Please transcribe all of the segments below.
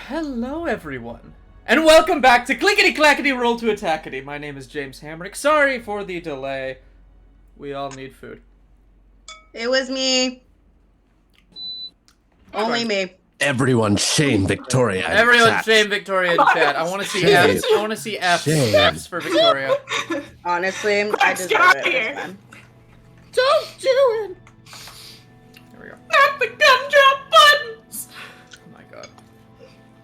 Hello everyone, and welcome back to Clickety Clackety Roll to Attackety. My name is James Hamrick. Sorry for the delay. We all need food. It was me. Only me. Everyone shame Victoria. Everyone shame Victoria in chat. I want to see Shame. Fs. I want to see Fs. Shame. Fs for Victoria. Honestly, I deserve it. It's fine. Don't do it. There we go. Not the gumdrop buttons! Oh my god.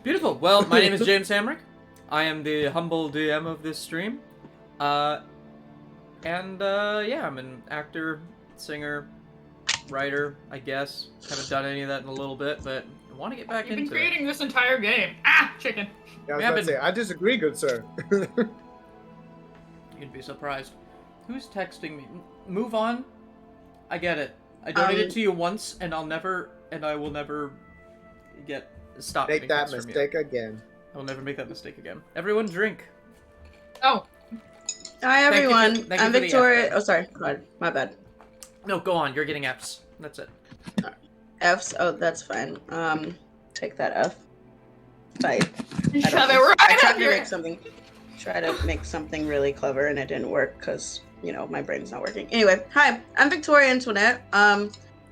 Beautiful. Well, my name is James Hamrick. I am the humble DM of this stream. Yeah, I'm an actor, singer, writer, I guess. Haven't done any of that in a little bit, but I want to get back You've been into creating this entire game. Ah, chicken. Yeah, I was about to say, I disagree, good sir. You'd be surprised. Who's texting me? Move on. I get it. I donated to you once, and I will never stop. Make that mistake again. I will never make that mistake again. Everyone drink. Oh. Hi, everyone. Thank you I'm for the Victoria. F. Oh, sorry. Go ahead. My bad. No, go on. You're getting Fs. That's it. F's. Oh, that's fine. Take that F. Bye. Shove it right I tried up to your make something. Try to make something really clever, and it didn't work because my brain's not working. Anyway, hi. I'm Victoria Antoinette. I'm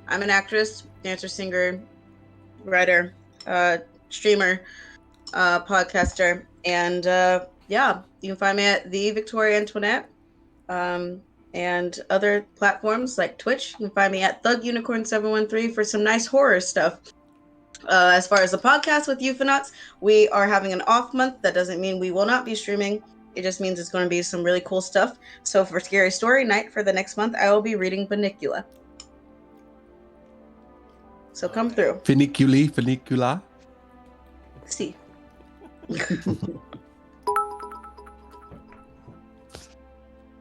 an actress, dancer, singer, writer, streamer, podcaster, and yeah, you can find me at the Victoria Antoinette, and other platforms like Twitch. You can find me at ThugUnicorn713 for some nice horror stuff. As far as the podcast with Euphonauts, we are having an off month. That doesn't mean we will not be streaming. It just means it's going to be some really cool stuff. So for Scary Story Night for the next month, I will be reading Funicula. So come through. Funicula. See.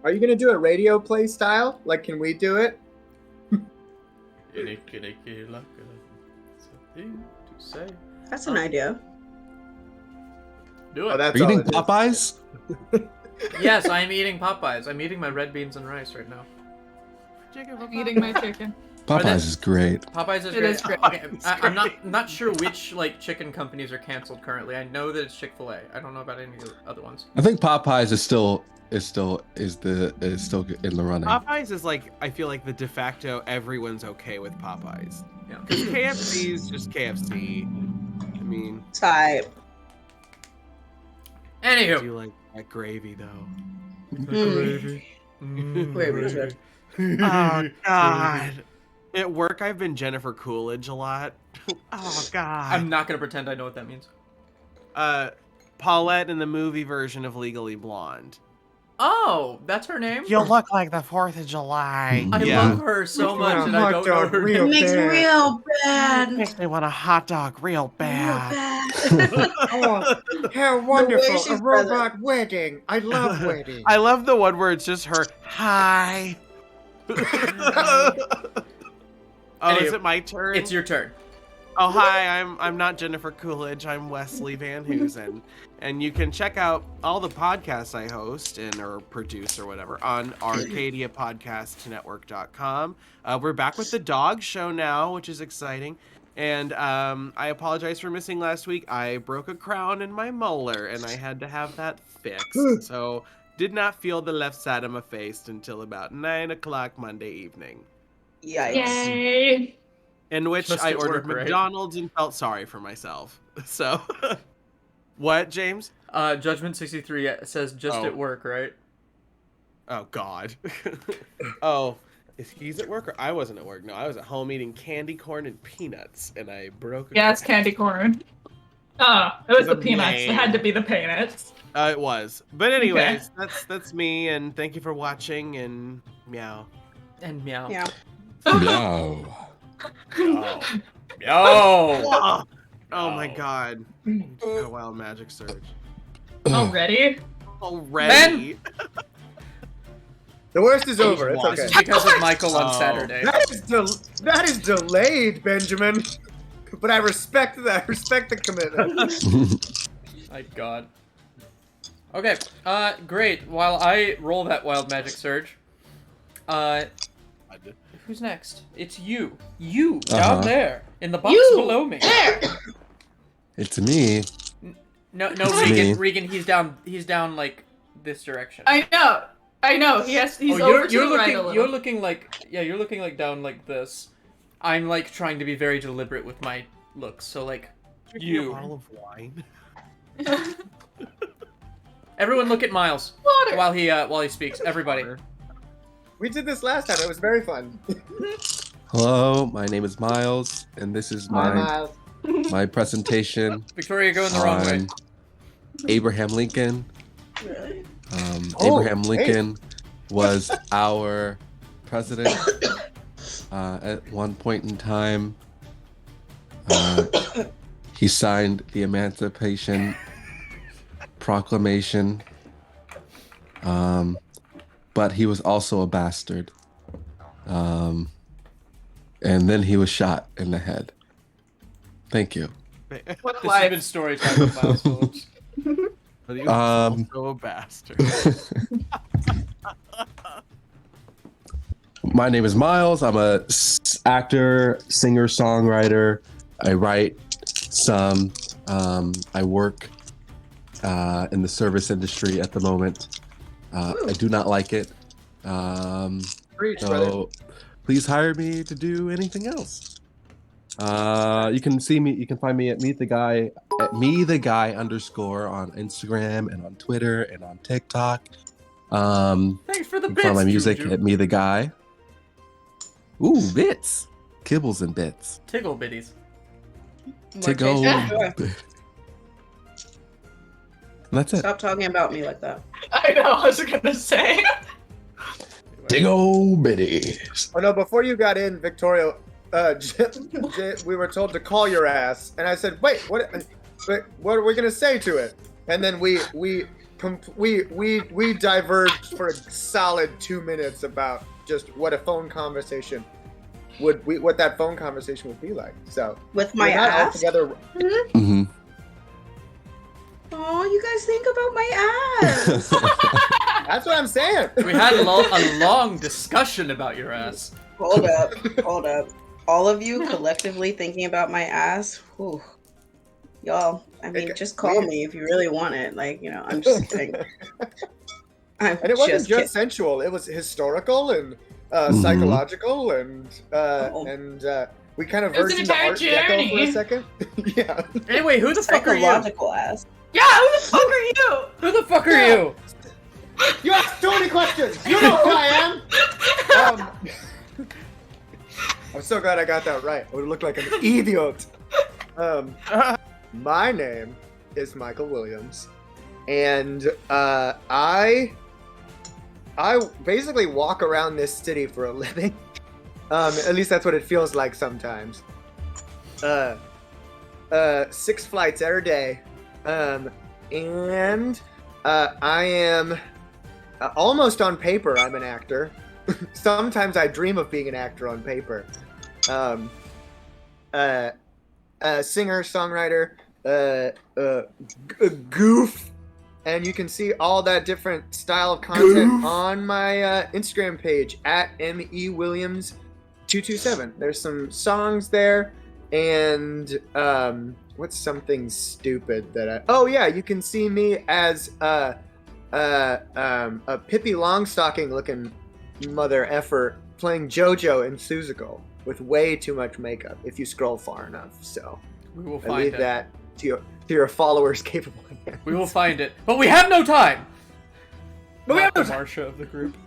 Are you gonna do it radio play style? Like, can we do it? That's an idea. Do it. Oh, that's Are you all eating it is. Popeyes? Yes, I am eating Popeyes. I'm eating my red beans and rice right now. I'm eating my chicken. Popeyes is great. Popeyes is It great. is great. Okay, I'm not sure which chicken companies are canceled currently. I know that it's Chick-fil-A. I don't know about any of the other ones. I think Popeyes is still in the running. Popeyes is I feel like the de facto everyone's okay with Popeyes. Yeah. Because KFC is just KFC. I mean, Type. I Anywho. do like that gravy though. Gravy is good. Oh God. At work, I've been Jennifer Coolidge a lot. Oh God. I'm not gonna pretend I know what that means. Paulette in the movie version of Legally Blonde. Oh, that's her name? You look like the 4th of July. I love her so much, and I don't know her It name. makes me real bad. Makes me want a hot dog real bad. Oh, how The way wonderful! she's A robot wedding. I love weddings. I love the one where it's just her. Hi. Anyway, Is it my turn? It's your turn. Oh, hi, I'm not Jennifer Coolidge, I'm Wesley Van Hoosen. And you can check out all the podcasts I host or produce or whatever on ArcadiaPodcastNetwork.com. We're back with the dog show now, which is exciting. And I apologize for missing last week. I broke a crown in my molar, and I had to have that fixed. So did not feel the left side of my face until about 9 o'clock Monday evening. Yikes. Yay. In which Just I at ordered work, right? McDonald's and felt sorry for myself. So, what, James? Judgment 63 says just Oh. at work, right? Oh, God. Oh, is he's at work or I wasn't at work? No, I was at home eating candy corn and peanuts, and I broke a Yeah, it's candy corn. Oh, it was the The peanuts. It had to be the peanuts. It was. But anyways, that's me, and thank you for watching, and meow. And meow. Yeah. No. Yo! Oh my God. Got a wild magic surge. Already? Already? The worst is over. It's This okay. is because of Michael on Oh. Saturday. That is delayed, Benjamin. But I respect that. I respect the commitment. My God. Okay, great. While I roll that wild magic surge, who's next? It's you. You, down there, in the box below me. There! It's me. No, It's Regan. me. Regan, he's down like this direction. I know. He's Oh, over to the right a little. You're looking like down like this. I'm like trying to be very deliberate with my looks. So like A bottle of wine. everyone look at Miles Water. while he speaks. Everybody. We did this last time. It was very fun. Hello, my name is Miles, and this is Hi, my Miles. my presentation Victoria, you're going the wrong way. on Abraham Lincoln. Really? Abraham hey. Lincoln was our president at one point in time. He signed the Emancipation Proclamation, but he was also a bastard. And then he was shot in the head. Thank you. What a This has life. been story time with Miles Phillips. But he was also a bastard. My name is Miles. I'm a actor, singer, songwriter. I write some. I work in the service industry at the moment. I do not like it. Preach, brother. So please hire me to do anything else. You can see me. You can find me at me the guy _ on Instagram and on Twitter and on TikTok. Thanks for the You can bits. find my music Juju. at me the guy. Ooh, bits, kibbles and bits. Tickle bitties. To go. Sure. That's it. Stop talking about me like that. I know. I was gonna say. Big old bitties. Oh no! Before you got in, Victoria, we were told to call your ass, and I said, "Wait, what? Wait, what are we gonna say to it?" And then we diverged for a solid 2 minutes about just what a phone conversation what that phone conversation would be like. So With my we're not ass? altogether. Mm-hmm. Oh, you guys think about my ass. That's what I'm saying. We had a long discussion about your ass. Hold up. All of you collectively thinking about my ass? Whew. Y'all, I mean, Okay, just call me if you really want it. Like, I'm just kidding. I'm And it wasn't just kidding. sensual; it was historical and Mhm. psychological, and we kind of It was versed an into entire Art Deco for a journey. second. Yeah. Anyway, who the fuck are you? Psychological ass. Yeah. Who the fuck are you? Who the fuck are you? You asked too many questions. You know who I am. I'm so glad I got that right. I would look like an idiot. My name is Michael Williams, and I basically walk around this city for a living. At least that's what it feels like sometimes. 6 flights every day, and I am almost on paper. I'm an actor. Sometimes I dream of being an actor on paper. Singer, songwriter, goof, and you can see all that different style of content on my Instagram page at MEWilliams227. There's some songs there, and what's something stupid that I? Oh yeah, you can see me as a Pippi Longstocking looking mother effer playing JoJo in Seussical with way too much makeup if you scroll far enough. So We will I find leave it. that to your followers capable hands. We will find it. But we have no time! But we have no Not the Marsha of the group.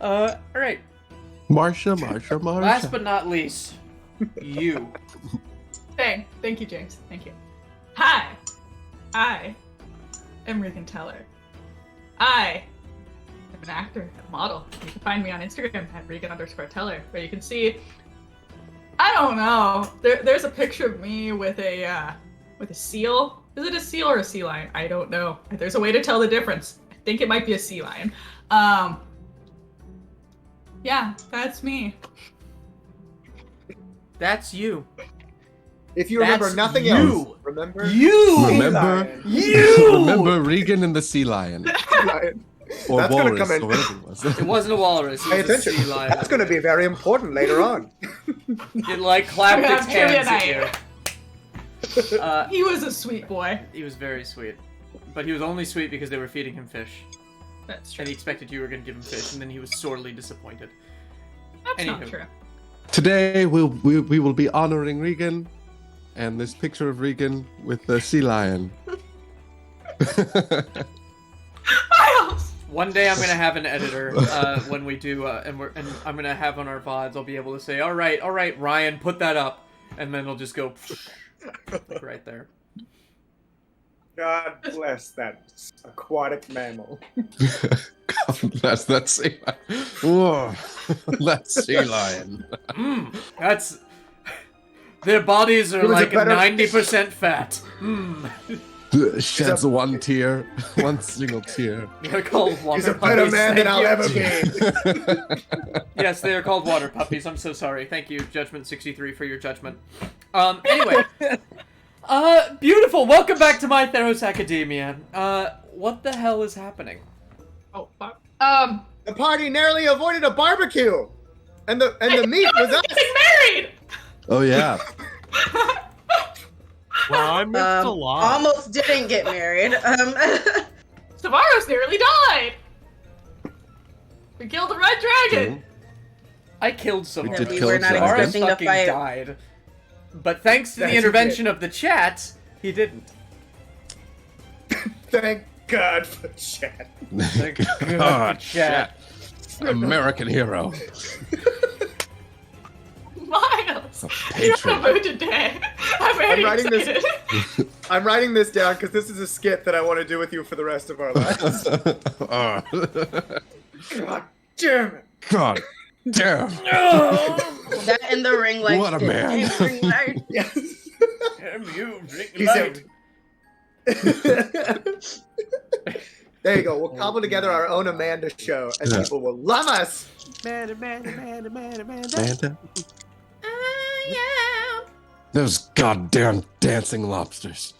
Alright. Marsha. Last but not least, you. Thank you, James. Thank you. Hi, I am Regan Teller. I am an actor, a model. You can find me on Instagram at Regan_Teller, where you can see. I don't know. There's a picture of me with a seal. Is it a seal or a sea lion? I don't know. There's a way to tell the difference. I think it might be a sea lion. Yeah, that's me. That's you. If you remember That's nothing you. else, remember You! Remember? You! Remember Regan and the sea lion, or That's gonna walrus, come in. or whatever it was. It wasn't a walrus. It Pay was a attention. sea lion. That's going to be very important later on. It like clapped We have its hands trivia at you. night. He was a sweet boy. He was very sweet. But he was only sweet because they were feeding him fish. That's true. And he expected you were going to give him fish, and then he was sorely disappointed. That's not Anywho. true. Today we will be honoring Regan, and this picture of Regan with the sea lion. Miles! One day I'm gonna have an editor when we do, and I'm gonna have on our VODs. I'll be able to say, all right, Ryan, put that up, and then it'll just go like right there. God bless that aquatic mammal. God bless that sea lion. Whoa, that sea lion. That's their bodies are It was a like better- 90% fat. Sheds one tear, one single tear. They're called water He's a puppies. better man than Thank I'll you. ever be. Yes, they are called water puppies. I'm so sorry. Thank you, Judgment 63, for your judgment. Anyway. Beautiful. Welcome back to my Theros Academia. What the hell is happening? Oh, fuck. The party narrowly avoided a barbecue, and the meat was us. Getting married! Oh yeah. Well, I missed a lot. Almost didn't get married. Tavaros nearly died! We killed the red dragon! I killed someone. We did we kill were not Dragon. expecting to fucking fight. died. But thanks to Yes, the he intervention did. of the chat, he didn't. Thank God for chat. Thank God, God, chat. American hero. Miles! A You're patriot. a mood today. I'm very writing this- excited. I'm writing this down because this is a skit that I want to do with you for the rest of our lives. Oh, God damn it. God damn. That in the ring light. What a man. In the ring light. Yes. Damn you, drink He light. said. There you go. We'll cobble together our own Amanda show, and Yeah. people will love us. Amanda? Those goddamn dancing lobsters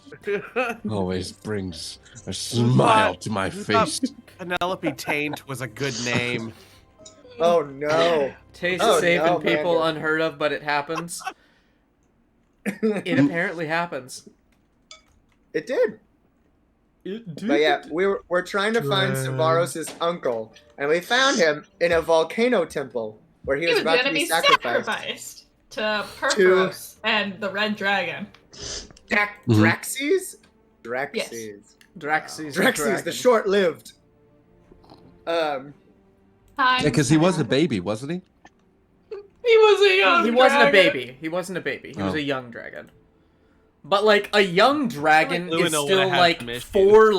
always brings a smile to my face. Penelope Taint was a good name. Oh no. Taste Oh, saving no, people Amanda. unheard of, but it happens. It apparently happens. It did. But yeah, we're trying to find Savaros' uncle, and we found him in a volcano temple where he He was was about gonna to be be sacrificed. sacrificed to Perforos and the red dragon. Draxes? Draxes. Draxes. Draxes, the short-lived. Yeah, because he was a baby, wasn't he? He was a young He wasn't a dragon. baby. He wasn't a baby. He was Oh. a young dragon. But like a young dragon Luinnil is would've still had like some issues. 4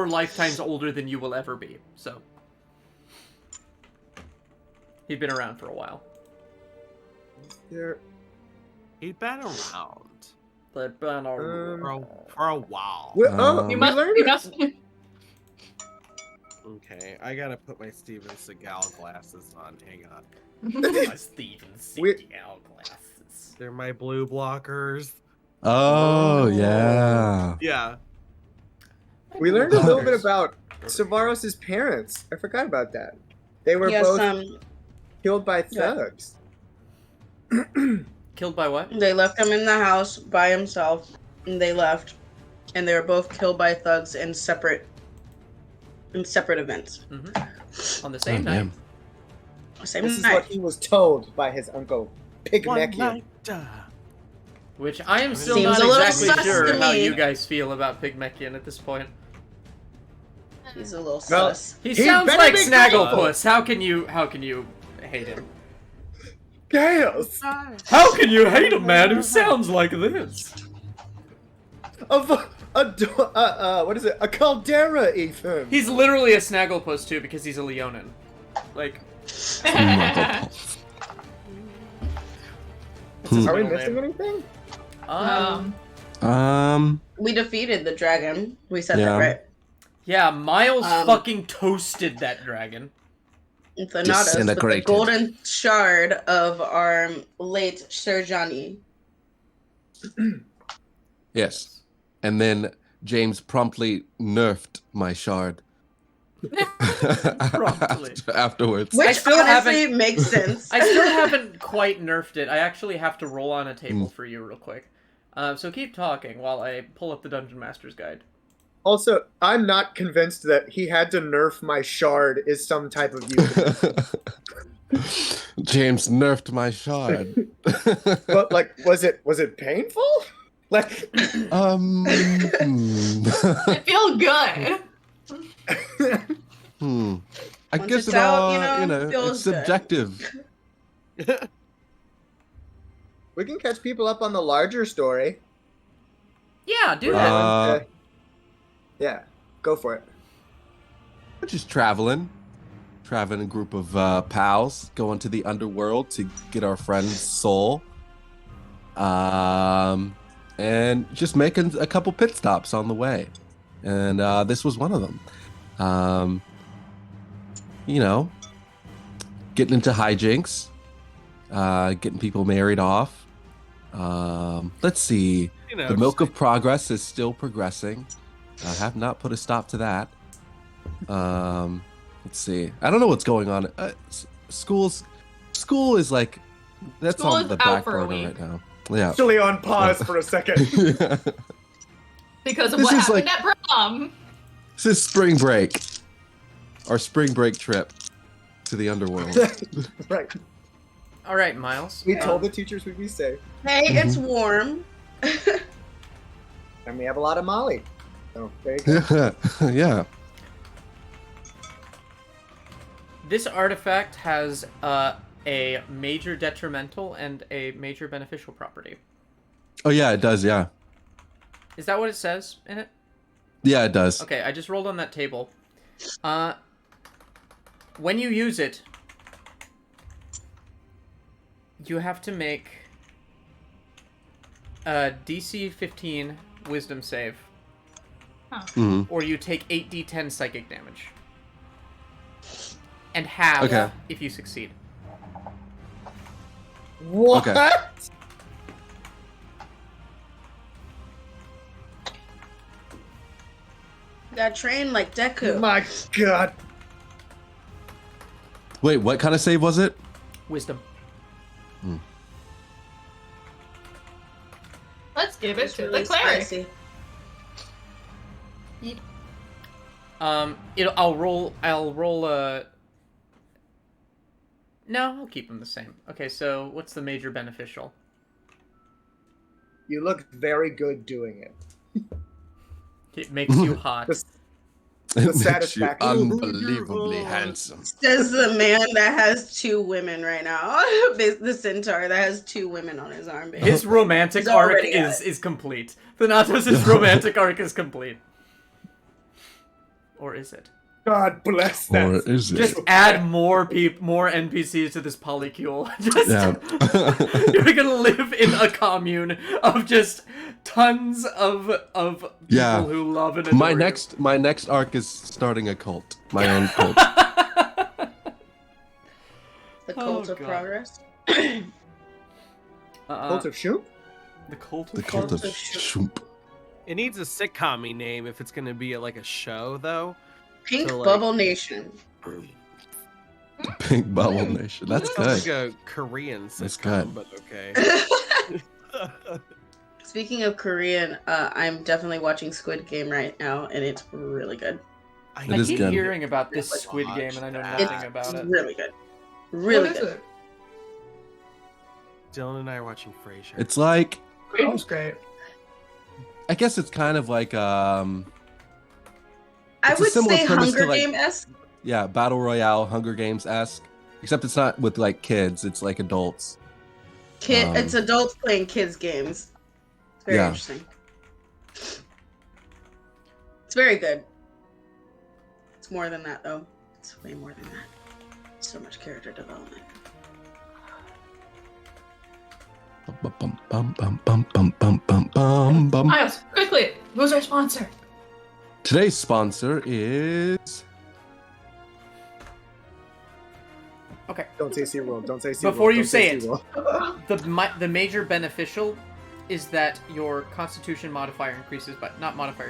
lifetimes older than you will ever be. So he'd been around for a while. There- He'd been around They've been for a while. oh, You we must- learned. Okay, I gotta put my Steven Seagal glasses on. Hang on. Steven We- Seagal glasses. They're my blue blockers. Oh, yeah. Yeah. We learned a little bit about Savaros' parents. I forgot about that. They were Yes, both killed by yeah. thugs. Killed by what? They left him in the house by himself, and they left, and they were both killed by thugs in separate events. On the same Oh, night. damn. Same This is night. what he was told by his uncle, One Pygmechion. night. Which I am still Seems not a little exactly sus sure to how me. you guys feel about Pygmechion at this point. He's a little Well, sus. He He sounds better like be Snagglepuss. How can you hate him? Chaos! How can you hate a man who sounds like this? What is it? A caldera, Ethan. He's literally a Snagglepuss too because he's a Leonin. Like, it's his Are we middle missing name. anything? We defeated the dragon. We said Yeah. that, right? Yeah, Miles Um, fucking toasted that dragon. Thanatos, with the Disintegrated. golden shard of our late Sir Johnny. Yes. And then James promptly nerfed my shard. Promptly. Afterwards. Which still honestly haven't- makes sense. I still haven't quite nerfed it. I actually have to roll on a table for you real quick. So keep talking while I pull up the Dungeon Master's Guide. Also, I'm not convinced that he had to nerf my shard is some type of euphemism. James nerfed my shard. But like, was it painful? Like, I feel good. I Once guess it's it out, all, feels it's good. subjective. we can catch people up on the larger story. Yeah, do We're that. going to- yeah, go for it. We're just traveling a group of pals, going to the underworld to get our friend's soul. And just making a couple pit stops on the way. And this was one of them. Getting into hijinks, getting people married off. Let's see. The milk of progress is still progressing. I have not put a stop to that. Let's see. I don't know what's going on. School is like that's School on is the out back for a burner week. right now. Yeah. Actually on pause for a second. Because of This what is happened at prom. This is spring break. Our spring break trip to the underworld. Right. All right, Miles. We told the teachers we'd be safe. Hey, it's warm. And we have a lot of Molly. So, there you go. Yeah. This artifact has a major detrimental and a major beneficial property. Oh yeah, it does. Yeah. Is that what it says in it? Yeah, it does. Okay, I just rolled on that table. When you use it, you have to make a DC 15 Wisdom save, or you take 8d10 psychic damage, and half Okay. if you succeed. What? Okay. Got trained like Deku. My God. Wait, what kind of save was it? Wisdom. Let's give it It's to really the cleric. spicy. I'll roll a... No, I'll keep them the same. Okay, so what's the major beneficial? You look very good doing it. It makes you hot. The It makes you satisfaction. unbelievably handsome. Says the man that has two women right now. The centaur that has two women on his arm. baby. His romantic He's arc already got is complete. Thanatos' romantic arc is complete. Or is it? God bless that. Or is it? Just add more NPCs to this polycule. Just Yeah. you're gonna live in a commune of just tons of people Yeah. who love and adore My you. next arc is starting a cult. My own cult. The cult Oh, of God. progress. Cult of Shoop? The cult of The cult of Cult of Shoop. It needs a sitcom-y name if it's gonna be like a show, though. Pink So, like- Bubble Nation. Pink Bubble Nation. That's Sounds good. like a Korean That's sitcom, good. but okay. Speaking of Korean, I'm definitely watching Squid Game right now, and it's really good. I It is keep good. hearing about this Let's Squid watch Game and I know that. nothing It's about it. really good. Really What is good. it? Dylan and I are watching Frasier. It's like, Freedom's great. I guess it's kind of like I It's a would similar say premise to, Hunger like- Game-esque. yeah, Battle Royale, Hunger Games esque. Except it's not with like kids. It's like adults. It's adults playing kids games. It's very Yeah. interesting. It's very good. It's more than that, though. It's way more than that. So much character development. Bum, bum, bum, bum, bum, bum, bum, bum, bum. Miles, quickly, who's our sponsor? Today's sponsor is. Okay. Don't say SeaWorld. Don't say SeaWorld. Before you Don't say it. SeaWorld. The major beneficial is that your Constitution modifier increases by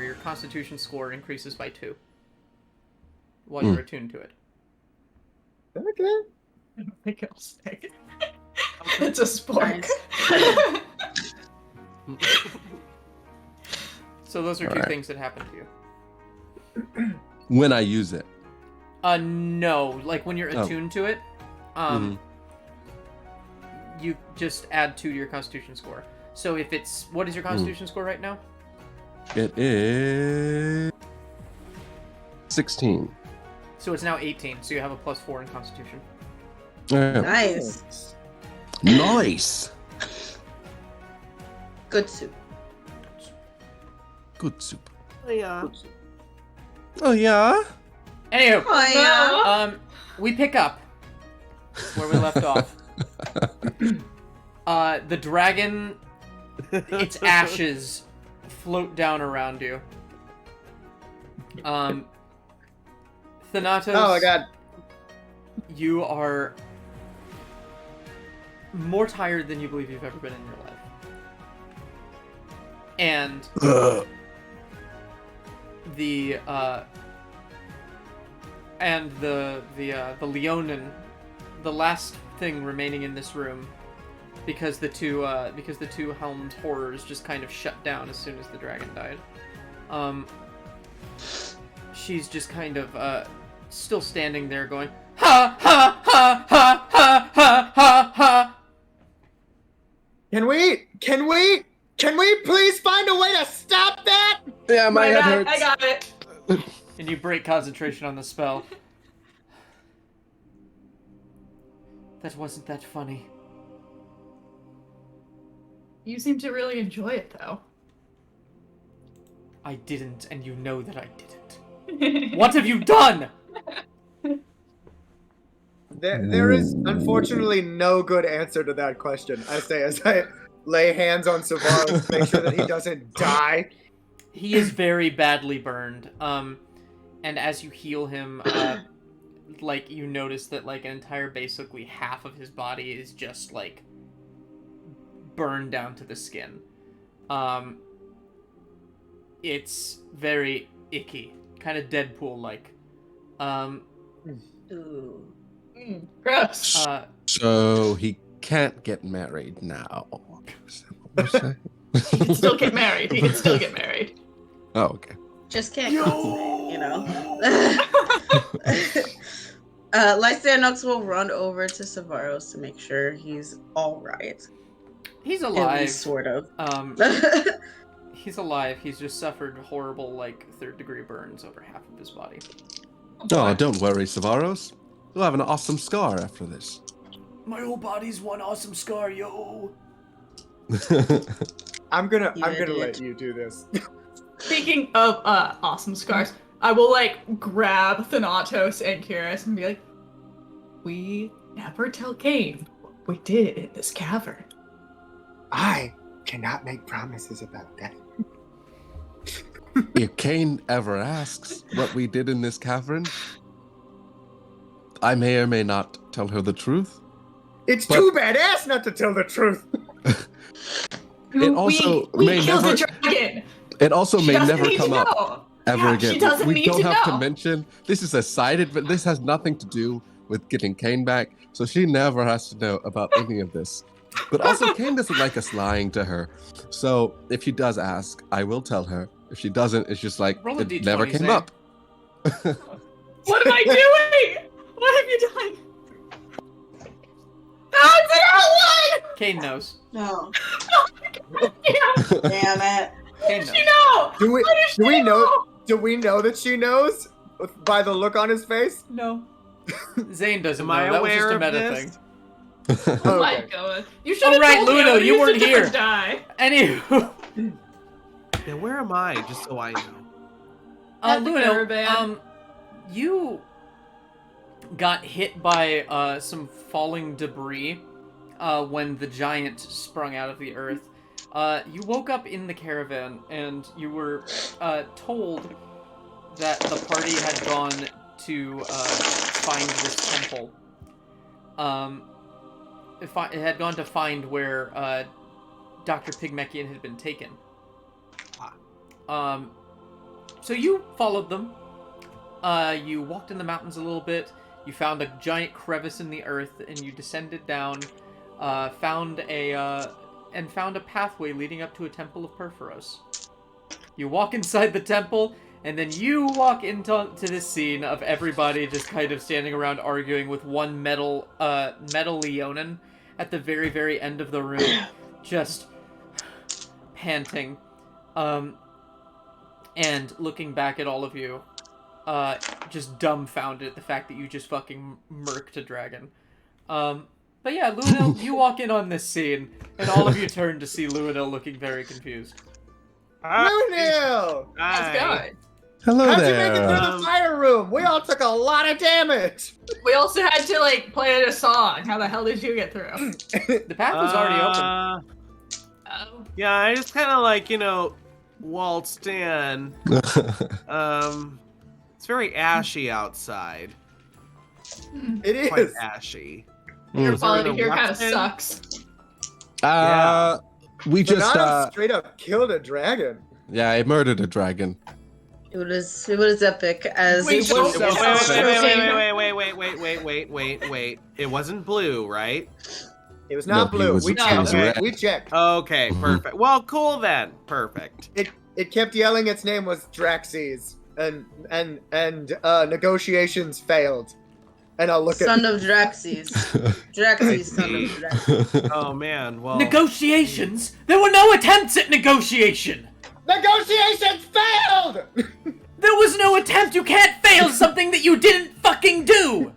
your Constitution score increases by 2 while you're attuned to it. Okay. I don't think it'll stick. It's a spork. So those are two Alright. things that happen to you. When I use it. No, like when you're Oh. attuned to it, you just add 2 to your Constitution score. So if it's, what is your Constitution score right now? It is 16. So it's now 18. So you have a +4 in Constitution. Yeah. Nice. Nice. Good soup. Good soup. Yeah. Oh yeah. Anywho, Oh yeah. we pick up where we left off. The dragon, its ashes float down around you. Thanatos. Oh my god. You are more tired than you believe you've ever been in your life. And the Leonin, the last thing remaining in this room, because the two helmed horrors just kind of shut down as soon as the dragon died. She's just kind of still standing there going, ha ha ha ha ha ha ha ha. Can we please find a way to stop that? Yeah, my head hurts. I got it. And you break concentration on the spell. That wasn't that funny. You seem to really enjoy it, though. I didn't, and you know that I didn't. What have you done? There is unfortunately no good answer to that question. I say as I lay hands on Savaro to make sure that he doesn't die. He is very badly burned. And as you heal him, like, you notice that, like, an entire, basically half of his body is just, like, burned down to the skin. It's very icky. Kind of Deadpool-like. Ooh. Gross. So he can't get married now. He can still get married. He can still get married. Oh, okay. Just can't consummate, you know. Lysandox will run over to Savaros to make sure he's all right. He's At alive. least, sort of. He's alive. He's just suffered horrible, like, 3rd-degree burns over half of his body. Oh, don't worry, Savaros. You'll have an awesome scar after this. My whole body's one awesome scar, yo! I'm gonna You let idiot. you do this. Speaking of awesome scars, I will like grab Thanatos and Kihris and be like, "We never tell Kane what we did in this cavern." I cannot make promises about that. If Kane ever asks what we did in this cavern, I may or may not tell her the truth. It's But- too badass not to tell the truth. It also we may killed never- the dragon. It also She may doesn't never need come to up know. ever Yeah, again. she doesn't we need don't to have to know. mention this is a sided, but this has nothing to do with getting Kane back. So she never has to know about any of this. But also, Kane doesn't like us lying to her. So if she does ask, I will tell her. If she doesn't, it's just like Roll a it D20, never came Zane. up. What am I doing? What have you done? Oh, it's an outline! Kane knows. No. Yeah, Damn it. Kane you knows. know. Do we? How does Do she we know? Do we know that she knows by the look on his face? No. Zane doesn't Am know. I That was just aware a of meta this? thing. Oh my Okay. god. You should have All right, told me. I Luinnil, would've you used a weren't different here. Die. Anywho. Yeah, where am I? Just so I know. At the Luinnil, caravan. you got hit by some falling debris when the giant sprung out of the earth. You woke up in the caravan and you were told that the party had gone to find this temple. It had gone to find where Dr. Pygmechion had been taken. So you followed them. You walked in the mountains a little bit. You found a giant crevice in the earth, and you descended down. Found and found a pathway leading up to a temple of Perforos. You walk inside the temple, and then you walk into this scene of everybody just kind of standing around arguing with one metal Leonin at the very, very end of the room, just panting, and looking back at all of you, just dumbfounded at the fact that you just fucking murked a dragon. But yeah, Luinnil, you walk in on this scene, and all of you turn to see Luinnil looking very confused. Luinnil! How's it going? Hello How'd there. you make it through the fire room? We all took a lot of damage. We also had to like play a song. How the hell did you get through? The path was already open. Oh. Yeah, I just kind of like, waltzed in. It's very ashy outside. It Quite is. ashy. Your Was there quality a here kind of weapon? sucks. We just Donato straight up killed a dragon. yeah, I murdered a dragon. It was epic as Wait, she wait, was Wait. It wasn't blue, right? It was not No, blue. he was- We he checked. was red. We checked. Okay, perfect. Well, cool then. Perfect. It kept yelling its name was Draxes, and negotiations failed. And I'll look son at of Draxes. Draxes, son of Draxes. Oh man, well. Negotiations? There were no attempts at negotiation! negotiations failed. There was no attempt! You can't fail something that you didn't fucking do!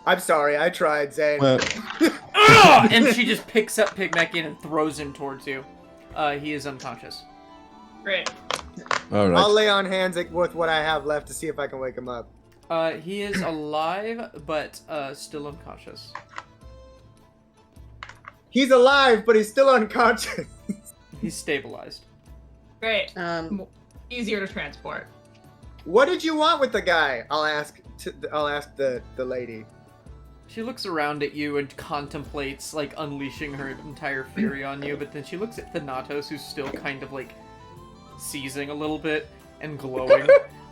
I'm sorry, I tried, Xaine. Well, Ugh! And she just picks up Pygmechion and throws him towards you. He is unconscious. Great. all right. I'll lay on hands with what I have left to see if I can wake him up. He is alive, but still unconscious. He's alive, but he's still unconscious. He's stabilized. Great. Um, Easier to transport. What did you want with the guy? I'll ask the lady. She looks around at you and contemplates, like, unleashing her entire fury on you, but then she looks at Thanatos, who's still kind of, like, seizing a little bit and glowing,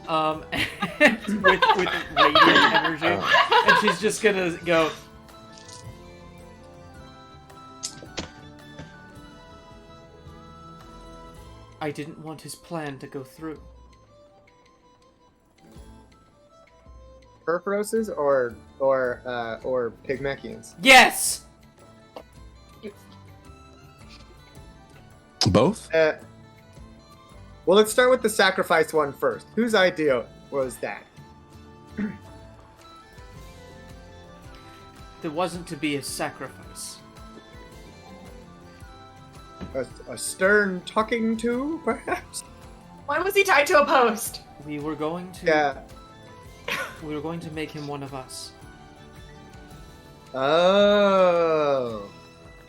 and with radiant energy, and she's just gonna go, I didn't want his plan to go through. Perforoses or Pygmechions? Yes! Both? Well, let's start with the sacrifice one first. Whose idea was that? There wasn't to be a sacrifice. A stern talking to, perhaps? Why was he tied to a post? We were going to... Yeah. We were going to make him one of us. Oh.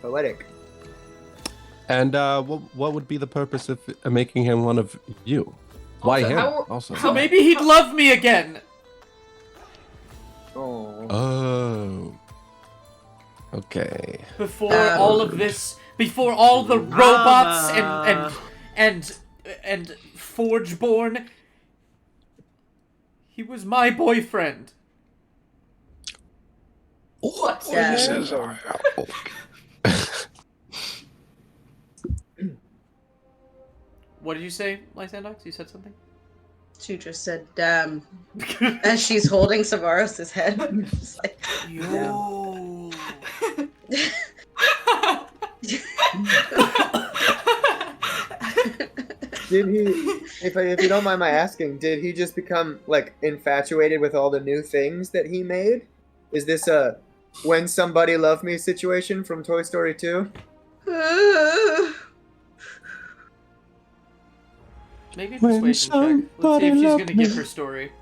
Poetic. And what would be the purpose of making him one of you? Why Also, him? how- Also. So maybe he'd love me again! Oh. Oh. Okay. Before all of this, before all the robots and Forgeborn, he was my boyfriend. What? Yeah. What did you say, Lysandox? You said something? She just said, damn. And she's holding Savaros' head. Just like, Yo. Did he, if you don't mind my asking, did he just become, like, infatuated with all the new things that he made? Is this a When Somebody Loved Me situation from Toy Story 2? Maybe a When persuasion check. Let's see if somebody she's gonna loved give me. her story.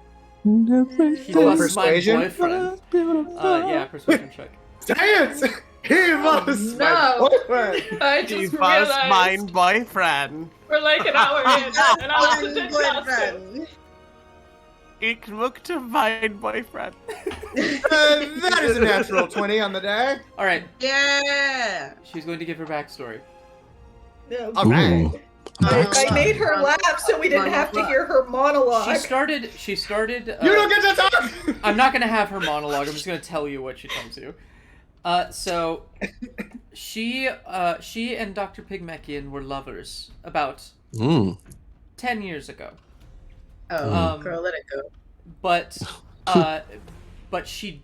He Oh, was persuasion? my boyfriend. Yeah, persuasion check. Science! He was my no. boyfriend! I He just was realized my boyfriend. we're like an hour in, and I was "One just costume. boyfriend." Ich möchte mein boyfriend. That is a natural 20 on the day. Alright, Yeah. she's going to give her backstory. All right. Ooh. I made her laugh so we didn't have to hear her monologue. She started. You don't get to talk! I'm not gonna have her monologue. I'm just gonna tell you what she tells you. So she and Dr. Pygmechion were lovers about 10 years ago. Oh, girl, let it go. But she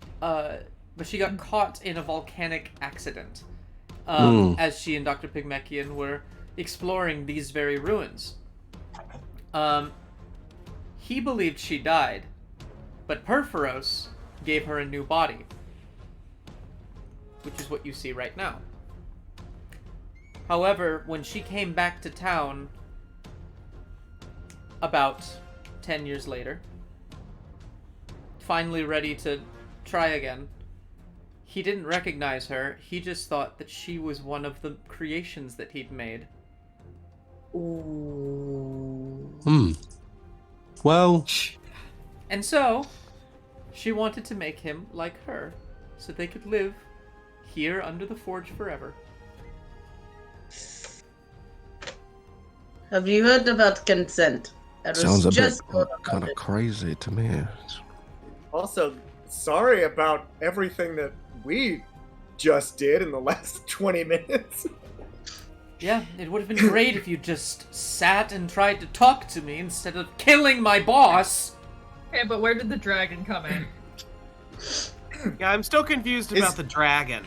got caught in a volcanic accident as she and Dr. Pygmechion were exploring these very ruins. He believed she died, but Perforos gave her a new body, which is what you see right now. However, when she came back to town about 10 years later, finally ready to try again, he didn't recognize her. He just thought that she was one of the creations that he'd made. Ooh. Well, And so, she wanted to make him like her, so they could live here under the forge forever. Have you heard about consent? That was sounds a just bit what kind of crazy to me. Also, sorry about everything that we just did in the last 20 minutes. Yeah, it would have been great if you just sat and tried to talk to me instead of killing my boss. Okay, but where did the dragon come in? Yeah, I'm still confused about the dragon.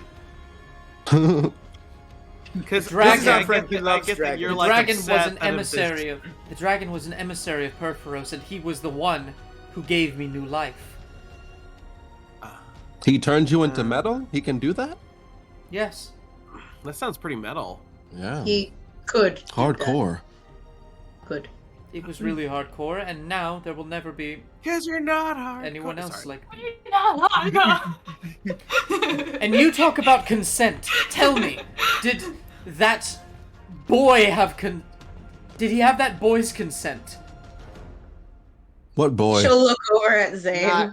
Because Dragon- our friend, he loves that dragons. you're The like dragon was upset an that emissary of the dragon was an emissary of Perforos, and he was the one who gave me new life. He turned you into metal? He can do that? Yes. That sounds pretty metal. Yeah. He could. do that. Hardcore. Could. It was really hardcore, and now there will never be Because you're not hard. anyone else like me. No. And you talk about consent. Tell me, did that boy have did he have that boy's consent? What boy? She'll look over at Xaine. Not-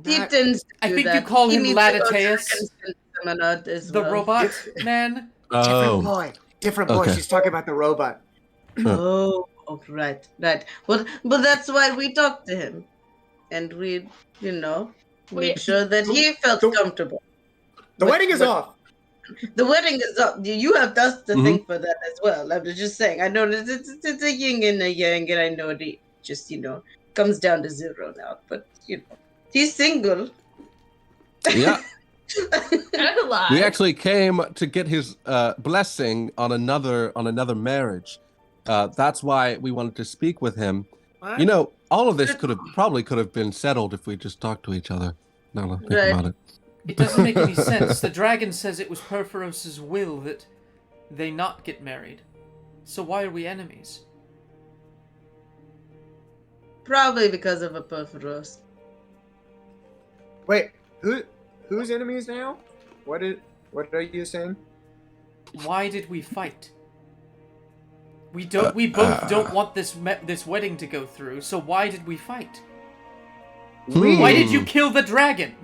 He not- tends to I do think you that. call He him needs to go through Latateus, consent seminar as the well. robot man. Different Oh. boy. Different boy. Okay. She's talking about the robot. Oh, right. Well, but that's why we talked to him, and we, made Wait. sure that he felt So- comfortable. The But- wedding is but- off. The wedding is up. You have us to Mhm. think for that as well. I'm just saying. I know that it's a yin and a yang, and I know it just comes down to zero now. But he's single. Yeah. And alive. We actually came to get his blessing on another marriage. That's why we wanted to speak with him. What? You know, all of this could have been settled if we just talked to each other. Now that I think Right. about it. It doesn't make any sense. The dragon says it was Perforos' will that they not get married. So why are we enemies? Probably because of a Perforos. Wait, who's enemies now? What are you saying? Why did we fight? We both don't want this wedding to go through. So why did we fight? Why did you kill the dragon?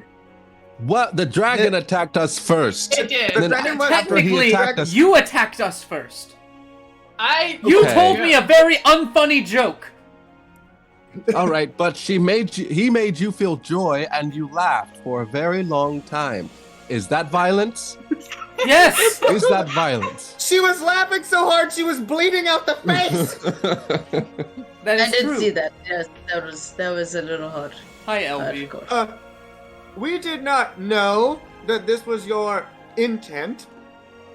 What? The dragon attacked us first. It did. Then dragon was- after he Technically, attacked us, you attacked us first. You Okay. told me a very unfunny joke. all right, but he made you feel joy, and you laughed for a very long time. Is that violence? Yes. Is that violence? She was laughing so hard she was bleeding out the face. That I is did true. see that. Yes, that was a little hard. Hi, Elvie. Hardcore. We did not know that this was your intent,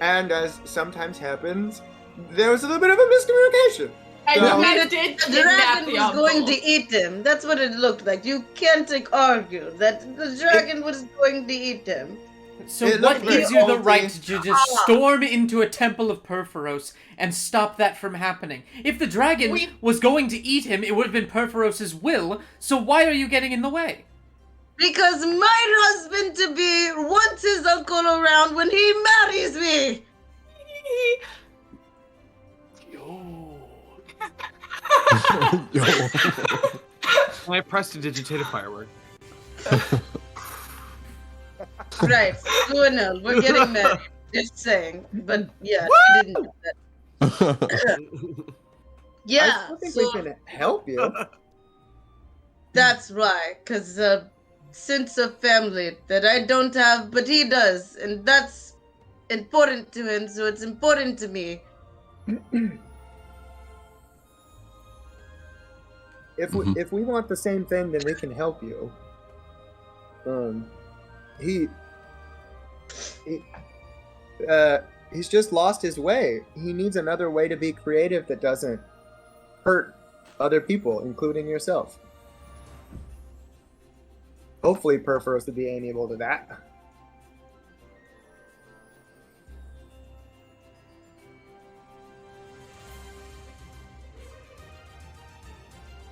and as sometimes happens, there was a little bit of a miscommunication. And No. you guys did The kidnap dragon the was going uncle. to eat him. That's what it looked like. You can't argue that the dragon was going to eat him. So It what looked very gives you the oldie. right to just storm into a temple of Perforos and stop that from happening? If the dragon was going to eat him, it would have been Perforos' will, so why are you getting in the way? Because my husband-to-be wants his uncle around when he marries me. I pressed to digitate a firework. Right, Luinnil, we're getting married. Just saying. But yeah, he didn't do that. I Yeah, still think so we can help you. that's right. Because sense of family that I don't have, but he does, and that's important to him, so it's important to me. If we want the same thing, then we can help you. He's just lost his way. He needs another way to be creative that doesn't hurt other people, including yourself. Hopefully Perforos would be amenable to that.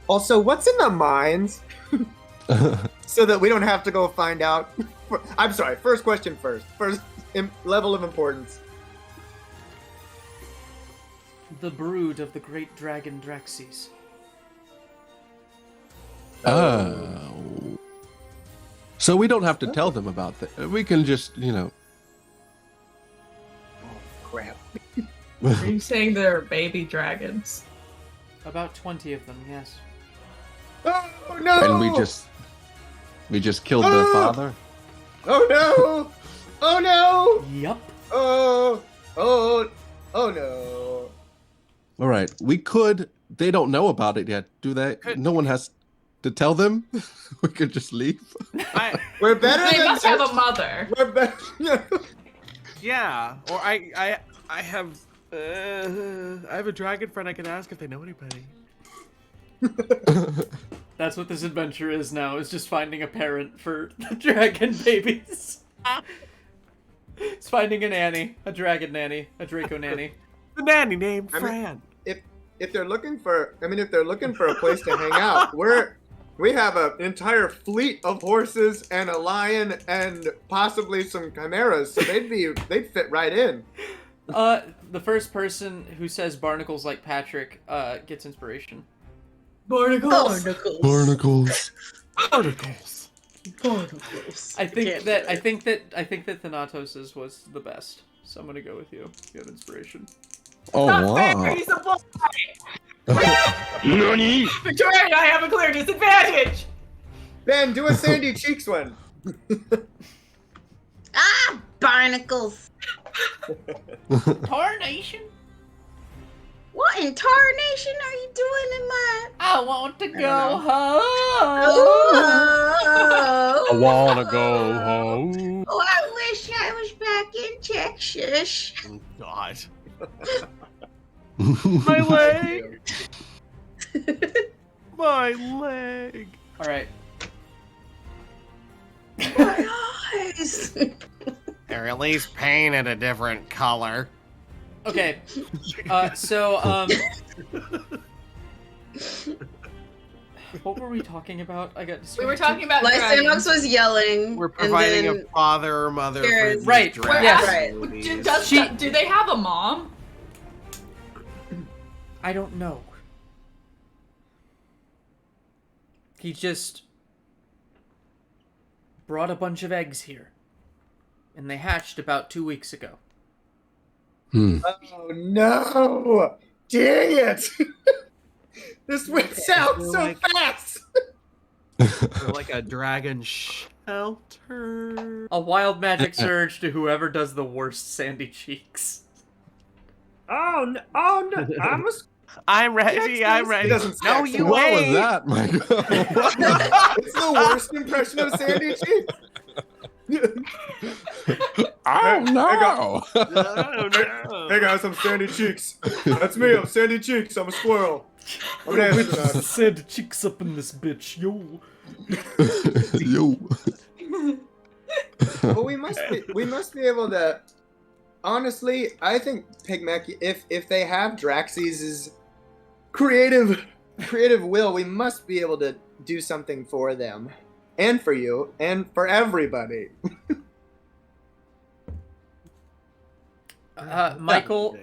Also, what's in the mines? So that we don't have to go find out. I'm sorry, first question first. First level of importance. The brood of the great dragon Draxes. Oh. So we don't have to tell them about that. We can just, Oh, crap. Are you saying there are baby dragons? About 20 of them, yes. Oh no! and we just killed their father. Oh no! Oh no! Yup. Oh no! All right, we could. They don't know about it yet, do they? No one has to tell them. We could just leave. We're better They than must have a mother. We're better. Yeah, or I have a dragon friend I can ask if they know anybody. That's what this adventure is now, is just finding a parent for the dragon babies. It's finding a nanny, a dragon nanny, a Draco nanny. The nanny named I mean- Fran. If they're looking for, if they're looking for a place to hang out, we have an entire fleet of horses and a lion and possibly some chimeras, so they'd fit right in. The first person who says barnacles like Patrick gets inspiration. Barnacles. Barnacles. Barnacles. Barnacles. I think that Thanatos' was the best. So I'm gonna go with you. You have inspiration. Oh Not fair, wow. he's a boy. Victoria and I have a clear disadvantage. Ben, do a Sandy Cheeks one. Ah, barnacles. Tarnation? What in tarnation are you doing in my... I want to go Oh, I wanna go home. oh, I wish I was back in Texas. Oh, God. My leg. My leg. All right. My eyes. Or at least painted a different color. Okay. What were we talking about? I got distracted. We were talking about Lysandox dragons. was yelling. We're providing and a father or mother for There's- these Right, dragons. yes. Right. Do they have a mom? I don't know. He just brought a bunch of eggs here. And they hatched about 2 weeks ago. Oh no! Dang it! This went south so fast. Or like a dragon shelter. A wild magic surge to whoever does the worst sandy cheeks. Oh no! Oh no! I'm ready. Yes, I'm please. ready. He doesn't No, say you What was wait. that, Michael? It's the worst impression of Sandy Cheeks. Oh no! Oh, no. Hey guys, I'm Sandy Cheeks. That's me. I'm Sandy Cheeks. I'm a squirrel. I'm an astronaut. Sandy cheeks up in this bitch, yo. Yo. Well, we must be able to. Honestly, I think Pygmechion, if they have Draxes' creative will, we must be able to do something for them, and for you, and for everybody. Michael,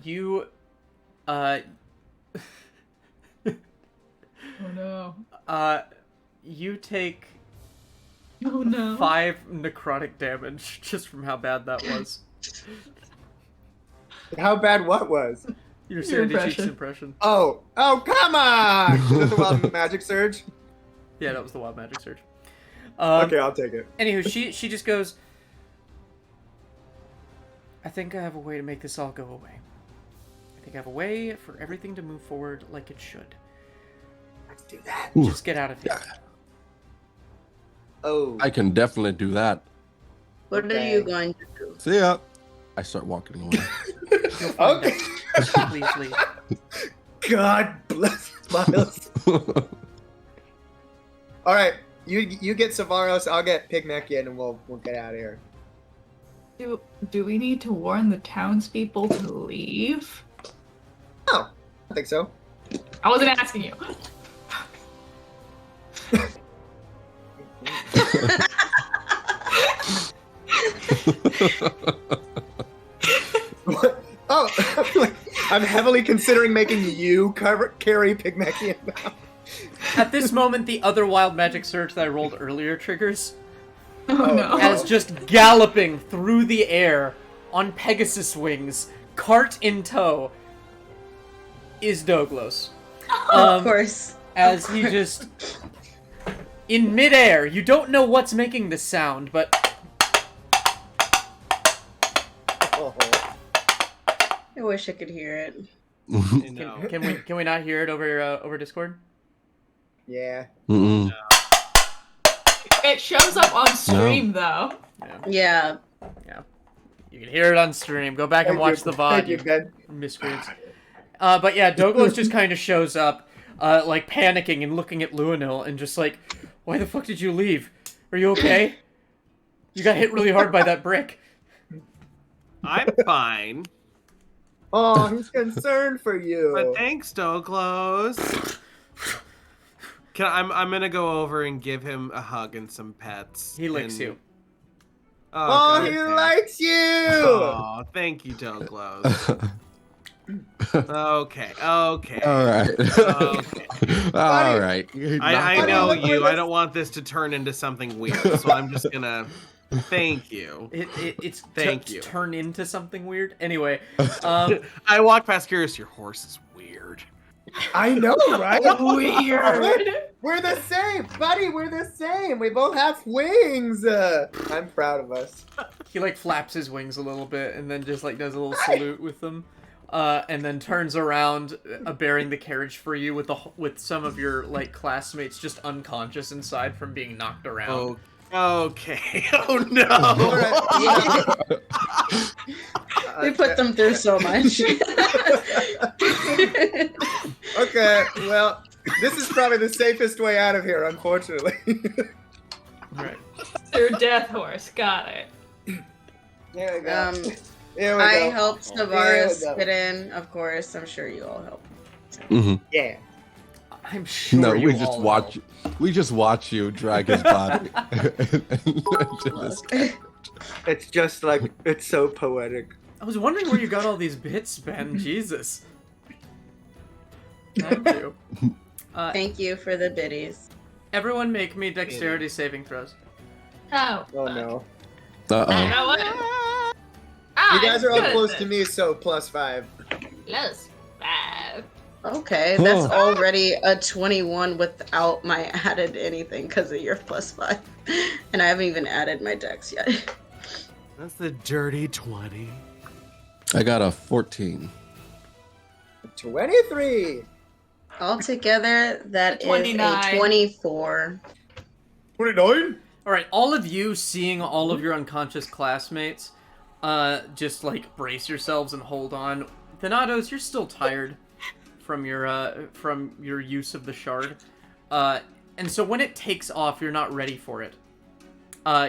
you, Oh no. you take Oh no. 5 necrotic damage just from how bad that was. How bad what was? Your Sandy Cheeks impression. impression. Oh, come on! Is that the wild magic surge? Yeah, that was the wild magic surge. Okay, I'll take it. Anywho, she just goes, I think I have a way to make this all go away. I think I have a way for everything to move forward like it should. Let's do that. Just get out of here. Oh. I can definitely do that. What are you going to do? See ya. I start walking away. You'll find Okay. out. Please leave. God bless Miles. All right, you get Savaros, I'll get Pygmechion, and we'll get out of here. Do we need to warn the townspeople to leave? Oh, I think so. I wasn't asking you. What? Oh, I'm heavily considering making you carry Pygmechion now. At this moment, the other wild magic surge that I rolled earlier triggers, Oh no. as just galloping through the air on Pegasus wings, cart in tow, is Doglos. Of course. As he just, in midair, you don't know what's making this sound, but Oh. I wish I could hear it. No. can we not hear it over Discord? Yeah. Mm-mm. It shows up on stream though. Yeah. You can hear it on stream. Go back and watch the VOD. Thank you, Ben. Miscreants. But yeah, Doglos just kind of shows up, like panicking and looking at Luinnil and just like, why the fuck did you leave? Are you okay? You got hit really hard by that brick. I'm fine. Oh, he's concerned for you. But thanks, Doglos. I'm gonna go over and give him a hug and some pets. He licks and- you. Oh, good, he thanks. likes you. Oh, thank you, Doglos. Okay. All right. Okay. All right. I know Buddy, you. look- I don't want this to turn into something weird, so I'm just gonna thank you. It's Thank you. turn into something weird. Anyway, I walk past Kihris. Your horse is weird. I know, right? Weird. We're the same, buddy. We're the same. We both have wings. I'm proud of us. he like flaps his wings a little bit and then just like does a little salute with them, and then turns around, bearing the carriage for you with some of your like classmates just unconscious inside from being knocked around. Oh, okay. Oh no. We put them through so much. Okay, well, this is probably the safest way out of here, unfortunately. Right. Your death horse. Got it. There we go. Here we go. I helped Here Tavares we go. fit in, of course. I'm sure you all helped. Mhm. Yeah. I'm sure. No, you we just all watch. know. We just watch you drag his body. into this- It's just like, it's so poetic. I was wondering where you got all these bits, Ben. Jesus. Thank you. Thank you for the biddies. Everyone, make me dexterity saving throws. Oh. Oh no. You Uh-oh. know what? You guys are all good. close to me, so +5. Plus 5. Okay, that's already a 21 without my added anything because of your +5. And I haven't even added my dex yet. That's the dirty 20. I got a 14. 23. Altogether, that is 29. a 24. 29? All right, all of you seeing all of your unconscious classmates, just like brace yourselves and hold on. Thanatos, you're still tired from your use of the shard, and so when it takes off, you're not ready for it.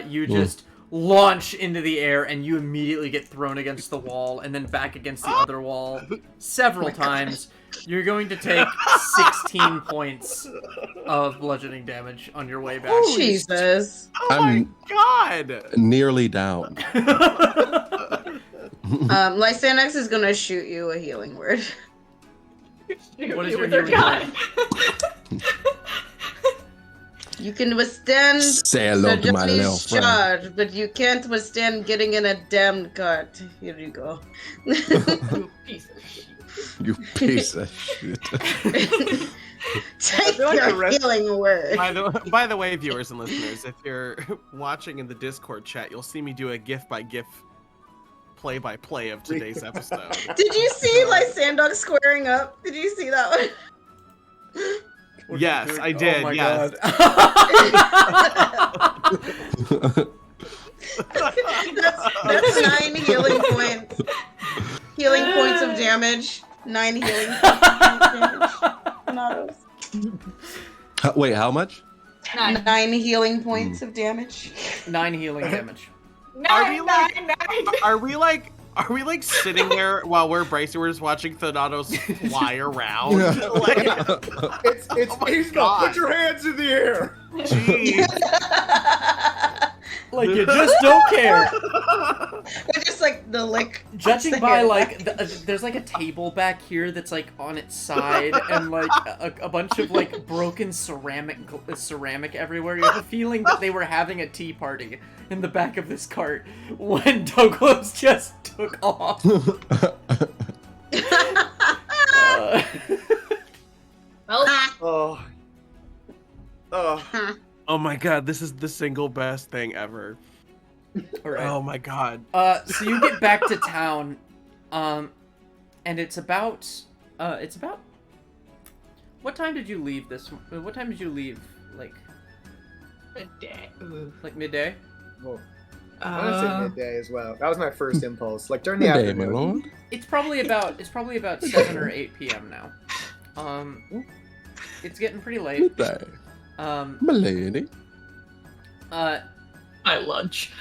You just launch into the air, and you immediately get thrown against the wall, and then back against the other wall several times. You're going to take 16 points of bludgeoning damage on your way back. Jesus. Oh I'm- my god! Nearly down. Lysandox is gonna shoot you a healing word. What is You your with their healing gun. You can withstand Say hello to my little Johnny's friend. shard, but you can't withstand getting in a damned cart. Here you go. You piece of shit. You piece of shit. Take feel like the your rest- healing word. By the way, viewers and listeners, if you're watching in the Discord chat, you'll see me do a GIF by GIF play-by-play of today's episode. Did you see Lysandox squaring up? Did you see that one? Yes, I did. Oh my yes. God. That's 9 healing points. Healing points of damage. 9 healing points of damage. Not Wait, how much? 9 healing points of damage. 9 healing damage. Are we like sitting there while we're bracing? We're just watching Thanatos fly around. Like, It's Oh my Isma, God. put your hands in the air. geez. Like you just don't care. Just like the lick. Judging by like, there's like a table back here that's like on its side, and like a bunch of like broken ceramic everywhere. You have a feeling that they were having a tea party in the back of this cart when Douglas just took off. Well, Oh. Oh. Oh my God, this is the single best thing ever. All right. Oh my God. So you get back to town, and it's about. What time did you leave this? What time did you leave? Like midday? Well, I want to say midday as well. That was my first impulse. Like during the Hey, my afternoon. lord. It's probably about 7 or 8 p.m. now. It's getting pretty late. Midday. My lady. my lunch.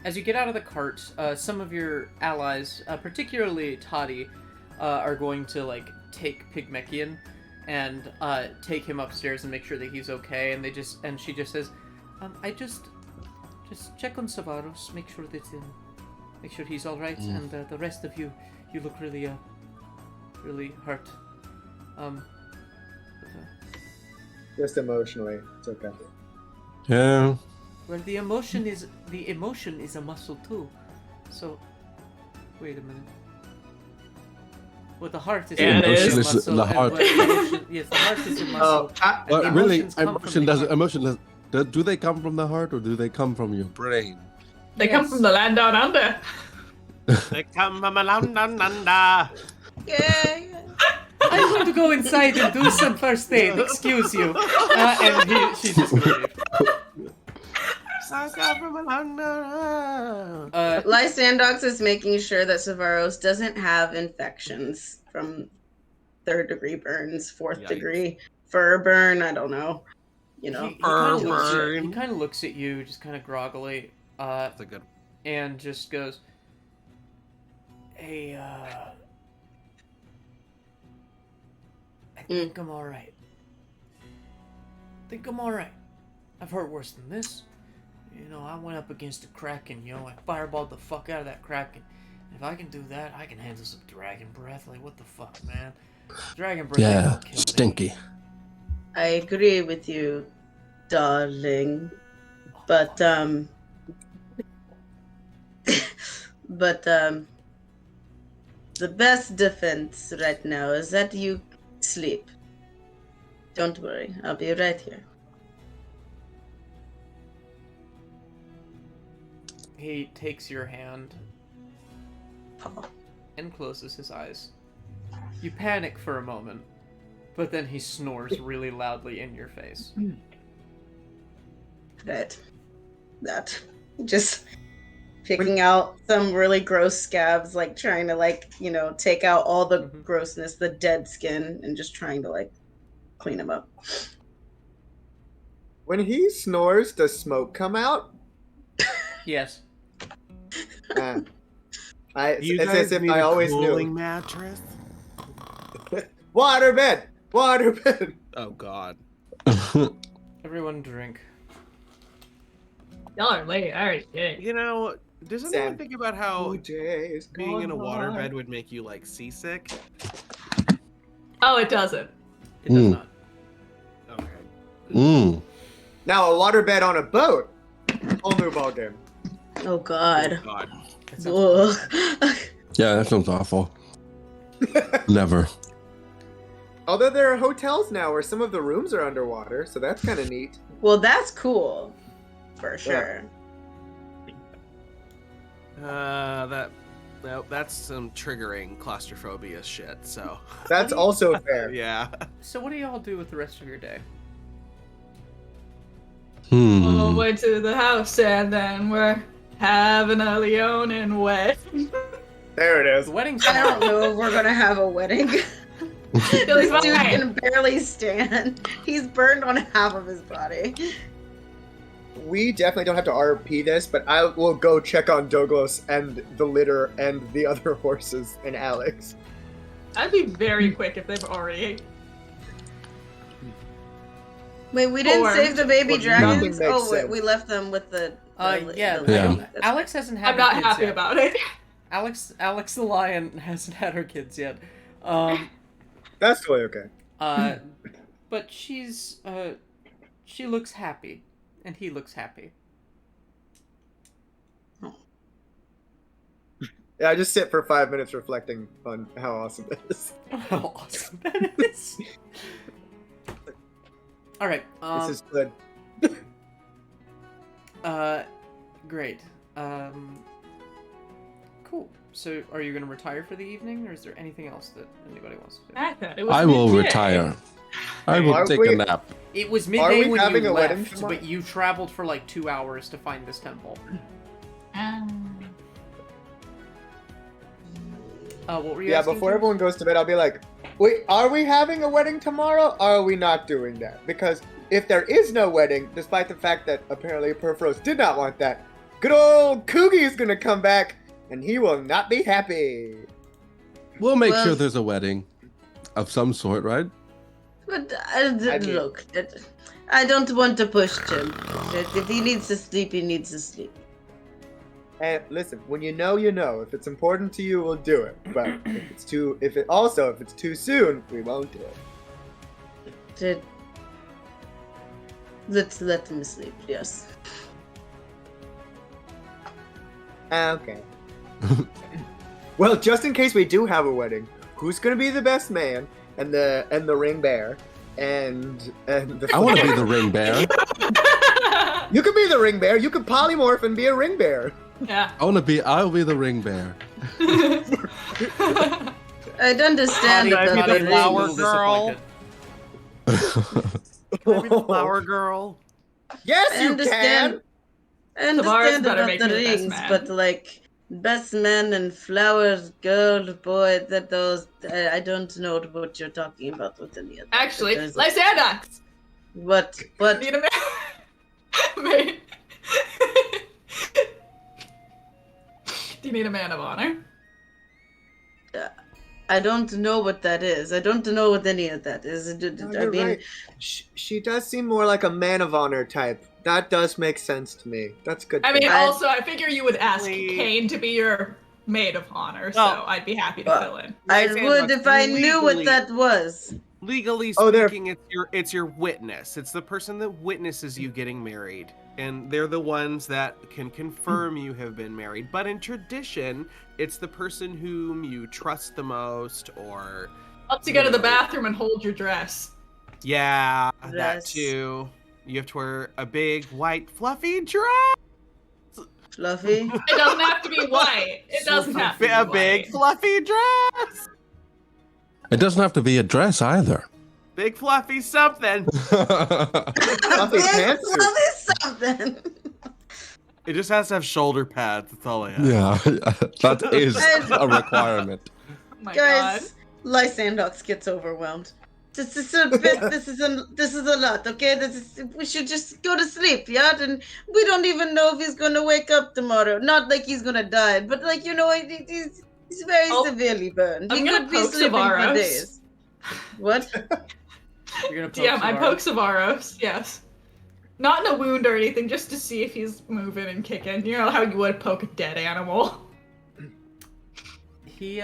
As you get out of the cart, some of your allies, particularly Toddy, are going to like take Pygmechion and take him upstairs and make sure that he's okay. And she just says, I just check on Savaros, make sure he's all right, and the rest of you look really hurt. Just emotionally. It's okay. Yeah. Well, the emotion is a muscle too. So, wait a minute. Well, the heart is Yeah, a it is. muscle. The and heart. what emotion- yes, the heart is a muscle. Oh, But the really, emotions come from emotion the doesn't. heart. Emotion does. Do they come from the heart or do they come from your brain? They come Yes. from the land down under. They come from a land down under. Yeah. I'm going to go inside and do some first aid. Excuse you. And she's just going to leave. Saga from a land down. Lysandox is making sure that Savaros doesn't have infections from 3rd degree burns, 4th Yikes. degree fur burn. I don't know. You know. He kind Burn. of looks at you, just kind of groggily, That's a good. and just goes, "Hey, I think I'm all right. I've heard worse than this. You know, I went up against a kraken. You know, I fireballed the fuck out of that kraken. If I can do that, I can handle some dragon breath. Like, what the fuck, man? Dragon breath ain't Yeah. gonna kill me." Stinky. I agree with you, darling. But the best defense right now is that you sleep. Don't worry, I'll be right here. He takes your hand Paul. and closes his eyes. You panic for a moment, but then he snores really loudly in your face. Right. That. Just picking out some really gross scabs, like trying to take out all the Mhm. grossness, the dead skin, and just trying to clean them up. When he snores, does smoke come out? Yes. It's You as guys if need I a always cooling knew. mattress. Waterbed! Waterbed! Oh God. Everyone drink. Y'all are late. I already did it. You know, does anyone Sam. think about how OJ is being in a gone. waterbed would make you seasick? Oh, it doesn't. It does Mm. not. Okay. Mm. Now a waterbed on a boat. Whole new ballgame. Oh God. God. That sounds- Ugh. Yeah, that sounds awful. Never. Although there are hotels now where some of the rooms are underwater, so that's kind of neat. Well, that's cool. For sure. That's some triggering claustrophobia shit. So That's also fair. yeah. So what do y'all do with the rest of your day? All the way to the house, and then we're having a Leonin wedding. There it is. The wedding's I don't tomorrow. know if we're gonna have a wedding. This dude can barely stand. He's burned on half of his body. We definitely don't have to RP this, but I will go check on Douglas and the litter and the other horses and Alex. I'd be very quick if they've already. Wait, we didn't Or- save the baby Well, dragons? nothing makes Oh, wait, sense. we left them with the... Yeah. Yeah. Alex hasn't had I'm her not kids happy yet. about it. Alex the lion hasn't had her kids yet. That's totally okay. But she's she looks happy, and he looks happy. Yeah, I just sit for 5 minutes reflecting on how awesome it is. How awesome that is! All right. This is good. Great. Cool. So, are you going to retire for the evening, or is there anything else that anybody wants to do? I thought it was I will midday. retire. I will Are take we- a nap. It was Are midday we when having you a wedding left, tomorrow? but you traveled for like 2 hours to find this temple. What were you Yeah, asking? before James? everyone goes to bed, I'll be like, wait, are we having a wedding tomorrow? Or are we not doing that? Because if there is no wedding, despite the fact that apparently Perforos did not want that, good old Coogie is gonna come back, and he will not be happy. We'll make Well- sure there's a wedding of some sort, right? But I mean- look, I don't want to push him. If he needs to sleep, he needs to sleep. And listen, when you know, you know. If it's important to you, we'll do it. But if it's too soon, we won't do it. Let's let him sleep. Yes. Okay. Well, just in case we do have a wedding, who's gonna be the best man and the ring bearer and the? I want to be the ring bearer. You could be the ring bearer. You could polymorph and be a ring bearer. Yeah. I'll be the ring bearer. I'd understand Can I be about the the flower rings. girl? Can I be the flower girl? Yes, I you understand. I Tavares understand better about make the me the best rings, man. but like best man and flowers, girl, boy, I don't know what you're talking about with any of that. Actually, There's a- Lysandox! What? Need a man. Wait. Do you need a man of honor? I don't know what that is. I don't know what any of that is. No, I you're mean, right. She does seem more like a man of honor type. That does make sense to me. That's good. I mean, to also, I figure you would ask Legally- Kane to be your maid of honor, so Well- I'd be happy to Well- fill in. I Lysandox, would if I knew what legally- that was. Legally Oh, they're- speaking, it's your witness. It's the person that witnesses you getting married, and they're the ones that can confirm you have been married. But in tradition, it's the person whom you trust the most, or Helps you go to the bathroom and hold your dress. yeah, that Dress. too. You have to wear a big white fluffy dress. Fluffy. It doesn't have to be white. It doesn't have to be A big white. fluffy dress. It doesn't have to be a dress either. Big fluffy something. Fluffy pantsuit. Fluffy something. It just has to have shoulder pads. That's all I have. Yeah, that is a requirement. Oh my Guys, Lysandox gets overwhelmed. This is a bit. This is a lot. Okay, we should just go to sleep, yeah. And we don't even know if he's gonna wake up tomorrow. Not like he's gonna die, but like he's very Oh, severely burned. I'm He gonna could be poke sleeping for Savaros. days. What? You're gonna poke DM, I Savaros? poke Savaros, yes. Not in a wound or anything, just to see if he's moving and kicking. You know how you would poke a dead animal. He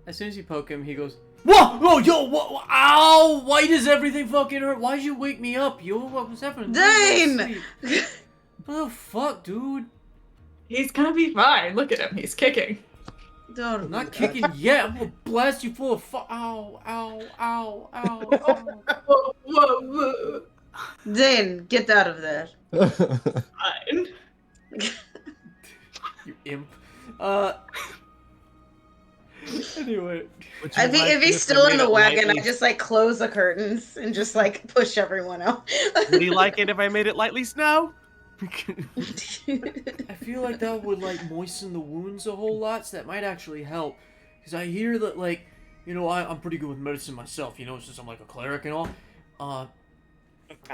as soon as you poke him, he goes, "Whoa, whoa, yo, whoa, ow! Why does everything fucking hurt? Why'd you wake me up, yo? What was happening? Dane! What the fuck, dude? He's gonna be fine. Look at him, he's kicking. Don't. I'm not kicking yet. I'm gonna blast you full of ow, ow, ow, ow, ow. Whoa, whoa, whoa. Xaine, get out of there. Fine. You imp. Anyway. I think if he's still in the wagon, I just like close the curtains and just like push everyone out. Would you like it if I made it lightly snow? I feel like that would like moisten the wounds a whole lot, so that might actually help. Because I hear that like, you know, I'm pretty good with medicine myself, you know, since I'm like a cleric and all. I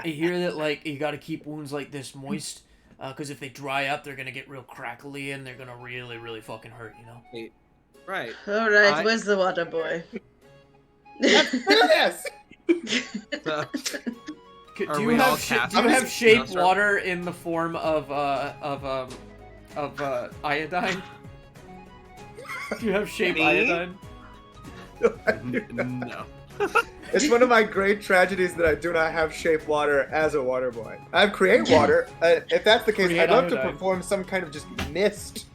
hear that like you got to keep wounds like this moist, because if they dry up, they're gonna get real crackly and they're gonna really, really fucking hurt, you know. Right. All right, where's the water boy? Yes. Do you have shape water in the form of iodine? Do you have shape iodine? No. It's one of my great tragedies that I do not have shape water as a water boy. I have create water. If that's the case, Create I'd love iodine. to perform some kind of just mist.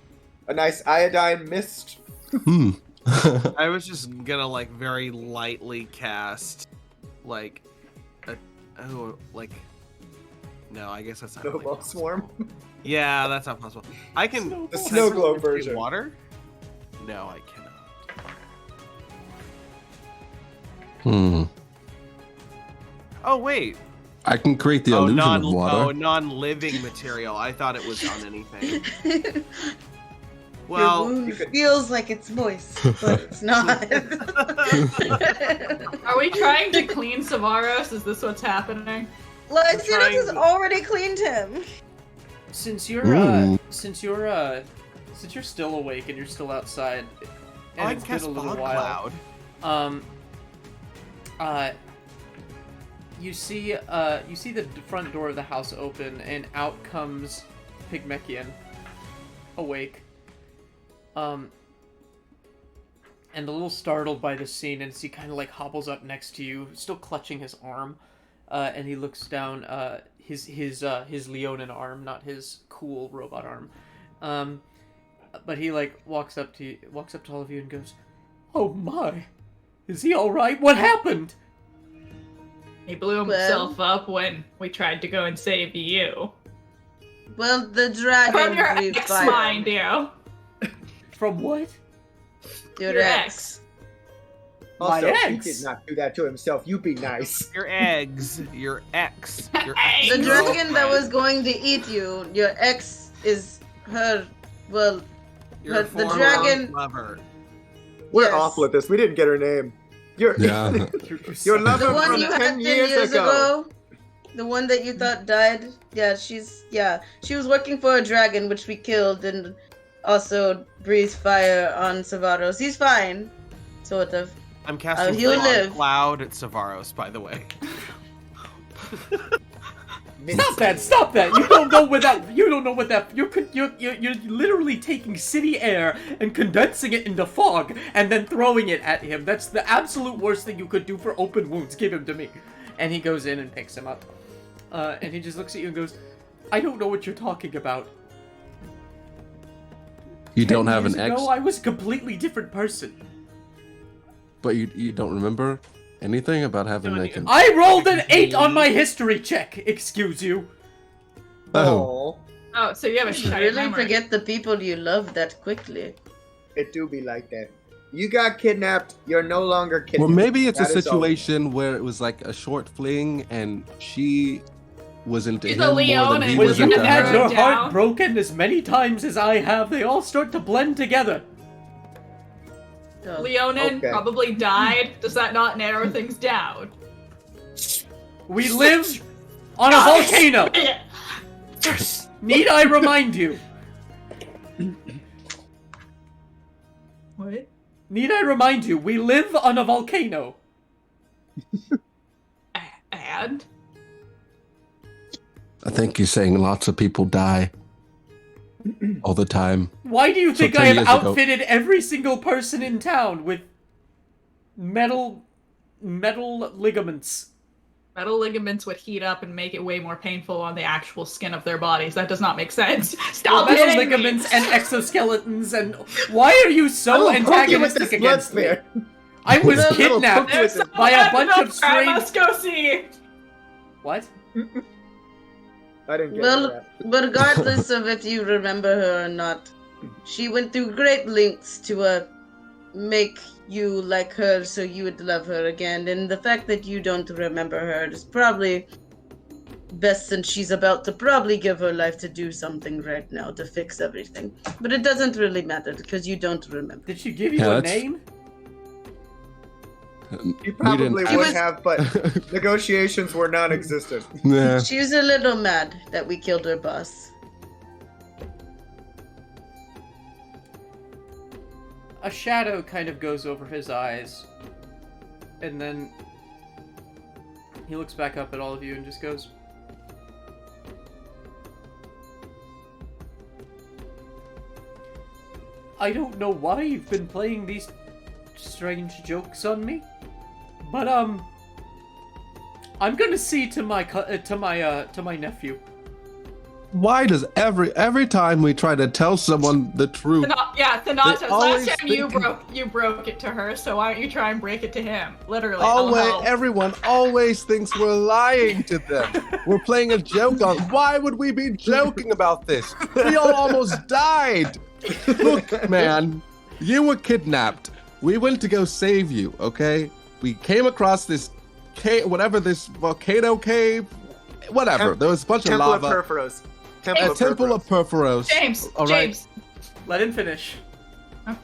A nice iodine mist. I was just gonna like very lightly cast like no, I guess that's not really Snowball possible. swarm. Yeah, that's not possible. I can The can I snow globe create version. water? No, I cannot. Oh wait. I can create the illusion of water. Non-living material. I thought it was on anything. Your Well, wound feels like it's moist, but it's not. Are we trying to clean Savaros? Is this what's happening? Lysandox has already cleaned him. Since you're still awake and you're still outside, and I it's been cast a little fog while. cloud. You see the front door of the house open, and out comes Pygmechion, awake. And a little startled by the scene, and he kind of like hobbles up next to you, still clutching his arm, and he looks down, his Leonin arm, not his cool robot arm. But he like walks up to all of you and goes, "Oh my, is he all right? What happened?" He blew himself up when we tried to go and save you. Well, the dragon From your breathed ex, fire. mind you. From what? Your ex. My Also, he ex. did not do that to himself. You be nice. Your eggs. Your ex. Your Hey. The ex. dragon that was going to eat you. Your ex is her. Well, Your the former dragon- lover. We're Yes. awful at this. We didn't get her name. Your Yeah. your lover the one from you 10 had 10 years ago. The one that you thought died. Yeah, she was working for a dragon, which we killed, and also breathed fire on Savaros. He's fine, sort of. I'm casting he'll fog live. cloud at Savaros, by the way. Stop that! You don't know what that. You're literally taking city air and condensing it into fog and then throwing it at him. That's the absolute worst thing you could do for open wounds. Give him to me. And he goes in and picks him up. And he just looks at you and goes, "I don't know what you're talking about. You don't 10 have years an ex, ago, I was a completely different person. but you don't remember anything about having like an. I rolled an 8 on my history check. Excuse you." Oh, Oh, so you have a You shitty really memory. forget the people you love that quickly. It do be like that. You got kidnapped. You're no longer kidnapped. well, maybe it's a That is all. situation where it was like a short fling, and she was into She's him a more Leon than he and When was you into have had her. your Down. heart broken as many times as I have, they all start to blend together. So, Leonin Okay. probably died. Does that not narrow things down? We live on a volcano. Need I remind you? What? Need I remind you? We live on a volcano. And? I think you're saying lots of people die all the time. Why do you So think 10 I have years ago- outfitted every single person in town with metal ligaments? Metal ligaments would heat up and make it way more painful on the actual skin of their bodies. That does not make sense. Stop Metal hitting me! ligaments and exoskeletons and why are you so antagonistic against me? I was Little kidnapped poke with by a bunch of I strange. must go see. What? I didn't get Well, that. regardless of if you remember her or not, she went through great lengths to make you like her so you would love her again. And the fact that you don't remember her is probably best, since she's about to probably give her life to do something right now to fix everything. But it doesn't really matter because you don't remember. Did she give you Yeah, a that's- name? You probably didn't- would have, but negotiations were non-existent. Yeah. She was a little mad that we killed her boss. A shadow kind of goes over his eyes, and then he looks back up at all of you and just goes, I don't know why you've been playing these strange jokes on me, but I'm gonna see to my nephew. Why does every time we try to tell someone the truth, Thanatos, They always last time you broke it to her, so why don't you try and break it to him? Literally. everyone always thinks we're lying to them. We're playing a joke on. Why would we be joking about this? We all almost died. Look, man, you were kidnapped. We went to go save you, okay? We came across this cave, whatever, this volcano cave, whatever. There was a bunch of Temple of lava. Perforos. A temple of Perforos. James, All right. James. Let him finish. Oh,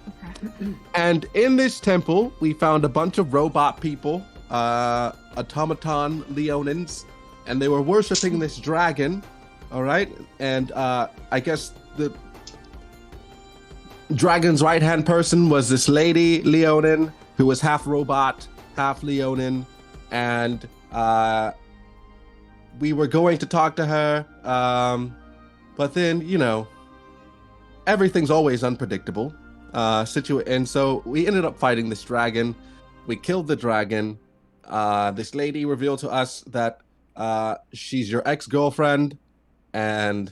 okay. And in this temple, we found a bunch of robot people, automaton Leonins, and they were worshiping this dragon, all right? And I guess the dragon's right-hand person was this lady, Leonin, who was half robot, half Leonin, and we were going to talk to her, but then, you know, everything's always unpredictable. And so we ended up fighting this dragon. We killed the dragon. This lady revealed to us that she's your ex-girlfriend, and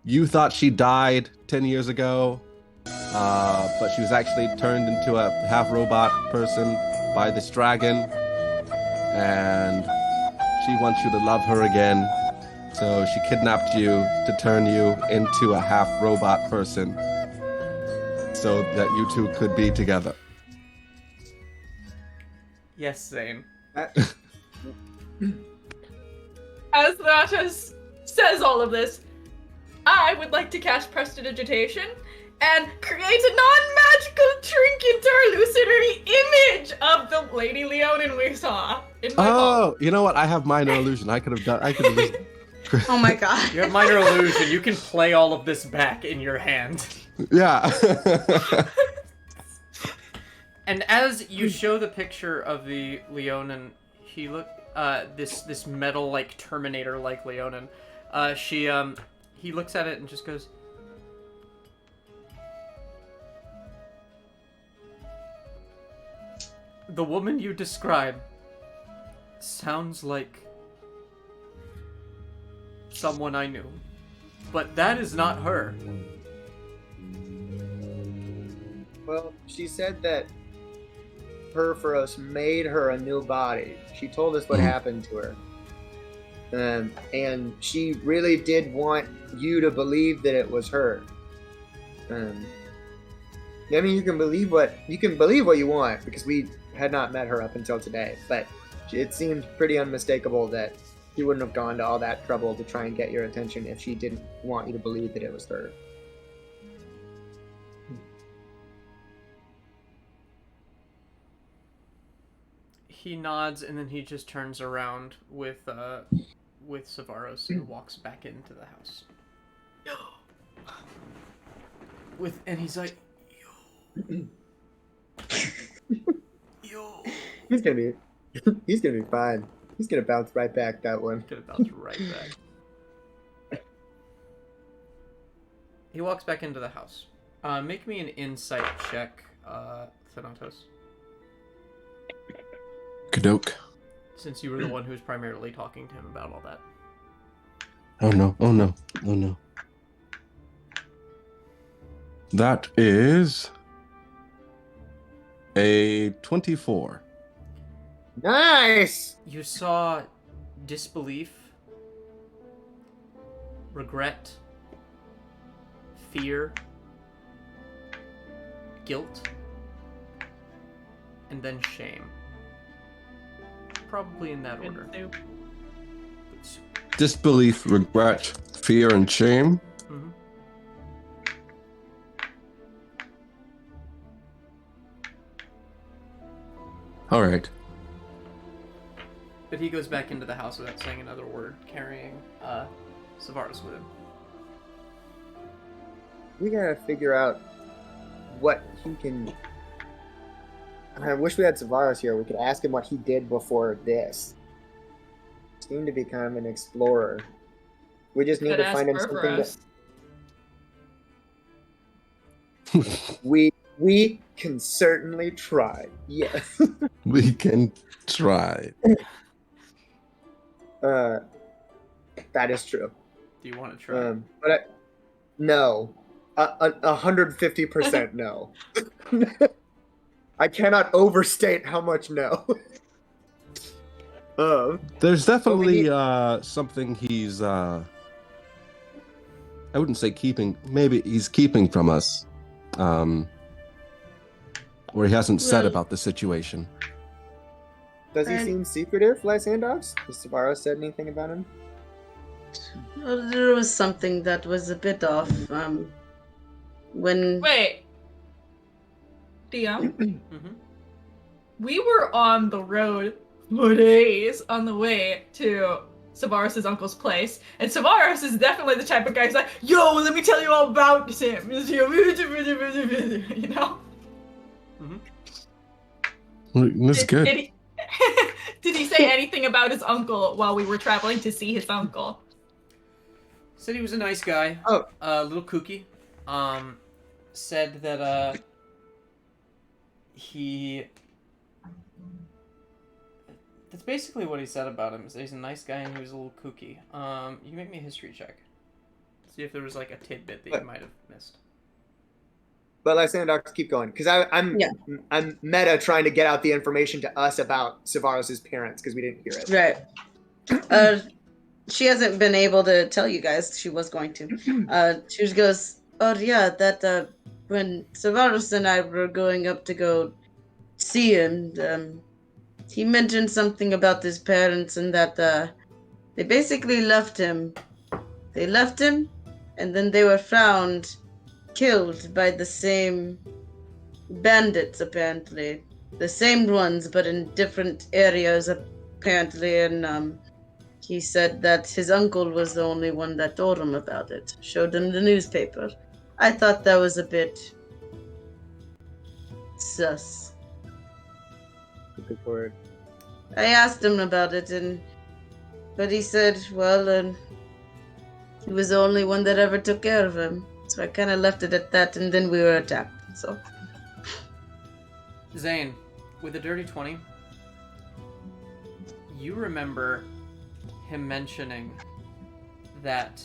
you thought she died 10 years ago, but she was actually turned into a half-robot person by this dragon, and she wants you to love her again. So she kidnapped you to turn you into a half-robot person so that you two could be together. Yes, Xaine. As Thanatos says all of this, I would like to cast Prestidigitation and create a non-magical trinket or illusory image of the Lady Leonin we saw in my hall. Oh, you know what? I have minor illusion. I could have used... Oh my god. You have minor illusion. You can play all of this back in your hand. Yeah. And as you show the picture of the Leonin, he this metal like Terminator like Leonin, he looks at it and just goes, the woman you describe sounds like someone I knew, but that is not her. Well, she said that Perforos made her a new body. She told us what happened to her. And she really did want you to believe that it was her. I mean, you can believe what you want, because we had not met her up until today, but it seemed pretty unmistakable that she wouldn't have gone to all that trouble to try and get your attention if she didn't want you to believe that it was her. He nods and then he just turns around with Savaros and walks back into the house. And he's like, yo. He's gonna be fine. He's gonna bounce right back that one. Gonna bounce right back. He walks back into the house. Make me an insight check, Thanatos. Kadoke. since you were the one who was primarily talking to him about all that. Oh no, oh no, oh no. That is a 24. Nice. You saw disbelief, regret, fear, guilt, and then shame. Probably in that order. Disbelief, regret, fear, and shame. Mm-hmm. All right. But he goes back into the house without saying another word, carrying Savaris with him. We gotta figure out what he can. I wish we had Savaris here. We could ask him what he did before this. Seemed to be kind of an explorer. We just need Could to ask find him Cerberus. something that we can certainly try. Yes. We can try. That is true. Do you want to try? No, 150% no. I cannot overstate how much no. There's definitely something he's I wouldn't say keeping, maybe he's keeping from us, where he hasn't said Well- about the situation. Does he seem secretive, Lysandox? Has Savaris said anything about him? Well, there was something that was a bit off. When Wait. DM, Mm-hmm. we were on the road for days on the way to Savaris' uncle's place, and Savaris is definitely the type of guy who's like, yo, let me tell you all about him. You know? That's good. Did he say anything about his uncle while we were traveling to see his uncle? Said he was a nice guy. Oh. A little kooky. Said that he. That's basically what he said about him. Is that he's a nice guy and he was a little kooky. You can make me a history check. See if there was like a tidbit that you might have missed. But Lysandox, keep going, because I'm meta trying to get out the information to us about Savaris' parents because we didn't hear it. right, she hasn't been able to tell you guys. She was going to. She just goes, "Oh yeah, that when Savaris and I were going up to go see him, he mentioned something about his parents and that they basically left him. They left him, and then they were found." Killed by the same bandits, apparently. The same ones, but in different areas, apparently. And he said that his uncle was the only one that told him about it. Showed him the newspaper. I thought that was a bit sus. Good word. I asked him about it, but he said, well, he was the only one that ever took care of him. So I kind of left it at that, and then we were attacked. So, Xaine, with a dirty 20, you remember him mentioning that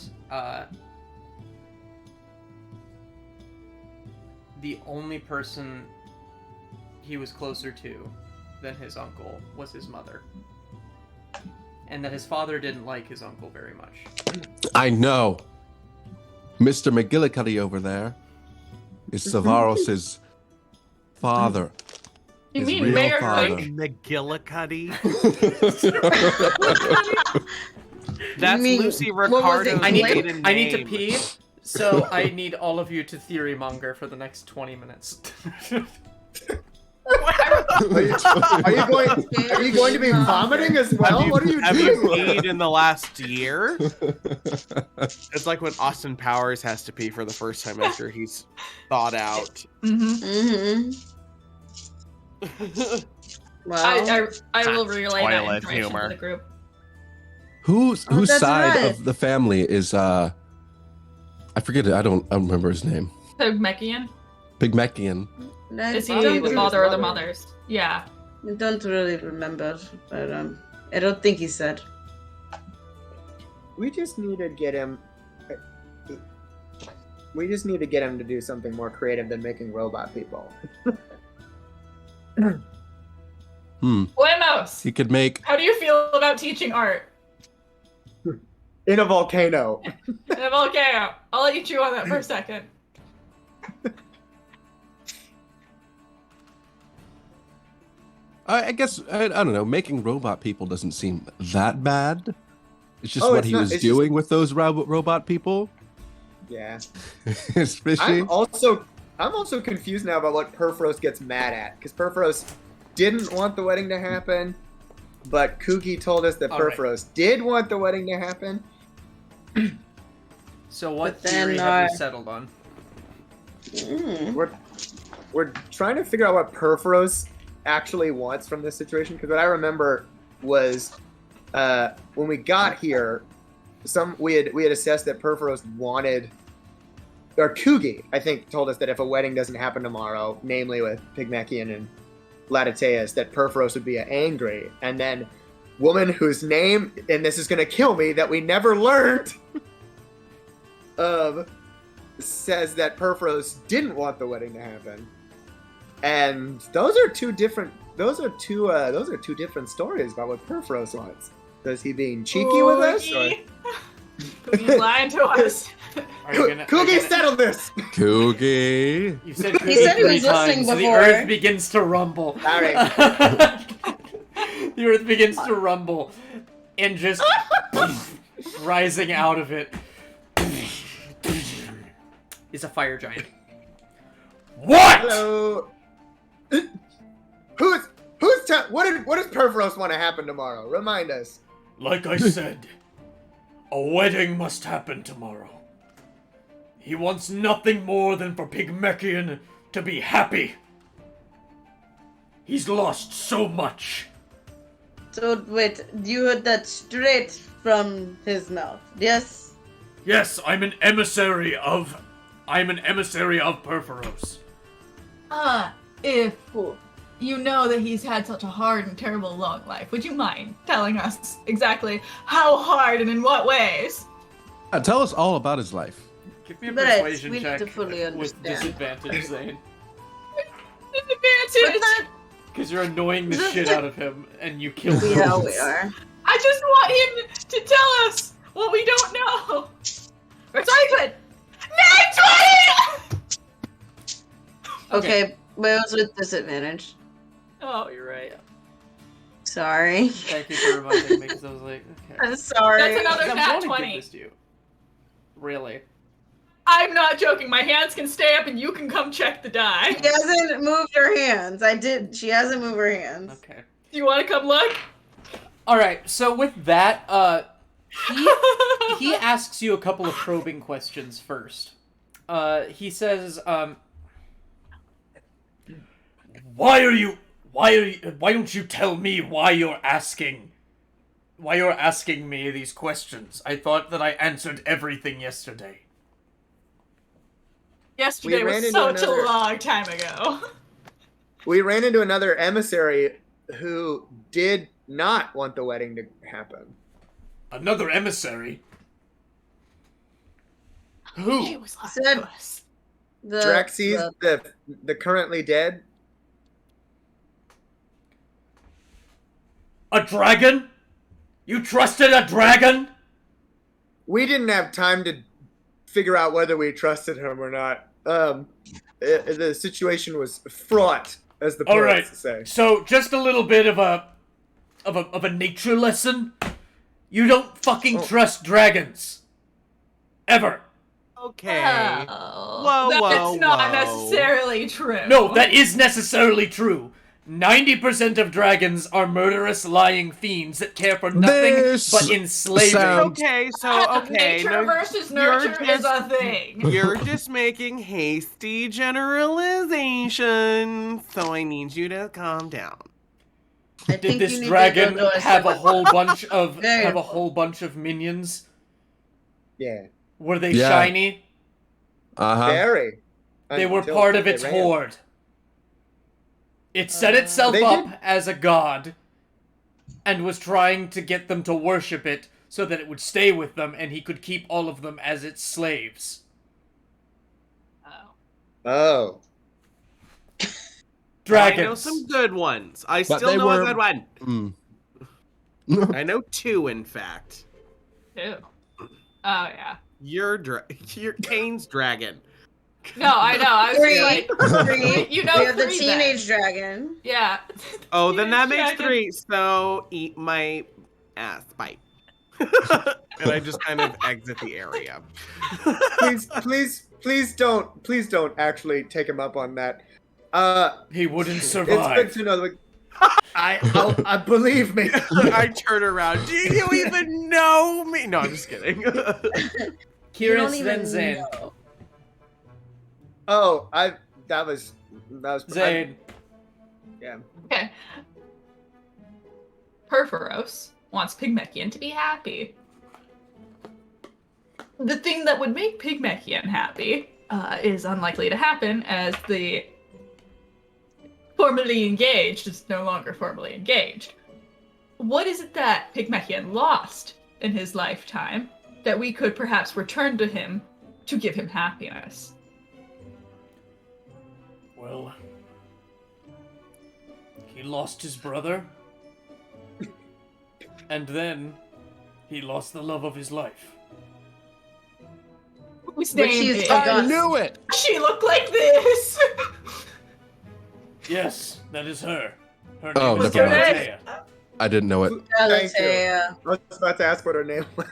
the only person he was closer to than his uncle was his mother. And that his father didn't like his uncle very much. I know. Mr. McGillicuddy over there is Savaros' father. You His mean real Mayor father. Mike? McGillicuddy. You That's mean- Lucy what was Ricardo's it? I need maiden to, I need to name. pee, so I need all of you to theory monger for the next 20 minutes. Are you going to be vomiting as well? What are you Have you doing? peed in the last year? It's like when Austin Powers has to pee for the first time after he's thawed out. Mm-hmm. Wow. I will relay that Toilet information humor. to the group. Whose that's side right. of the family is I forget it. I don't remember his name. Pygmechion? Pygmechion. I Is he don't the really- father or the mother. mothers? Yeah. I don't really remember, but I don't think he said. We just need to get him. We just need to get him to do something more creative than making robot people. Lemos, He could make. how do you feel about teaching art In a volcano. in a volcano? I'll let you chew on that for a second. I guess I don't know. Making robot people doesn't seem that bad. It's just Oh, what it's he not- was it's doing with those robot people. Yeah. It's fishy. I'm also confused now about what Perforos gets mad at, because Perforos didn't want the wedding to happen, but Kuki told us that All right. Perforos did want the wedding to happen. So what But then, theory have you settled on? We're trying to figure out what Perforos actually wants from this situation, because what I remember was when we got here, we had assessed that Perforos wanted, or Kugi, I think, told us that if a wedding doesn't happen tomorrow, namely with Pygmechion and Latateus, that Perforos would be angry. And then woman whose name, and this is going to kill me, that we never learned, says that Perforos didn't want the wedding to happen. And those are two different stories about what Perforos wants. Is he being cheeky with us? Or? He's lying to us. Are you gonna? Cookie, settle this! Cookie. You said He said he was 3 times. listening The before. earth begins to rumble. All right. The earth begins to rumble, and just rising out of it is a fire giant. What? Hello. What does Perforos want to happen tomorrow? Remind us. Like I said, a wedding must happen tomorrow. He wants nothing more than for Pygmechion to be happy. He's lost so much. So wait, you heard that straight from his mouth? Yes. Yes, I'm an emissary of Perforos. If you know that he's had such a hard and terrible long life, would you mind telling us exactly how hard and in what ways? Tell us all about his life. Give me a But persuasion we need check to fully with understand. disadvantage, Xaine. Disadvantage! Because you're annoying the shit out of him, and you kill him. Yeah, we are. I just want him to tell us what we don't know. Persuasion! Nat 20! Okay, but it was with disadvantage. Oh, you're right. Sorry. Thank you for reminding me, because I was like, okay. I'm sorry. That's another I'm nat wanting to 20. give this to you. Really? I'm not joking. My hands can stay up and you can come check the die. She hasn't moved her hands. She hasn't moved her hands. Okay. Do you want to come look? Alright, so with that, he asks you a couple of probing questions first. He says, why don't you tell me why you're asking me these questions? I thought that I answered everything yesterday. Yesterday ran was into such another- a long time ago. We ran into another emissary who did not want the wedding to happen. Another emissary? He Who? was lying Said- to us. Draxes, the currently dead. A dragon? You trusted a dragon? We didn't have time to figure out whether we trusted him or not. The situation was fraught, as the All poets right. say. So just a little bit of a nature lesson. You don't fucking trust dragons. Ever. Okay. Oh, Whoa, that's not whoa. necessarily true. No, that is necessarily true. 90% of dragons are murderous, lying fiends that care for nothing This but enslaving. sounds- Okay, so okay. Nature no, versus you're nurture is just- a thing. You're just making hasty generalizations, so I need you to calm down. I Did think this you need to dragon go to have a whole bunch of Very minions? Yeah. Were they Yeah. shiny? Uh-huh. Very. They were Until part of they its ran. horde. It set itself They up did- as a god. and was trying to get them to worship it so that it would stay with them and he could keep all of them as its slaves. Oh. Dragons. I know some good ones. I But still they know were- a good one. Mm. I know 2, in fact. Ew. Oh yeah. You're Kane's dragon. No, I know. I was Three. just like, Three. you know, We have the 3 then. teenage dragon. Yeah. Oh, then that Teenage makes dragon. 3. So eat my ass bite. And I just kind of exit the area. Please don't actually take him up on that. He wouldn't It's survive. good to know. Like, I believe me. I turn around. Do you even know me? No, I'm just kidding. You don't Kihris, even then Xaine. know. Oh, that was Xaine. Yeah. Okay. Perforos wants Pygmechion to be happy. The thing that would make Pygmechion happy is unlikely to happen, as the formerly engaged is no longer formerly engaged. What is it that Pygmechion lost in his lifetime that we could perhaps return to him to give him happiness? Well, he lost his brother, and then he lost the love of his life. Whose Which name he's is... forgotten. I knew it. She looked like this! Yes, that is her. Her name Oh, is never mind. Galatea. I didn't know it. Thank you. Galatea. I was about to ask what her name was.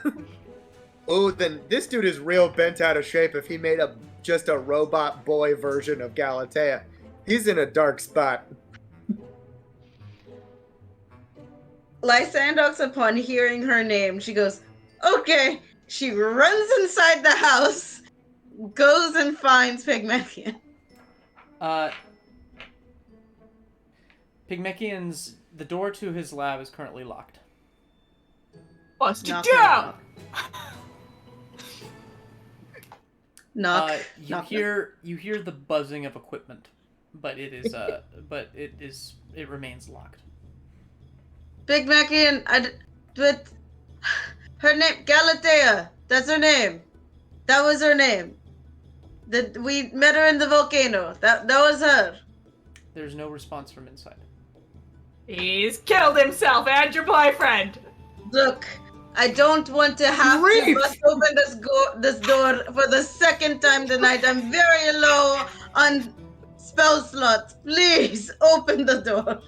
Oh, then this dude is real bent out of shape if he made just a robot boy version of Galatea. He's in a dark spot. Lysandox, upon hearing her name, she goes, okay. She runs inside the house, goes and finds Pygmechion. Pygmechion's... The door to his lab is currently locked. Busted Knock, down! Knock. You knock, hear the buzzing of equipment, but it remains locked. Pygmechion, but her name, Galatea. That's her name. That was her name. We met her in the volcano. That was her. There's no response from inside. He's killed himself and your boyfriend! Look, I don't want to have to bust open this door for the second time tonight. I'm very low on spell slots. Please open the door.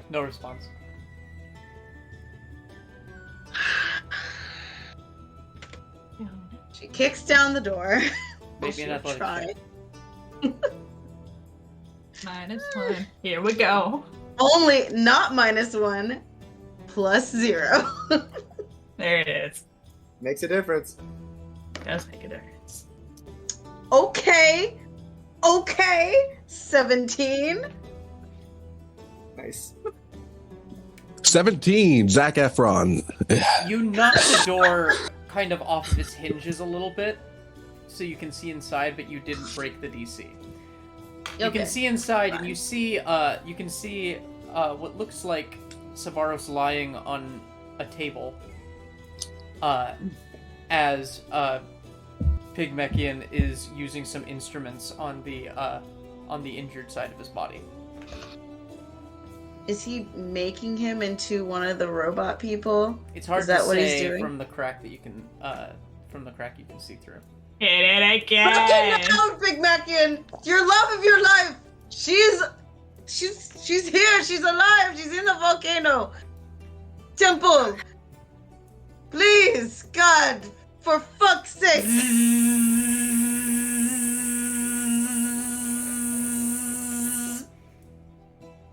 No response. She kicks down the door. Maybe an athletic check. -1. Here we go. Only not -1, +0. There it is. Makes a difference. Does make a difference. Okay. 17. Nice. 17, Zac Efron. You knock the door kind of off of its hinges a little bit, so you can see inside, but you didn't break the DC. You Okay. can see inside, and you see what looks like Savaros lying on a table, as Pygmechion is using some instruments on the injured side of his body. Is he making him into one of the robot people? It's hard Is that to what he's say doing? from the crack that you can see through. Hit it Fucking again! no, Pygmechion! Your love of your life! She's here! She's alive! She's in the volcano! Temple! Please, God! For fuck's sake!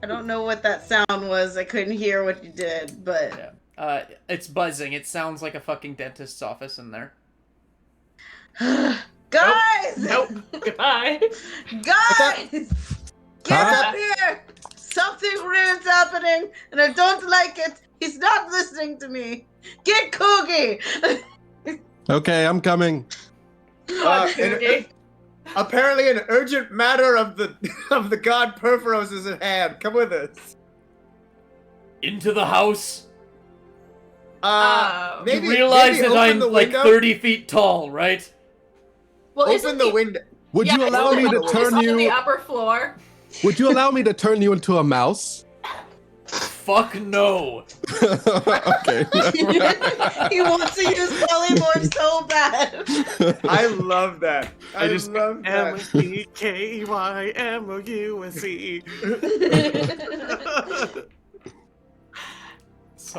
I don't know what that sound was. I couldn't hear what you did, but... Yeah. It's buzzing. It sounds like a fucking dentist's office in there. Guys! Nope. Goodbye. Guys! Get Huh? up here! Something weird is happening, and I don't like it. He's not listening to me. Get Coogie! Okay, I'm coming. Oh, in- Coogie. Apparently, an urgent matter of the god Perforos is at hand. Come with us. Into the house. Maybe You realize maybe that open I'm the like window? 30 feet tall, right? Well, Open the window. Would you allow me to turn on the you? upper floor? Would you allow me to turn you into a mouse? Fuck no. Okay. He wants to use polymorph so bad. I love that. I just love that. M-E-C-K-Y-M-O-U-S-E.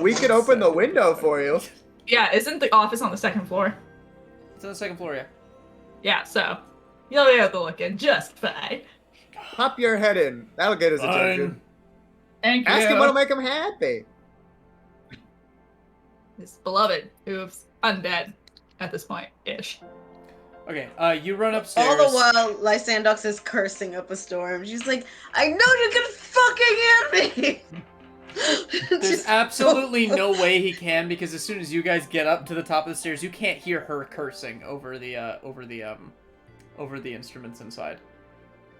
We could open the window for you. Yeah, isn't the office on the second floor? It's on the second floor, yeah. Yeah, so you'll be able to look in just fine. Pop your head in. That'll get his Fine. attention. Thank you. Ask him what'll make him happy. His beloved, who's undead at this point, ish. Okay, you run upstairs. All the while, Lysandox is cursing up a storm. She's like, I know you can fucking hear me! There's Just- absolutely no way he can, because as soon as you guys get up to the top of the stairs, you can't hear her cursing over the instruments inside.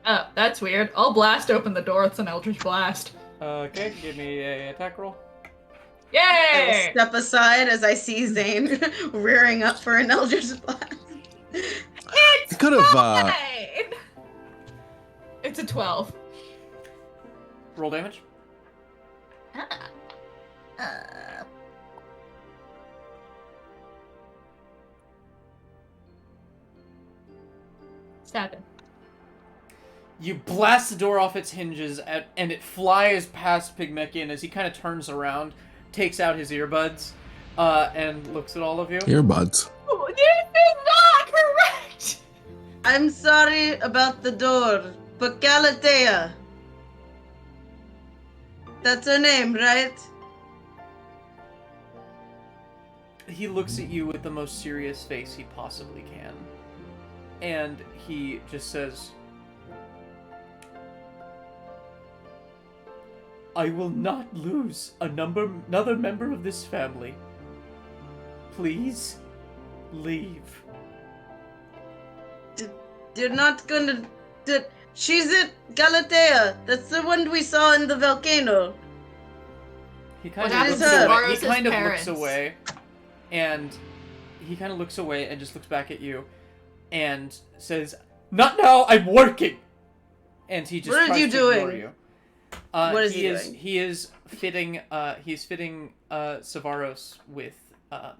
Oh, that's weird. I'll blast open the door with an Eldritch Blast. Okay, give me a attack roll. I will Yay! step aside as I see Xaine rearing up for an Eldritch Blast. It's Could have. fine! It's a 12. Roll damage. 7. You blast the door off its hinges, and it flies past Pygmechion as he kind of turns around, takes out his earbuds, and looks at all of you. Earbuds. Oh, this is not correct! I'm sorry about the door, but Galatea. That's her name, right? He looks at you with the most serious face he possibly can. And he just says, I will not lose another member of this family. Please, leave. You're not gonna... She's it, Galatea. That's the one we saw in the volcano. He kind What of happens to Varus' looks parents? away, and he kind of looks away and just looks back at you, and says, "Not now. I'm working." And he just What are tries you to ignore doing? you. What is he doing? He is fitting. He's fitting Savaros with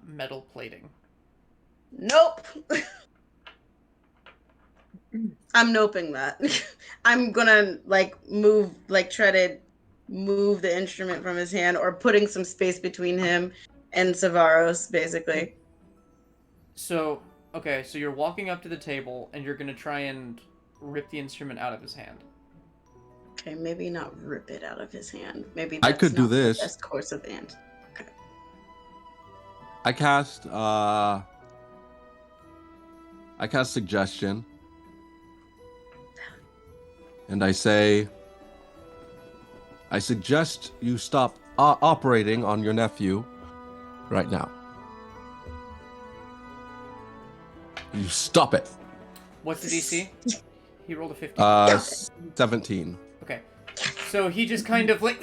metal plating. Nope. I'm noping that. I'm gonna try to move the instrument from his hand, or putting some space between him and Savaros, basically. So okay, so you're walking up to the table and you're gonna try and rip the instrument out of his hand. Okay, maybe not rip it out of his hand. Maybe I that's could do not the this. best course of hand. I cast suggestion. And I say, I suggest you stop operating on your nephew right now. You stop it. What's the DC? He rolled a 15. 17. Okay. So he just kind of like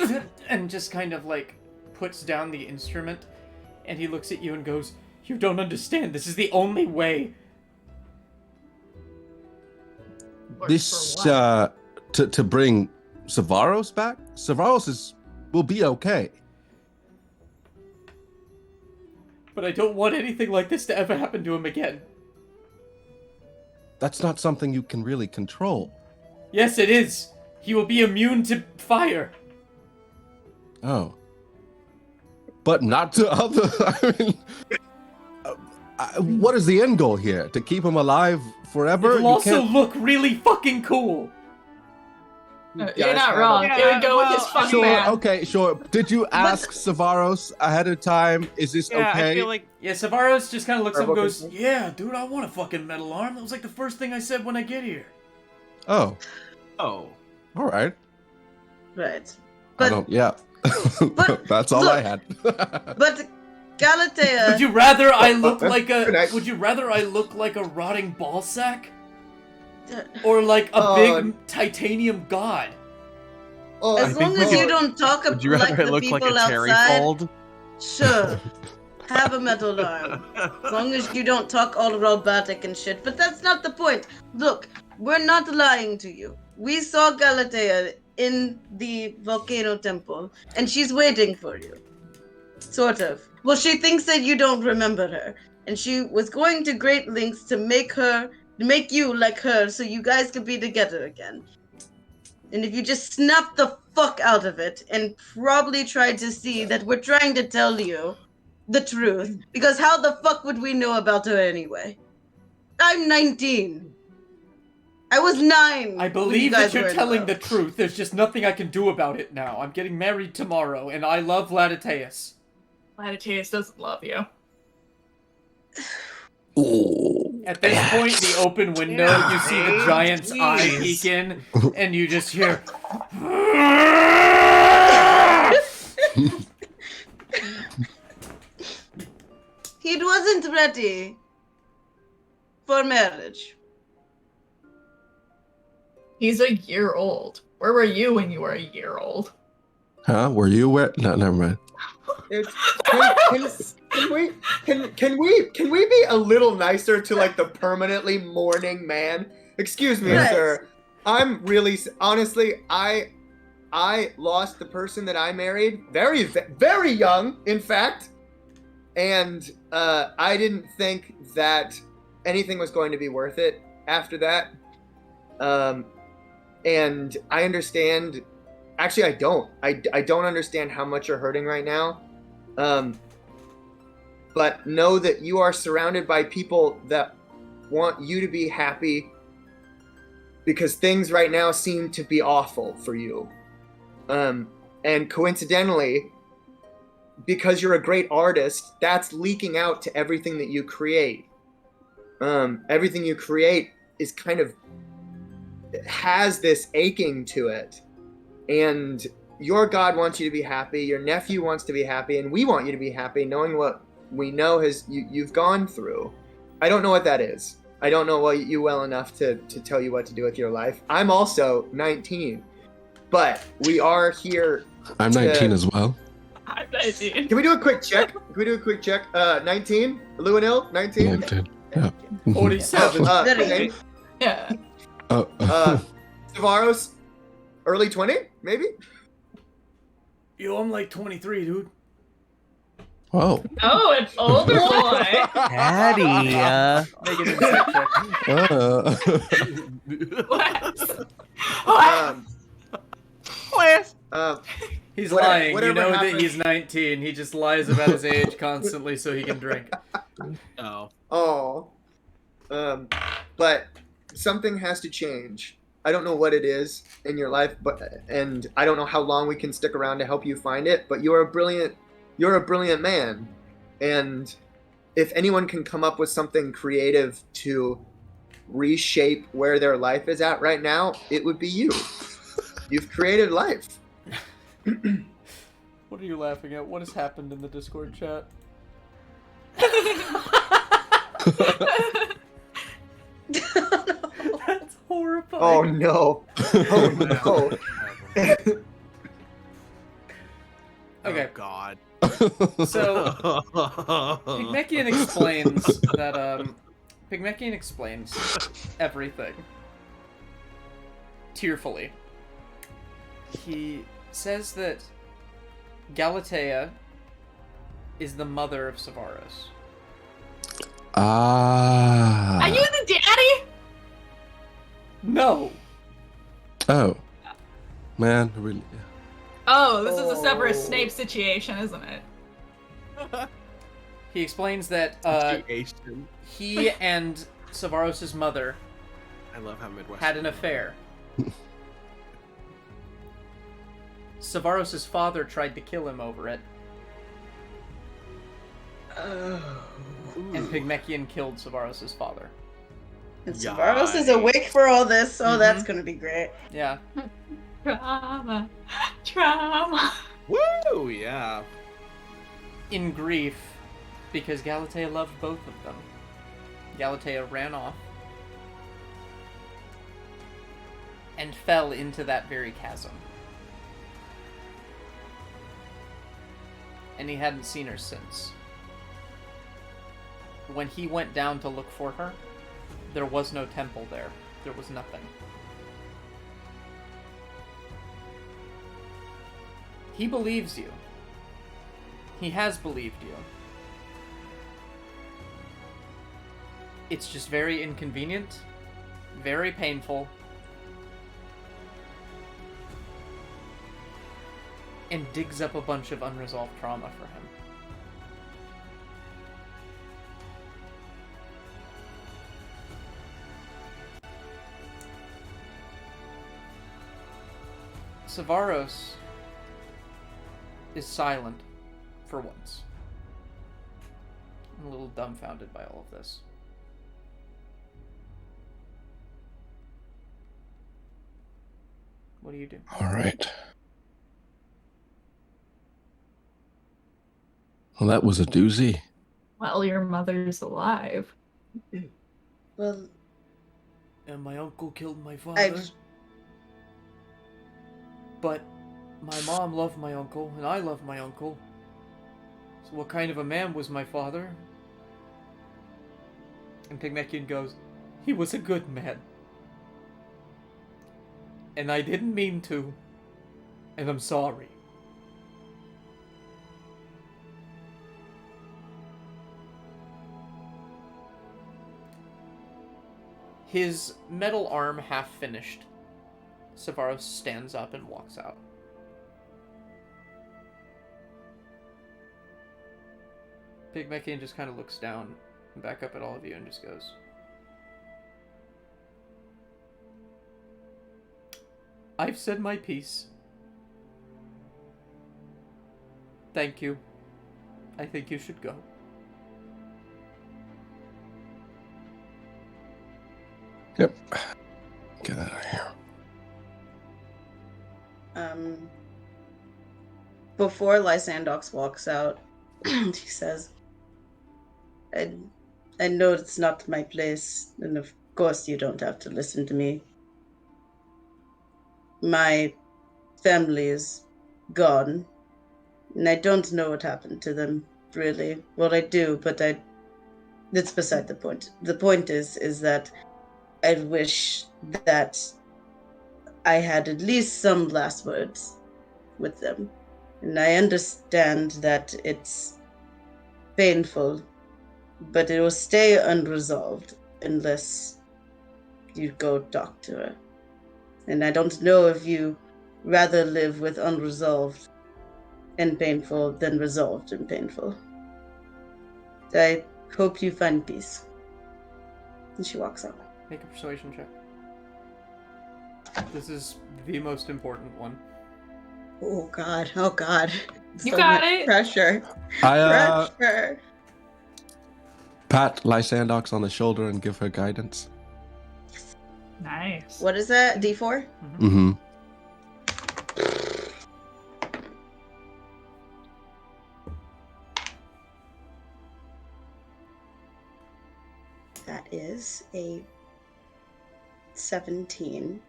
and just kind of like puts down the instrument, and he looks at you and goes, "You don't understand. This is the only way." This to bring Savaros back. Savaros will be okay. But I don't want anything like this to ever happen to him again. That's not something you can really control. Yes, it is. He will be immune to fire. Oh. But not to other. I mean, what is the end goal here? To keep him alive forever? It'll You also can't- look really fucking cool. You're not wrong. Yeah, It would go with his fucking Sure, man. okay, sure. Did you ask Savaros ahead of time? Is this Yeah, okay? I feel like Yeah, Savaros just kind of looks up and Purple goes, pistol? "Yeah, dude, I want a fucking metal arm. That was like the first thing I said when I get here." Oh, oh. all right. Right. I But don't. Yeah. but That's all I look- had. but Galatea. Would you rather I look That's like good, a? I- Would you rather I look like a rotting ball sack? Or like a Oh. big titanium god. Oh, As long as you don't talk Would you like rather it the look people like a cherry outside, fold? sure. Have a metal arm. As long as you don't talk all robotic and shit. But that's not the point. Look, we're not lying to you. We saw Galatea in the volcano temple, and she's waiting for you. Sort of. Well, she thinks that you don't remember her, and she was going to great lengths to make you like her, so you guys could be together again. And if you just snap the fuck out of it, and probably try to see that we're trying to tell you the truth, because how the fuck would we know about her anyway? I'm 19. I was 9. I when believe you that guys you're were in telling love. the truth. There's just nothing I can do about it now. I'm getting married tomorrow, and I love Latateus. Latateus doesn't love you. At this point, the open window, you see the giant's eye peek in, and you just hear... He wasn't ready for marriage. He's a year old. Where were you when you were a year old? Huh? Were you where? No, never mind. Can we be a little nicer to like the permanently mourning man? Excuse me, Yes. sir. I'm really honestly, I lost the person that I married very young, in fact, and I didn't think that anything was going to be worth it after that. And I understand. Actually, I don't. I don't understand how much you're hurting right now. But know that you are surrounded by people that want you to be happy, because things right now seem to be awful for you. And coincidentally, because you're a great artist, that's leaking out to everything that you create. Everything you create is kind of has this aching to it. And your God wants you to be happy, your nephew wants to be happy, and we want you to be happy, knowing what we know you've gone through. I don't know what that is. I don't know you well enough to tell you what to do with your life. I'm also 19, but we are here. I'm 19 as well. I'm 19. Can we do a quick check? 19? Luinnil? 19? 19. Yeah. 47. Xaine? Yeah. Tavaros? Early 20? Maybe? Yo, I'm like 23, dude. Oh. Oh, an older boy. Daddy. Make an insight check. What? He's Whatever- lying. You whatever know that happened- he's 19. He just lies about his age constantly so he can drink. Oh. Oh. But something has to change. I don't know what it is in your life, and I don't know how long we can stick around to help you find it, but you're a brilliant man. And if anyone can come up with something creative to reshape where their life is at right now, it would be you. You've created life. What are you laughing at? What has happened in the Discord chat? That's horrifying. Oh no. Oh no. Okay, Oh, God. so Pygmechion explains that Pygmechion explains everything tearfully. He says that Galatea is the mother of Sevaros. Ah. Are you the daddy? No. Oh. Man, really. Oh, this is a Severus Snape situation, isn't it? He explains that Association. he and Sevaros' mother I love how Midwest. had an affair. Sevaros' father tried to kill him over it, and Pygmechion killed Sevaros' father. And Sevaros is awake for all this, so that's gonna be great. Yeah. Trauma. Trauma. Woo! Yeah. In grief, because Galatea loved both of them. Galatea ran off and fell into that very chasm. And he hadn't seen her since. When he went down to look for her, there was no temple there. There was nothing. He believes you. He has believed you. It's just very inconvenient, very painful, and digs up a bunch of unresolved trauma for him. Savaros is silent for once. I'm a little dumbfounded by all of this. What do you do? All right. Well, that was a doozy. Well, your mother's alive. Well, And my uncle killed my father. I've But my mom loved my uncle, and I loved my uncle. So what kind of a man was my father? And Pygmechion goes, he was a good man. And I didn't mean to. And I'm sorry. His metal arm half finished, Savaros stands up and walks out. Pygmechion just kind of looks down and back up at all of you and just goes, I've said my piece. Thank you. I think you should go. Yep. Get out of here. Before Lysandox walks out, he says, I know it's not my place, and of course you don't have to listen to me. My family is gone, and I don't know what happened to them, really. Well, I do, but that's beside the point. The point is that I wish that I had at least some last words with them. And I understand that it's painful, but it will stay unresolved unless you go talk to her. And I don't know if you rather live with unresolved and painful than resolved and painful. I hope you find peace. And she walks out. Make a persuasion check. This is the most important one. Oh God, oh God. You So got much it. Pressure. I Pressure. pat Lysandox on the shoulder and give her guidance. Nice. What is that? D4? Mm-hmm. That is a 17.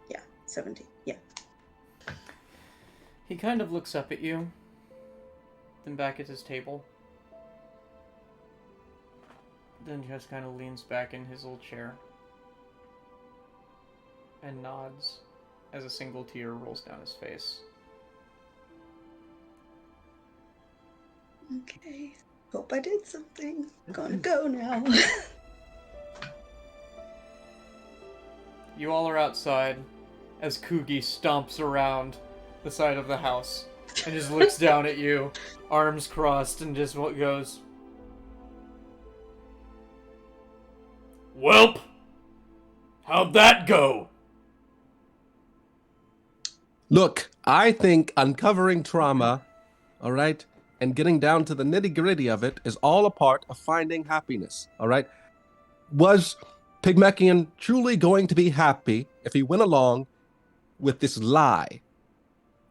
Yeah, 17. Yeah. He kind of looks up at you, then back at his table, then just kind of leans back in his little chair and nods as a single tear rolls down his face. Okay. Hope I did something. Gonna go now. You all are outside as Kugi stomps around the side of the house and just looks down at you, arms crossed, and just goes, Welp! How'd that go? Look, I think uncovering trauma, all right, and getting down to the nitty-gritty of it is all a part of finding happiness, all right? Was Pygmechion truly going to be happy if he went along with this lie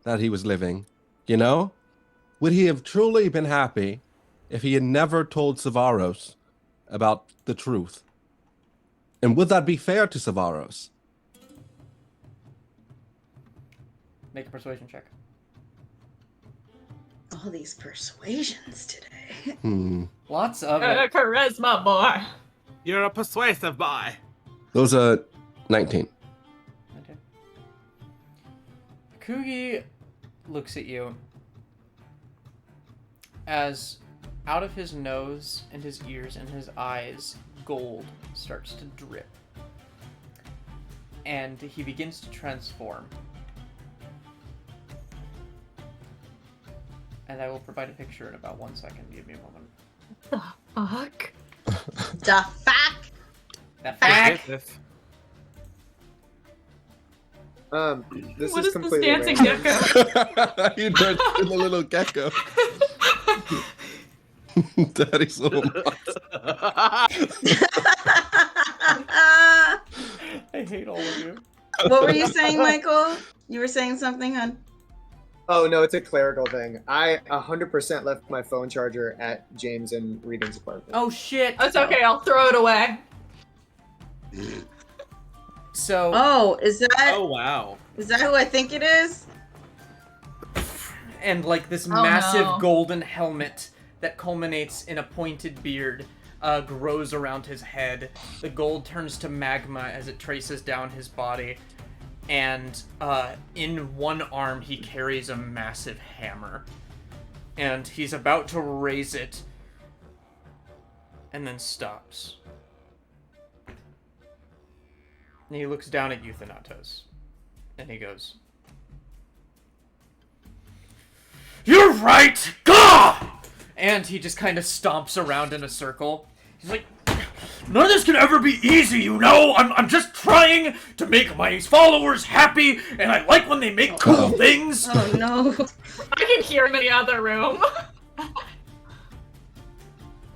that he was living, you know? Would he have truly been happy if he had never told Savaros about the truth? And would that be fair to Savaros? Make a persuasion check. All these persuasions today. Lots of it. Charisma, boy. You're a persuasive boy. Those are 19. Okay. Kugi looks at you as out of his nose and his ears and his eyes, gold starts to drip. And he begins to transform. And I will provide a picture in about 1 second. Give me a moment. The fuck? The fuck? The fact. This. This What is is this completely dancing random. gecko? You turned into a little gecko. Daddy's little mouse. I hate all of you. What were you saying, Michael? You were saying something, hon? Oh no, it's a clerical thing. I 100% left my phone charger at James and Regan's apartment. Oh shit. It's okay, I'll throw it away. So Oh, is that wow. who I think it is? and like this Oh, massive no. golden helmet that culminates in a pointed beard grows around his head. The gold turns to magma as it traces down his body. And in one arm he carries a massive hammer. And he's about to raise it. And then stops. And he looks down at you, Thanatos. And he goes, "You're right! Gah!" And he just kind of stomps around in a circle. He's like, "None of this can ever be easy, you know? I'm just trying to make my followers happy, and I like when they make cool things." Oh no. I can hear him in the other room.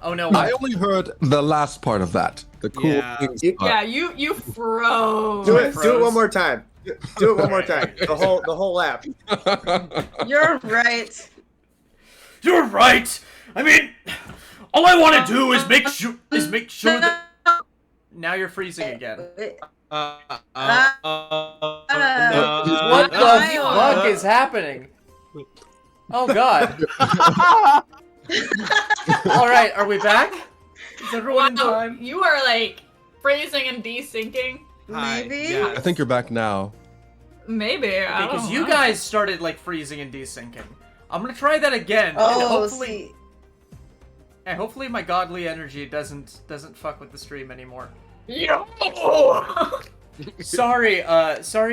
Oh no, I only heard the last part of that. The cool Yeah. things part. Yeah, you froze. Do it. Do it froze. one more time. Do it one more time. The whole lap. You're right. You're right! I mean, all I want to do is make sure that... Now you're freezing again. No. What the fuck is happening? Oh god. Alright, are we back? Is everyone in Wow, time? you are like freezing and desyncing. Hi, Maybe? yes. I think you're back now. Maybe. I Because don't you know. guys started like freezing and desyncing. I'm gonna try that again. And Oh, hopefully, see. and hopefully my godly energy doesn't fuck with the stream anymore. Yo! Sorry,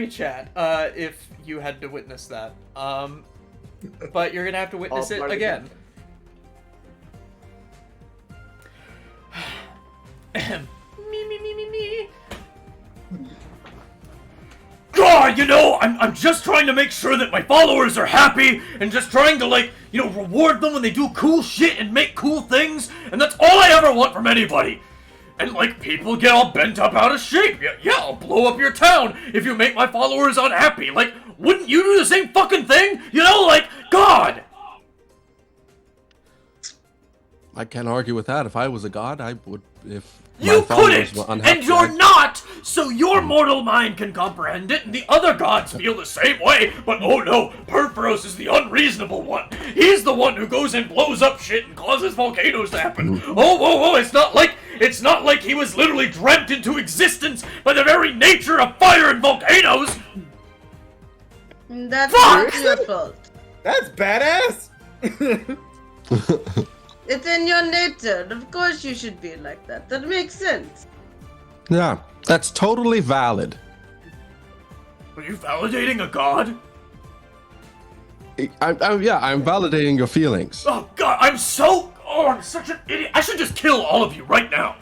chat, if you had to witness that. But you're gonna have to witness All it part of the again. Me. God, you know, I'm just trying to make sure that my followers are happy, and just trying to, like, you know, reward them when they do cool shit and make cool things, and that's all I ever want from anybody. And, like, people get all bent up out of shape. Yeah, I'll blow up your town if you make my followers unhappy. Like, wouldn't you do the same fucking thing? You know, like, God! I can't argue with that. If I was a god, I would. If You my followers couldn't! were unhappy, And you're not! So your mortal mind can comprehend it, and the other gods feel the same way, but oh no, Perforos is the unreasonable one. He's the one who goes and blows up shit and causes volcanoes to happen. Oh, it's not like he was literally dreamt into existence by the very nature of fire and volcanoes! That's Fuck! not your fault. That's badass. It's in your nature. Of course you should be like that. That makes sense. Yeah, that's totally valid. Are you validating a god? I'm validating your feelings. Oh god, I'm such an idiot. I should just kill all of you right now.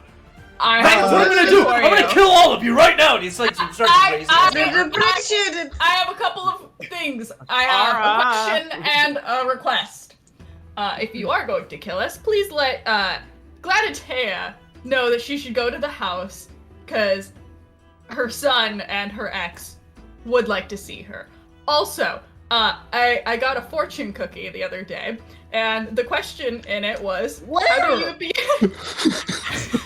That's what I'm gonna do. I'm gonna kill all of you right now. And he's like, starts raising his We'd hand. appreciate it. I have a couple of things. I have a question and a request. If you are going to kill us, please let Gladitea know that she should go to the house, because her son and her ex would like to see her. Also, I got a fortune cookie the other day, and the question in it was, how do you be...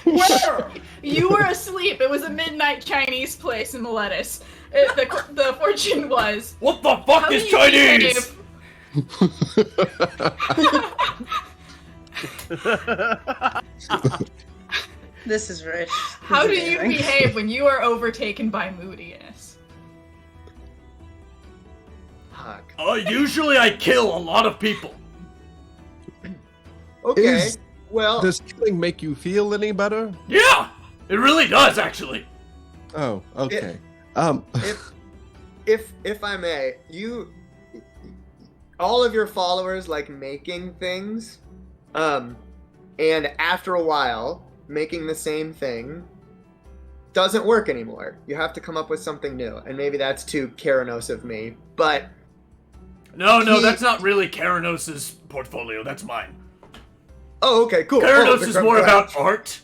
Where? You were asleep. It was a midnight Chinese place in the lettuce. The fortune was. What the fuck how is do you Chinese? This is rich. How do you behave when you are overtaken by moodiness? Fuck. Usually I kill a lot of people. Okay. Is- Well, Does killing make you feel any better? Yeah, it really does, actually. Oh, okay. if I may, all of your followers like making things, and after a while, making the same thing doesn't work anymore. You have to come up with something new, and maybe that's too Keranos of me, but... No, that's not really Keranos' portfolio, that's mine. Oh, okay, cool. Keranos Oh, is more about art.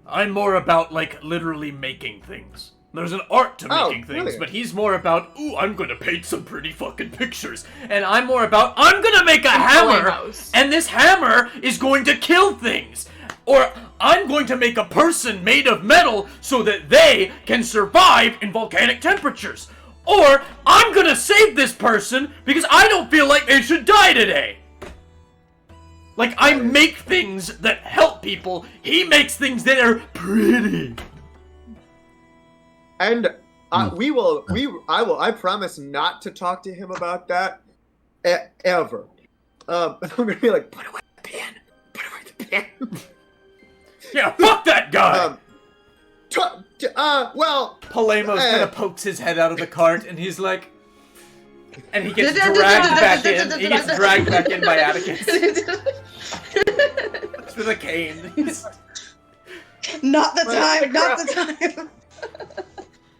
I'm more about, like, literally making things. There's an art to making things, brilliant. but he's more about, ooh, I'm gonna paint some pretty fucking pictures. And I'm more about, I'm gonna make a hammer, Poemos. and this hammer is going to kill things. Or, I'm going to make a person made of metal so that they can survive in volcanic temperatures. Or, I'm gonna save this person because I don't feel like they should die today. Like, I make things that help people, he makes things that are pretty. And I promise not to talk to him about that ever. I'm gonna be like, put away the pen. Put away the pen. Yeah, fuck that guy! Well, Polemos kind of pokes his head out of the cart, and he's like... And he gets dragged back in. He gets dragged back in by Atticus. With a cane. Not the Right, time. Not the time.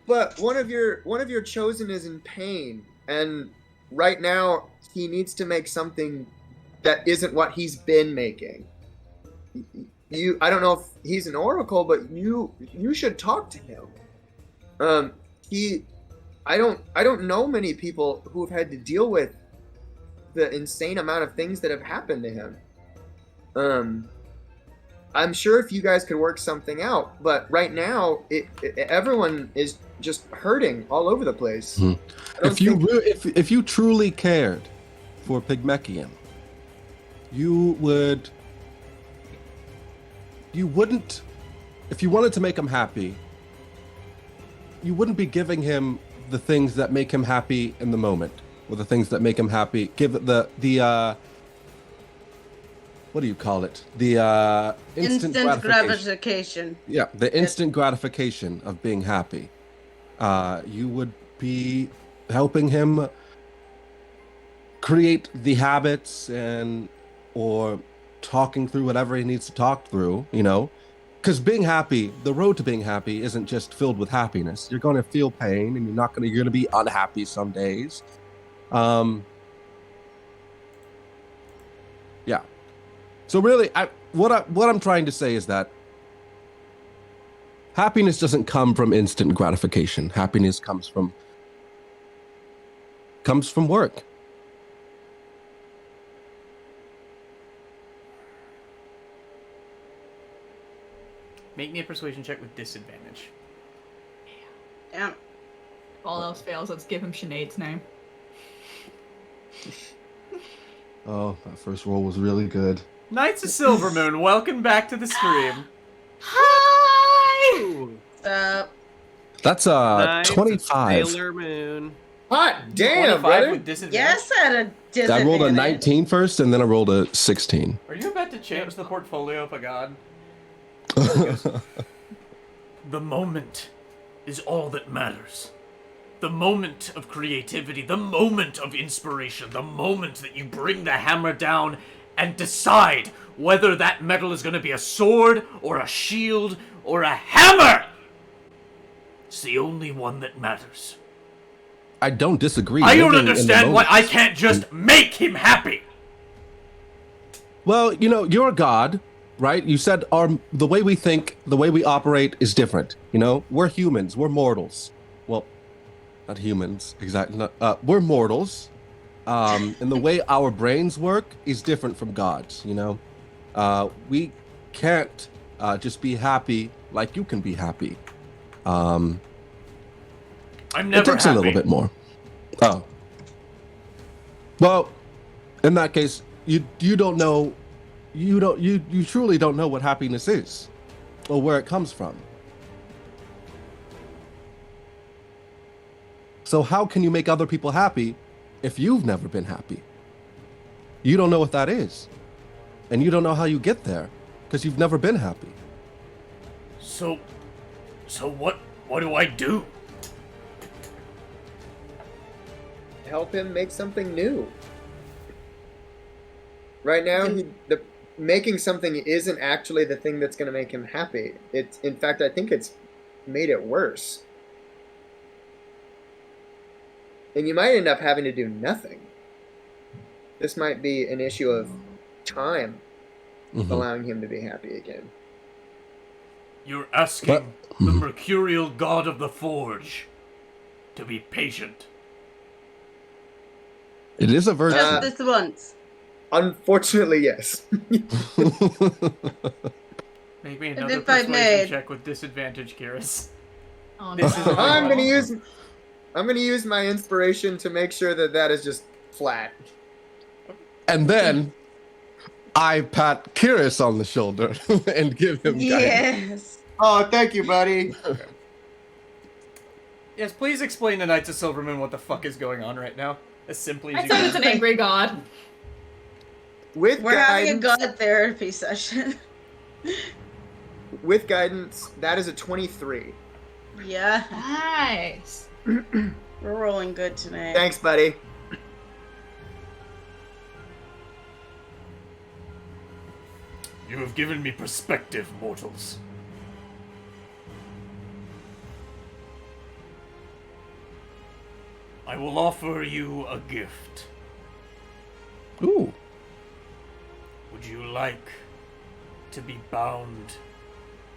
but one of your chosen is in pain, and right now he needs to make something that isn't what he's been making. I don't know if he's an oracle, but you should talk to him. I don't know many people who have had to deal with the insane amount of things that have happened to him. I'm sure if you guys could work something out, but right now everyone is just hurting all over the place. Hmm. If you truly cared for Pygmechion, you wouldn't. If you wanted to make him happy, you wouldn't be giving him the things that make him happy in the moment, or the things that make him happy. Give it the what do you call it? The instant gratification. Yeah, the instant gratification of being happy. You would be helping him create the habits or talking through whatever he needs to talk through, because being happy, the road to being happy isn't just filled with happiness. You're going to feel pain, and you're going to be unhappy some days. Yeah. So really, what I'm trying to say is that happiness doesn't come from instant gratification. Happiness comes from work. Make me a persuasion check with disadvantage. Yeah. If all else fails, let's give him Sinead's name. Oh, that first roll was really good. Knights of Silvermoon, welcome back to the stream. Hi! That's Knights of 25. Sailor Moon. Hot damn, 25 brother. with disadvantage. Yes, at a disadvantage. I rolled a 19 first, and then I rolled a 16. Are you about to change the portfolio of a god? The moment is all that matters. The moment of creativity, the moment of inspiration, the moment that you bring the hammer down and decide whether that metal is going to be a sword or a shield or a hammer. It's the only one that matters. I don't disagree. I don't Living in the understand why I moment. can't just make him happy. Well, you're a god, right? You said the way we think, the way we operate is different. We're humans. We're mortals. Well, not humans, exactly. We're mortals. And the way our brains work is different from gods, we can't just be happy like you can be happy. I'm never It takes happy. a little bit more. Oh. Well, in that case, you don't know, you truly don't know what happiness is, or where it comes from. So how can you make other people happy if you've never been happy? You don't know what that is, and you don't know how you get there because you've never been happy. So what do I do? Help him make something new. Right now, making something isn't actually the thing that's going to make him happy. In fact, I think it's made it worse. And you might end up having to do nothing. This might be an issue of time allowing him to be happy again. You're asking the mercurial god of the forge to be patient. It is a virtue. Just this once. Unfortunately, yes. Make me And another if I persuasion may- check with disadvantage, Kihris. Oh, This no. is I'm gonna use my inspiration to make sure that is just flat. And then I pat Kihris on the shoulder and give him guidance. Yes. Oh, thank you, buddy. Yes, please explain to Knights of Silvermoon what the fuck is going on right now. As simply as I you said can. it's an angry god. With We're having a guidance, god therapy session. with guidance, that is a 23. Yeah. Nice. We're rolling good tonight. Thanks, buddy. You have given me perspective, mortals. I will offer you a gift. Ooh. Would you like to be bound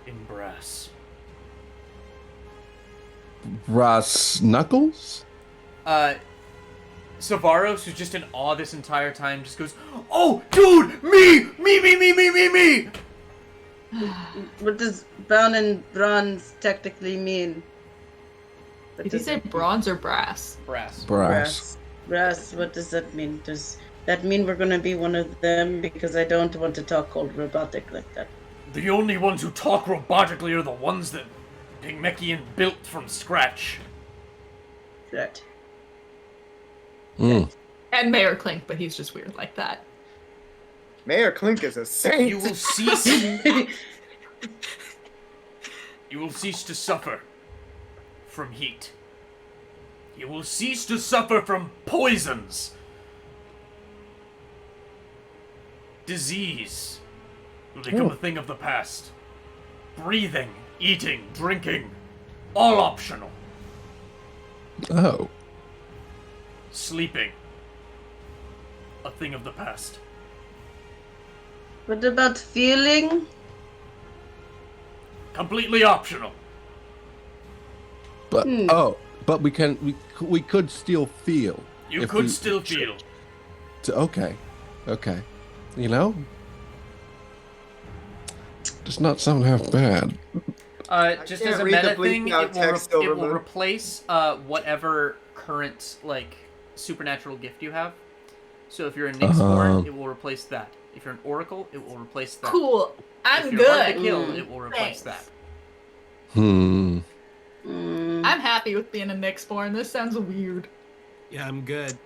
in brass? Brass knuckles? Savaros, who's just in awe this entire time, just goes, "Oh, dude, me! What does bound in bronze technically mean? What Did he does say it- bronze or brass? Brass. Brass. Brass. What does that mean? Does that mean we're gonna be one of them? Because I don't want to talk old robotic like that. The only ones who talk robotically are the ones that Pygmechion built from scratch. Right. Mm. And Mayor Clink, but he's just weird like that. Mayor Clink is a saint. You will cease. You will cease to suffer from heat. You will cease to suffer from poisons. Disease will become a thing of the past. Breathing, eating, drinking, all optional. Oh. Sleeping, a thing of the past. What about feeling? Completely optional. But but we could still feel. You if could we- still feel. Okay. You know? Does not sound half bad. Just can't as a read the meta bleeped thing, out it will, text it over will moon. replace whatever current supernatural gift you have. So if you're a Nyxborn, it will replace that. If you're an Oracle, it will replace that. Cool. I'm if you're hard to good. kill, it will replace Thanks. that. I'm happy with being a Nyxborn. This sounds weird. Yeah, I'm good.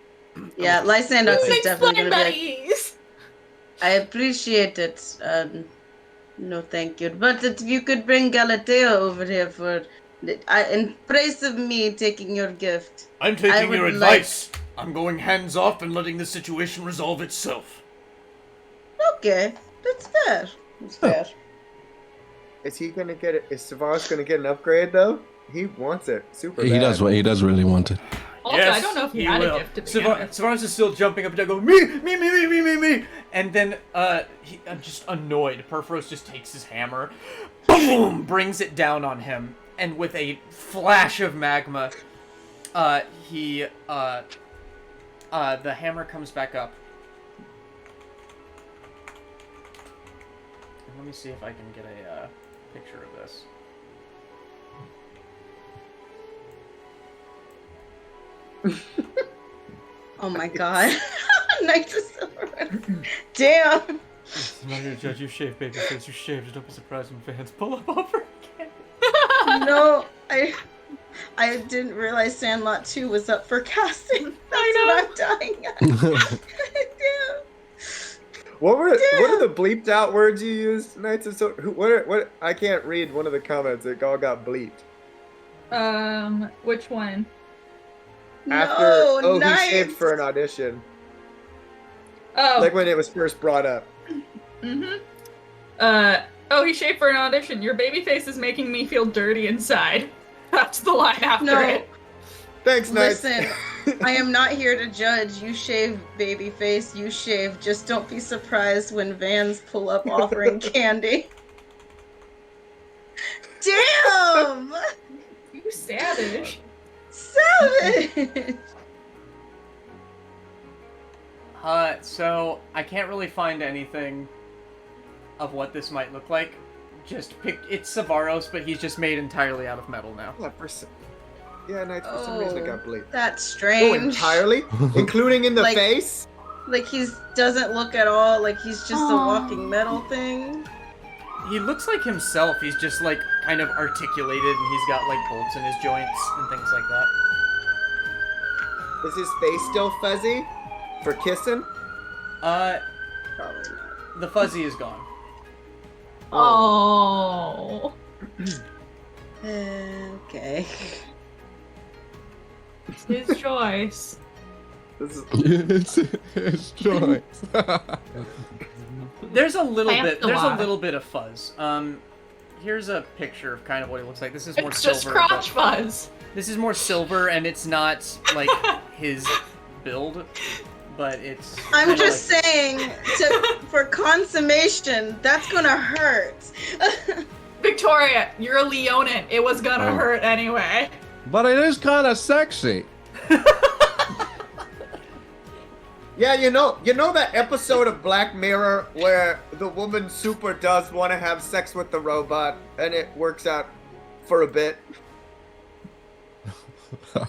Yeah, Lysandox is definitely Nyxborn gonna be like, buddies. I appreciate it. No, thank you. But if you could bring Galateo over here in praise of me taking your gift. I'm I taking your would like- advice. I'm going hands off and letting the situation resolve itself. Okay, that's fair. That's fair. Is he gonna get it? Is Savaros gonna get an upgrade though? He wants it super He bad. he does really want it. Also, Yes, I don't know if he he had will. a gift to begin with. Savaros is still jumping up and down, going, me, and then I'm just annoyed. Perforos just takes his hammer, boom, brings it down on him, and with a flash of magma, the hammer comes back up. And let me see if I can get a picture of this. Oh my god. Knights of Silver. Damn. I'm not gonna judge you shave, babyface. You shaved. Don't be surprised when fans pull up over again. No, I didn't realize Sandlot 2 was up for casting. That's what I'm dying at. Damn. What are the bleeped out words you used, Knights of Silver? What? I can't read one of the comments. It all got bleeped. Which one? After, Knights. he shaved for an audition. Oh. Like when it was first brought up. He shaved for an audition. Your baby face is making me feel dirty inside. That's the line after it. Thanks, Knights. Listen, I am not here to judge. You shave, babyface. You shave. Just don't be surprised when vans pull up offering candy. Damn! You savage. Savage! So I can't really find anything of what this might look like. Just pick. It's Savaros, but he's just made entirely out of metal now. Yeah, Knights, for some reason it got bleeped. That's Oh, strange. entirely? Including in the Like- face? Like doesn't look at all like he's just a walking metal thing. He looks like himself. He's just like kind of articulated, and he's got like bolts in his joints and things like that. Is his face still fuzzy? For kissing? Uh, Probably not. the fuzzy is gone. Oh. Okay. It's his choice. This is... it's choice. There's a little I have bit. to There's a lie. little bit of fuzz. Here's a picture of kind of what he looks like. This is more It's silver. just crotch fuzz. This is more silver, and it's not like his build, but it's. I'm kinda just like, saying, for consummation, that's gonna hurt. Victoria, you're a Leonin. It was gonna hurt anyway. But it is kind of sexy. Yeah, you know that episode of Black Mirror where the woman super does want to have sex with the robot and it works out for a bit?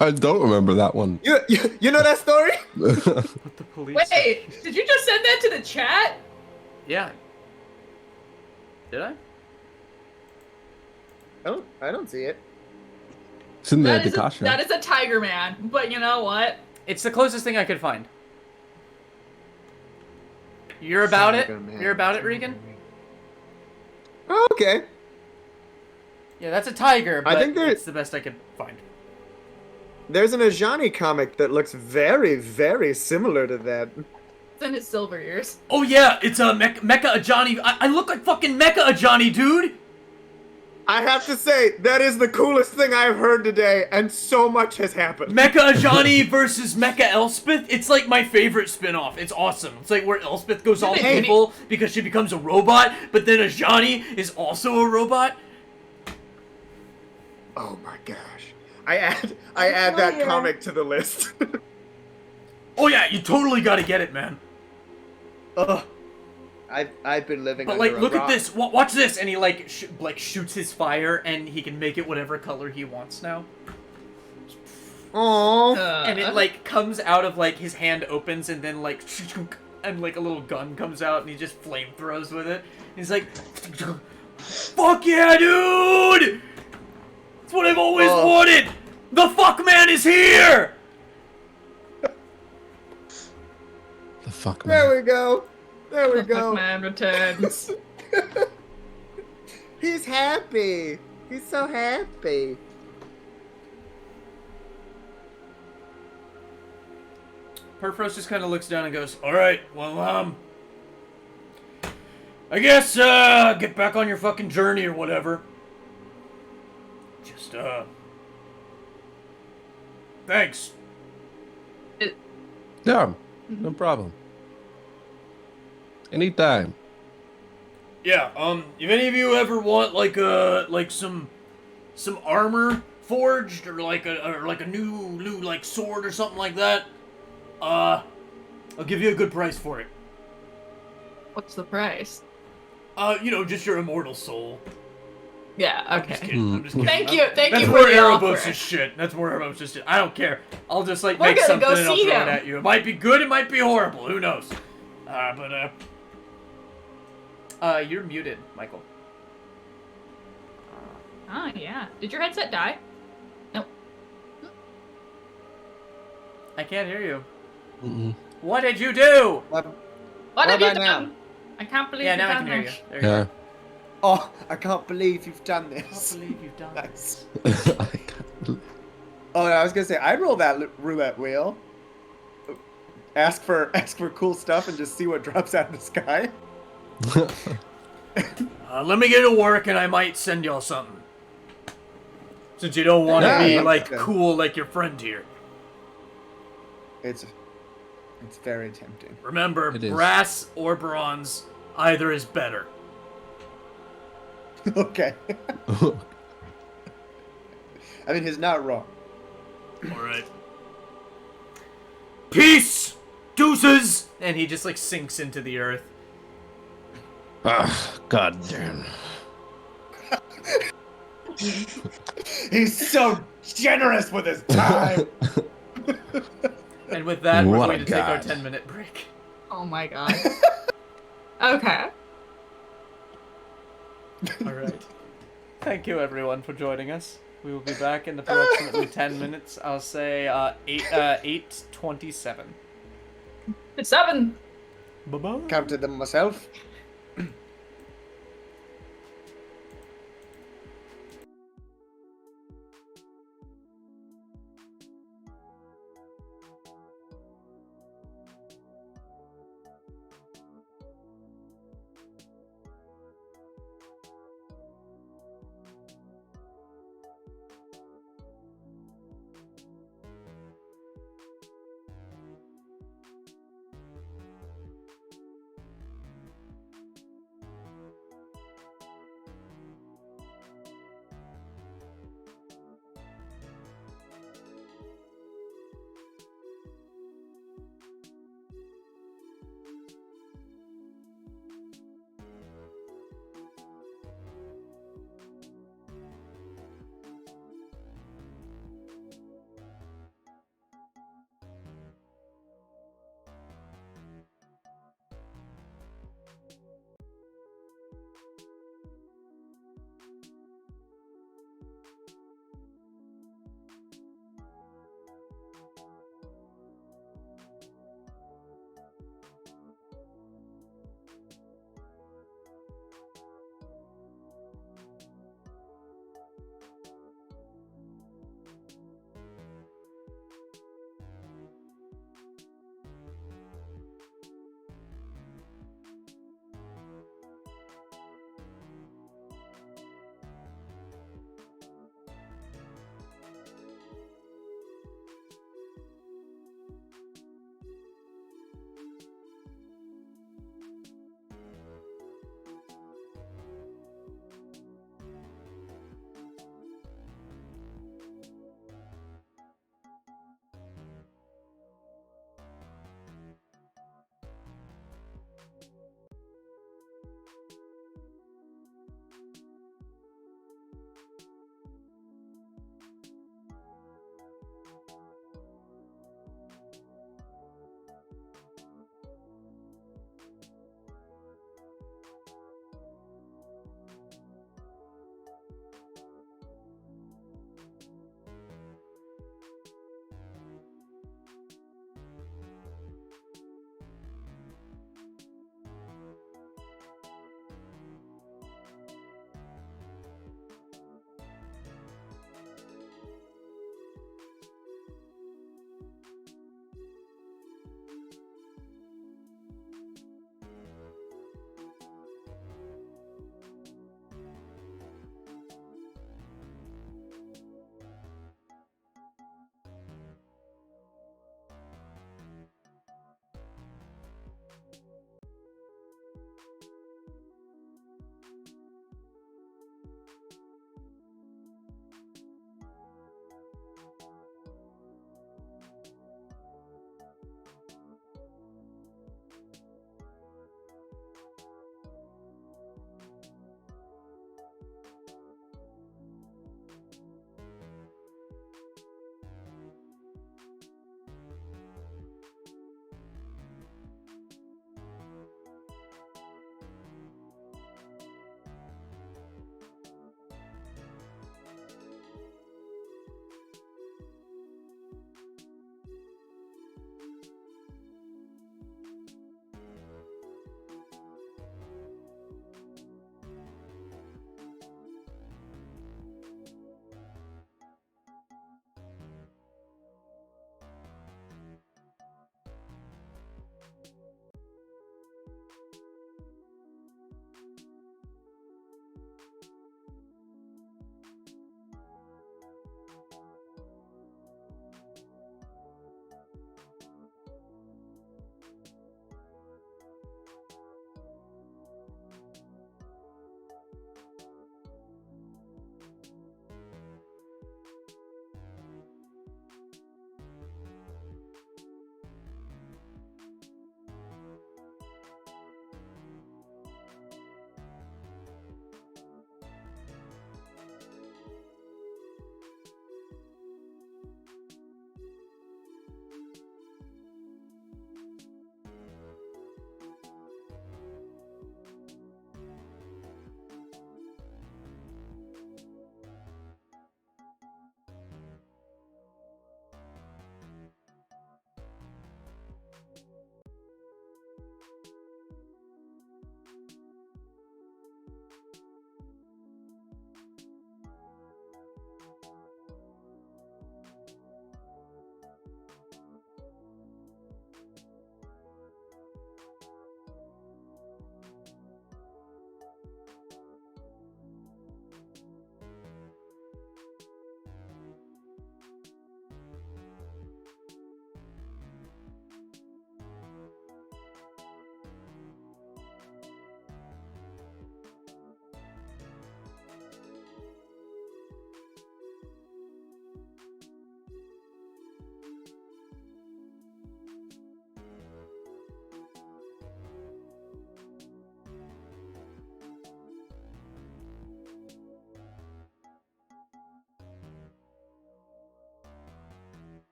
I don't remember that one. You know that story? What the police? Wait, did you just send that to the chat? Yeah. Did I? I don't see it. It's in the That is, a, Dikasha. that is a Tiger Man. But you know what? It's the closest thing I could find. You're about it? Tiger Man. You're about it, Regan? Oh, okay. Yeah, that's a tiger, but I think there- it's the best I could find. There's an Ajani comic that looks very, very similar to that. It's in his silver ears. Oh yeah, it's a Mecha Ajani. I look like fucking Mecha Ajani, dude! I have to say, that is the coolest thing I've heard today, and so much has happened. Mecha Ajani versus Mecha Elspeth. It's like my favorite spin-off. It's awesome. It's like where Elspeth goes all Hey. evil because she becomes a robot, but then Ajani is also a robot. Oh my gosh. I add that familiar. comic to the list. Oh yeah, you totally gotta get it, man. Ugh. I've been living But under like, a look at rock. this. Watch this, and he like shoots his fire, and he can make it whatever color he wants now. Aww. And it like comes out of like his hand opens, and then like and like a little gun comes out, and he just flamethrowers with it. And he's like, "Fuck yeah, dude! That's what I've always wanted. The fuck man is here." The fuck, There man. we go. There we go. Man returns. He's happy. He's so happy. Perfros just kind of looks down and goes, "All right, well, I guess get back on your fucking journey or whatever. Just thanks." Yeah, no problem. Anytime. Yeah, if any of you ever want like some armor forged or like a new like sword or something like that, I'll give you a good price for it. What's the price? Just your immortal soul. Yeah, I'm just okay. kidding. I'm just kidding. Thank you That's for more the Erebos' offer. shit. That's more Erebos' shit. I don't care. I'll just like We're make gonna something go and I'll see throw him. it at you. It might be good, it might be horrible. Who knows? You're muted, Michael. Oh, yeah. Did your headset die? Nope. I can't hear you. Mm-mm. What did you do? What What have you about now? done? I can't believe Yeah, you've now I done can hear you. this. There you Yeah. go. Oh, I can't believe you've done I can't this. believe you've done Nice. this. Oh, I was gonna say I'd roll that roulette wheel. Ask for cool stuff and just see what drops out of the sky. Let me get to work and I might send y'all something. Since you don't want to Yeah, be that's like good. cool like your friend here. It's very tempting. Remember, It is. brass or bronze, either is better. Okay. I mean, he's not wrong. Alright. Peace! Deuces! And he just like sinks into the earth. God damn. He's so generous with his time. And with that, we're What going a to take our god. 10-minute break. Oh my god. Okay. Alright. Thank you everyone for joining us. We will be back in approximately 10 minutes. I'll say 8:27. It's 7. Bye-bye. Counted them myself.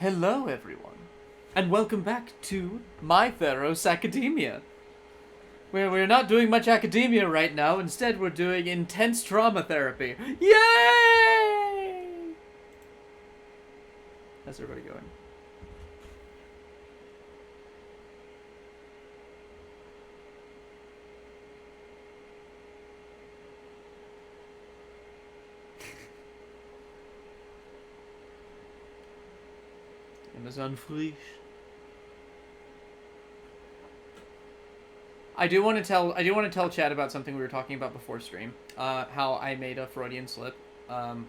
Hello, everyone, and welcome back to my Theros Academia, where we're not doing much academia right now. Instead, we're doing intense trauma therapy. Yay! How's everybody going? Amazon frisch. I do want to tell Chad about something we were talking about before stream. How I made a Freudian slip. And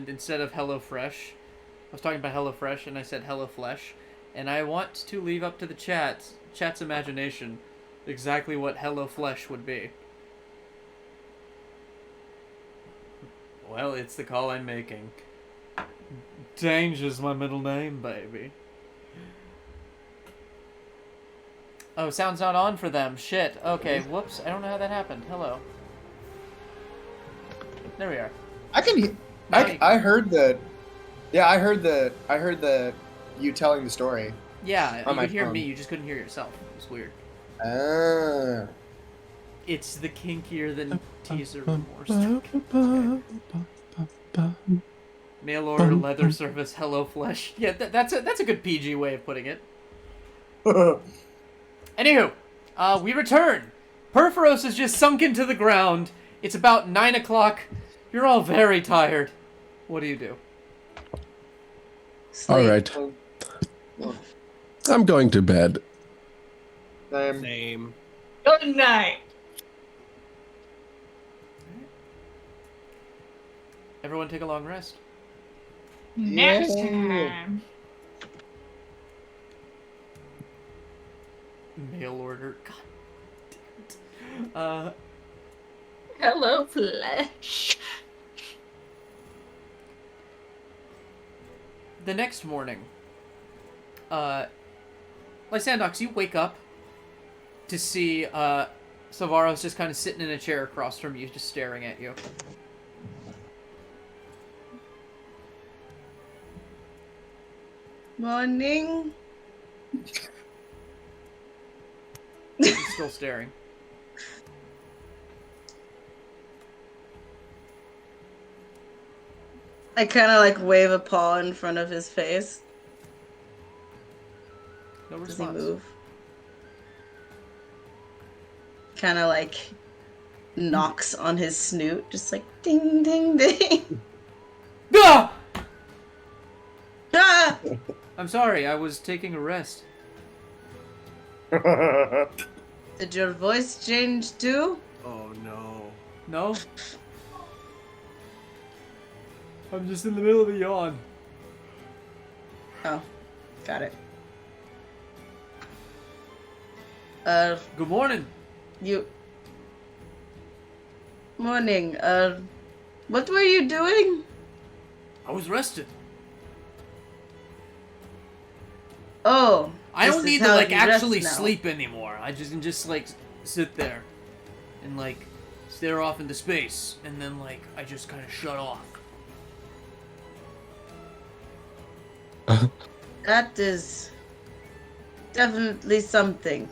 instead of Hello Fresh, I was talking about Hello Fresh and I said Hello Flesh. And I want to leave up to the chat's imagination, exactly what Hello Flesh would be. Well, it's the call I'm making. Danger's my middle name, baby. Oh, sound's not on for them. Shit. Okay, whoops. I don't know how that happened. Hello. There we are. I can hear. I heard the. Yeah, I heard the. You telling the story. Yeah, on you my could hear phone. me. You just couldn't hear yourself. It's weird. Ah. It's the kinkier than teaser remorse. Mail order leather service. Hello Flesh. Yeah, that's a good PG way of putting it. Anywho, we return. Perforos is just sunk into the ground. It's about 9 o'clock. You're all very tired. What do you do? Sleep. All right. I'm going to bed. Same. Good night. Everyone take a long rest. Next Yay. time. Mail order. God damn it. Hello, flesh. The next morning, Lysandox, you wake up to see Savaros just kind of sitting in a chair across from you, just staring at you. Morning. He's still staring. I kind of like wave a paw in front of his face. No Does he response. move? Kind of like knocks on his snoot, just like ding, ding, ding. Ah! Ah! I'm sorry, I was taking a rest. Did your voice change too? Oh no. No? I'm just in the middle of a yawn. Oh, got it. Good morning. You. Morning. What were you doing? I was rested. Oh. I this don't is need to how like you rest actually now. sleep anymore. I just can just like sit there and like stare off into space, and then like I just kind of shut off. That is definitely something.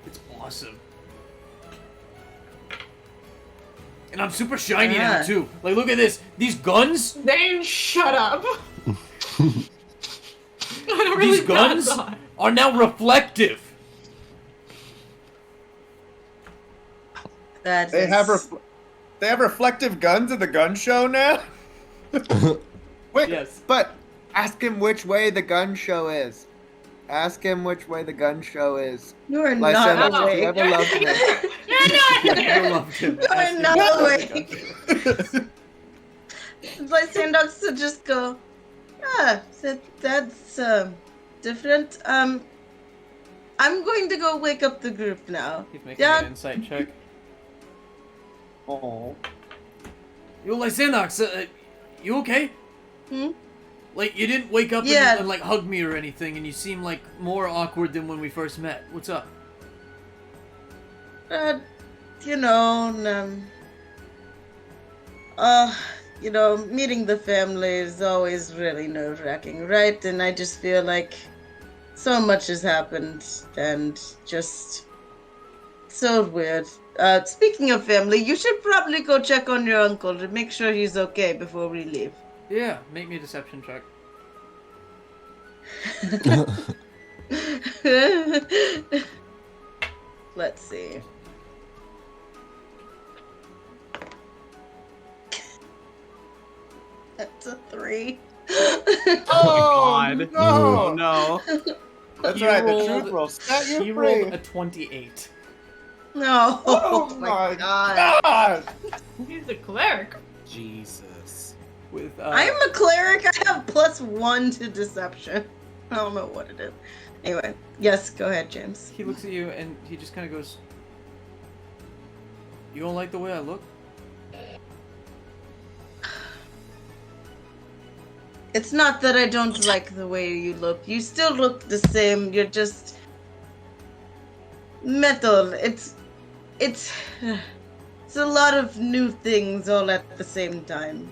It's awesome. And I'm super shiny now Yeah. too. Like look at this. These guns. Then shut up. I had a really These bad guns thought. are now reflective. That They is- have reflective guns at the gun show now. Wait, Yes. but ask him which way the gun show is. Ask him which way the gun show is. You are Lysandox, not if you awake. ever loved me. I never loved him. You are not awake. Lysandox to just go, that's different. I'm going to go wake up the group now. He's making Yeah. an insight check. Oh. Yo, Lysandox, you okay? Hmm? Like, you didn't wake up Yeah. and, like, hug me or anything, and you seem, like, more awkward than when we first met. What's up? You know, meeting the family is always really nerve-wracking, right? And I just feel like so much has happened and just so weird. Speaking of family, you should probably go check on your uncle to make sure he's okay before we leave. Yeah, make me a deception check. Let's see. That's a 3. God. no! No. That's He right, rolled- the truth will set you He free. rolled a 28. No. Oh my god! He's a cleric. Jesus. With I'm a cleric. I have +1 to deception. I don't know what it is. Anyway, yes, go ahead, James. he looks at you and he just kind of goes, "You don't like the way I look?" It's not that I don't like the way you look. You still look the same. You're just metal. It's a lot of new things all at the same time.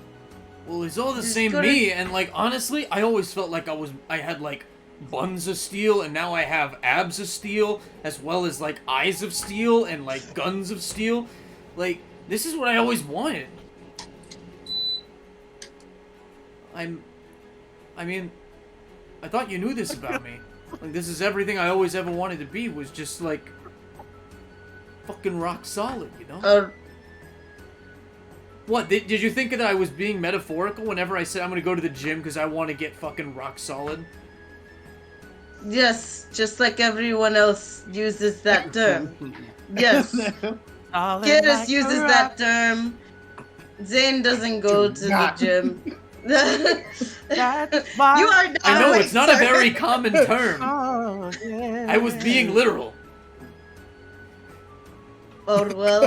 Well, it's all the Just same go to- me, and like honestly, I always felt like I had like buns of steel, and now I have abs of steel, as well as like eyes of steel and like guns of steel. Like this is what I always wanted. I mean, I thought you knew this about me. Like this is everything I always ever wanted to be. Was just like fucking rock solid, you know? What, did you think that I was being metaphorical whenever I said I'm gonna go to the gym because I want to get fucking rock solid? Yes, just like everyone else uses that term. Yes. Kihris uses that term. Xaine doesn't go to the gym. You are not I know, right, it's not a sir. very common term. I was being literal. Oh, well,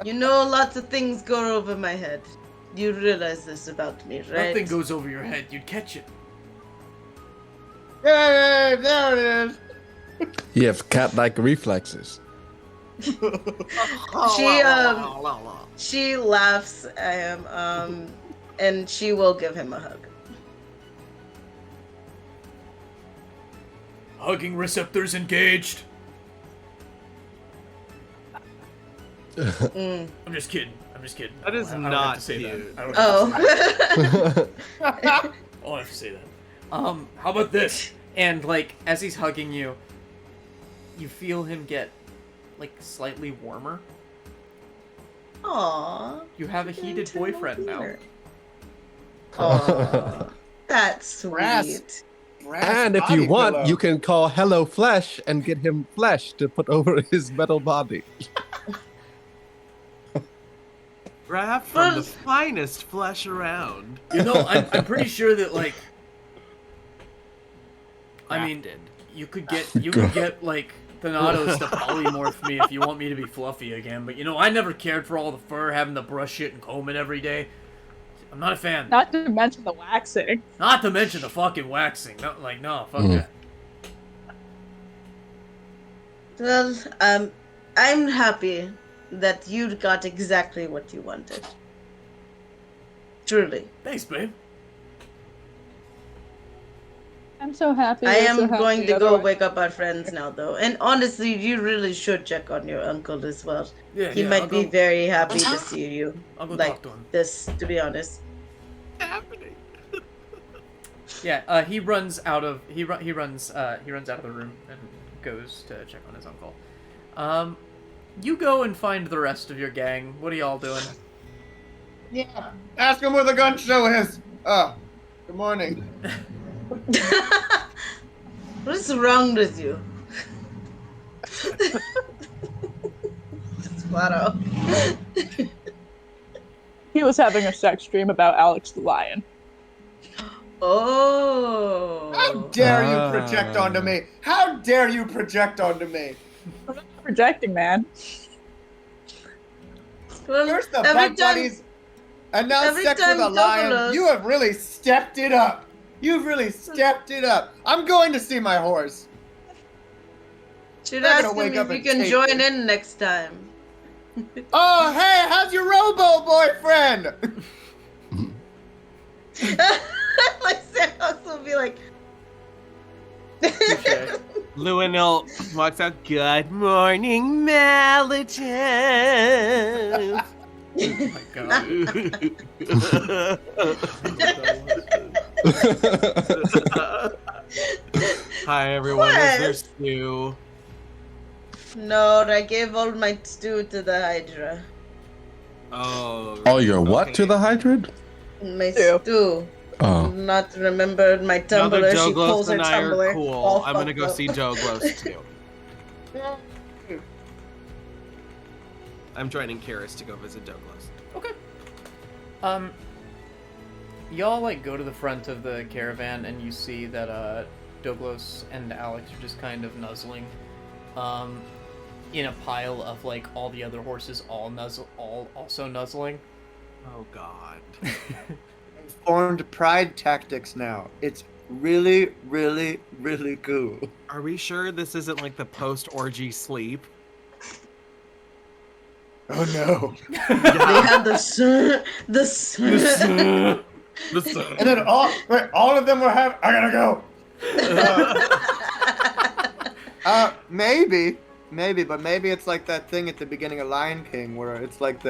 you know, lots of things go over my head. You realize this about me, right? Nothing goes over your head, you'd catch it. Hey, there it is! You have cat-like reflexes. She laughs at him, and she will give him a hug. Hugging receptors engaged. Mm. I'm just kidding. That is I don't have not to say cute. that. I don't have to say that. Oh. I have to say that. How about this? And like, as he's hugging you, you feel him get like slightly warmer. Aww. You have a heated boyfriend now. Aww. That's sweet. Brass. And if you want, you can call Hello Flesh and get him flesh to put over his metal body. Wrapped from the finest flesh around. You know, I'm pretty sure that like, I mean, Crafted. you could get like Thanatos to polymorph me if you want me to be fluffy again. But you know, I never cared for all the fur, having to brush it and comb it every day. I'm not a fan. Not to mention the waxing. Not to mention the fucking waxing. No, fuck that. Well, I'm happy that you got exactly what you wanted. Truly. Thanks, babe. I'm so happy. I you're so am going happy to go otherwise. wake up our friends now, though. And honestly, you really should check on your uncle as well. Yeah, He yeah, might I'll be go- very happy to see you. I'll go Like talk to him. this, to be honest. Happening. Yeah, he runs out of he runs out of the room and goes to check on his uncle. You go and find the rest of your gang. What are y'all doing? Yeah. Ask him where the gun show is. Oh, good morning. What is wrong with you? Splato. He was having a sex dream about Alex the Lion. Oh. How dare you project onto me? How dare you project onto me? I'm not projecting, man. Well, First the every bug time- buddies, and now every sex with time a lion. Douglas- You have really stepped it up. You've really stepped it up. I'm going to see my horse. Should They're ask gonna him wake if up you and can take join me. in next time. Oh, hey, how's your robo boyfriend? Lysandox will be like, Touche. Luinnil walks out. Good morning, Malachi. Oh my god. Hi, everyone. Is there What? stew? No, I gave all my stew to the Hydra. Oh. Oh, you're what okay. to the hydrant? My Stew. stew. Oh. Not remembered my Now tumbler. that She Doglos pulls her and I tumbler. are cool, all I'm gonna fucked go up. see Doglos too. I'm joining Kihris to go visit Doglos. Okay. Y'all like go to the front of the caravan and you see that Doglos and Alex are just kind of nuzzling, in a pile of like all the other horses all also nuzzling. Oh God. Formed pride tactics now. It's really, really, really cool. Are we sure this isn't like the post-orgy sleep? Oh no. They have the sun. The sun. And then all of them were having. I gotta go. Maybe, but maybe it's like that thing at the beginning of Lion King where it's like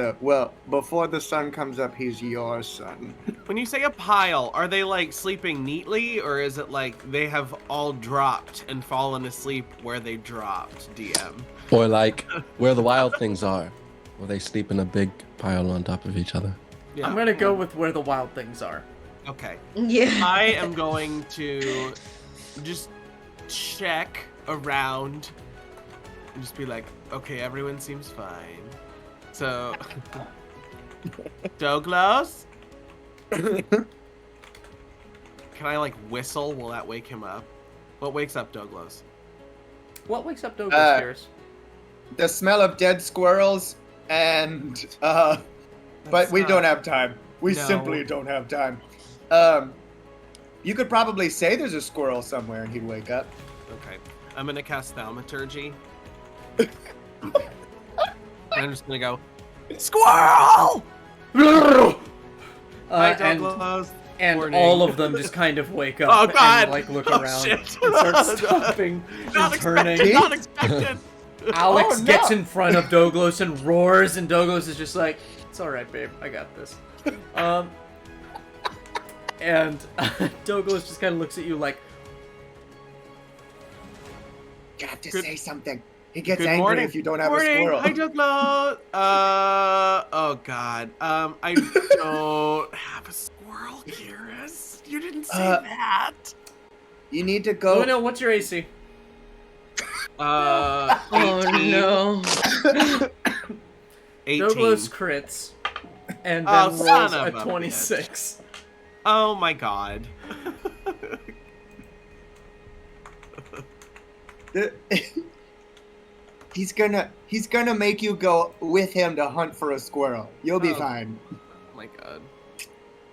before the sun comes up, he's your son. When you say a pile, are they like sleeping neatly, or is it like they have all dropped and fallen asleep where they dropped, DM? Or like where the wild things are, where they sleep in a big pile on top of each other. Yeah. I'm gonna go with where the wild things are. Okay. Yeah. I am going to just check around and just be like, okay, everyone seems fine. So, Doglos? Can I like whistle? Will that wake him up? What wakes up Doglos? What wakes up Doglos, Kihris? The smell of dead squirrels and but we don't have time. We No. simply don't have time. You could probably say there's a squirrel somewhere and he'd wake up. Okay. I'm gonna cast Thaumaturgy. And I'm just gonna go, Squirrel! Hi, And Doglos. and all of them just kind of wake up Oh, God. and like look Oh, around shit. and start stomping Not and turning. expected, not expected. Alex Oh, no. gets in front of Doglos and roars, and Doglos is just like, "It's all right, babe. I got this." And Doglos just kind of looks at you like, You have to Good- say something. He gets Good angry morning. if you don't have Morning. a squirrel. Hi, Doglos. Oh God. I don't have a squirrel, Kihris. You didn't say that. You need to go. "Oh no, what's your AC?" Oh 18. no. 18. Doglos crits, and then Oh, rolls son a of a 26. Oh my God. He's gonna make you go with him to hunt for a squirrel. You'll be Oh. fine. Oh my God.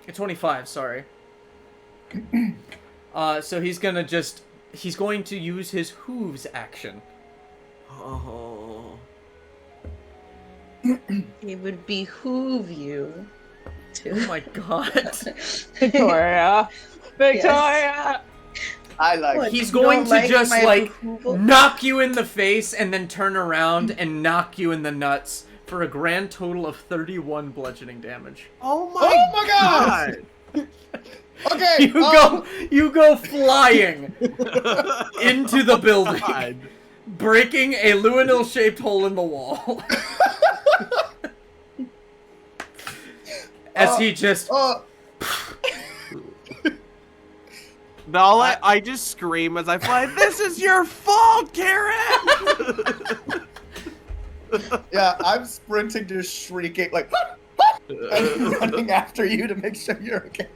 A 25, sorry. So he's going to use his hooves action. Oh. It would behoove you Oh to. my god. Victoria. Victoria. I like. What, He's you going don't to just my like behoove? knock you in the face and then turn around and knock you in the nuts for a grand total of 31 bludgeoning damage. Oh Oh my God! Okay. You go flying into the building, God. breaking a Luinnil shaped hole in the wall. As he just No, I just scream as I fly. This is your fault, Karen. Yeah, I'm sprinting, just shrieking like, and running after you to make sure you're okay.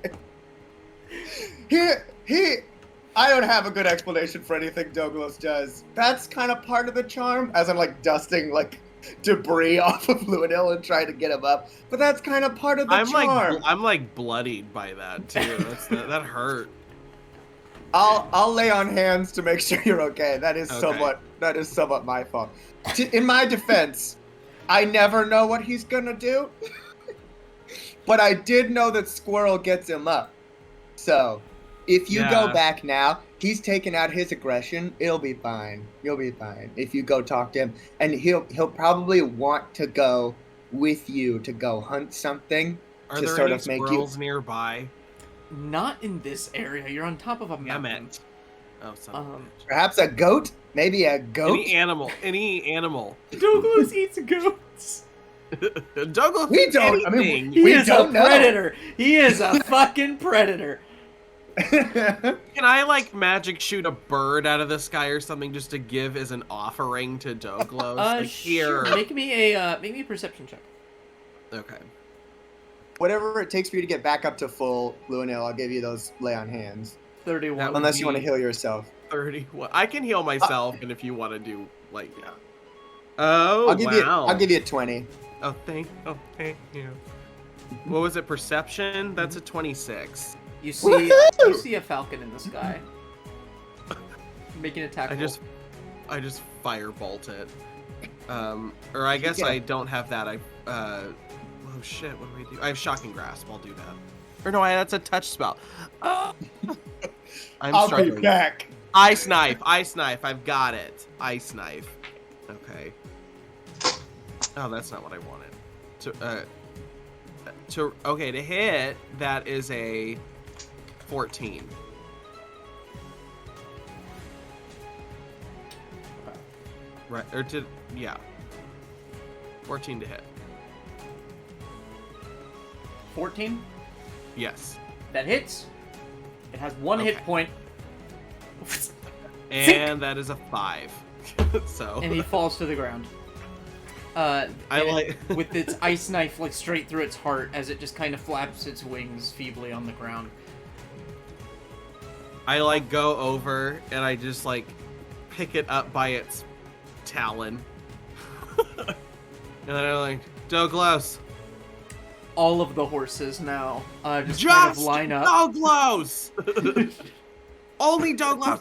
I don't have a good explanation for anything Doglos does. That's kind of part of the charm, as I'm like dusting like debris off of Luinnil and trying to get him up. But that's kind of part of the charm. I'm like bloodied by that too. That hurt. I'll lay on hands to make sure you're okay. That is Okay. somewhat my fault. In my defense, I never know what he's gonna do. But I did know that Squirrel gets him up. So, if you go back now, he's taking out his aggression. It'll be fine. You'll be fine if you go talk to him, and he'll probably want to go with you to go hunt something. Are to there sort any of make squirrels you nearby? Not in this area. You're on top of a Damn mountain. it. Oh, son of a bitch. perhaps a goat, maybe a goat. Any animal. Douglas eats goats. Douglas We eats don't- I mean, anything. He We is don't a know. predator. He is a fucking predator. Can I like magic shoot a bird out of the sky or something just to give as an offering to Douglas? Like, Sure. here. Make me a perception check. Okay. Whatever it takes for you to get back up to full, Luinnil, I'll give you those lay on hands. 31. That would Unless you be- want to heal yourself. 31. I can heal myself, and if you want to do like, yeah. Oh, I'll give you a 20. Oh, thank you. What was it? Perception? That's a 26. You see a falcon in the sky. Make an attack. I just firebolt it. Or I guess I don't have that. Oh shit! What do we do? I have shocking grasp. I'll do that. Or no, that's a touch spell. I'm I'll be struggling. back. Ice knife. I've got it. Ice knife. Okay. Oh, that's not what I wanted. To hit, that is a 14. Right, 14 to hit. 14. Yes. That hits. It has one hit point. And that is a 5. So. And he falls to the ground. With its ice knife like straight through its heart as it just kind of flaps its wings feebly on the ground. I like go over and I just like pick it up by its talon. And then I'm like, Douglas. All of the horses now just kind of line up. Douglas! Only Douglas!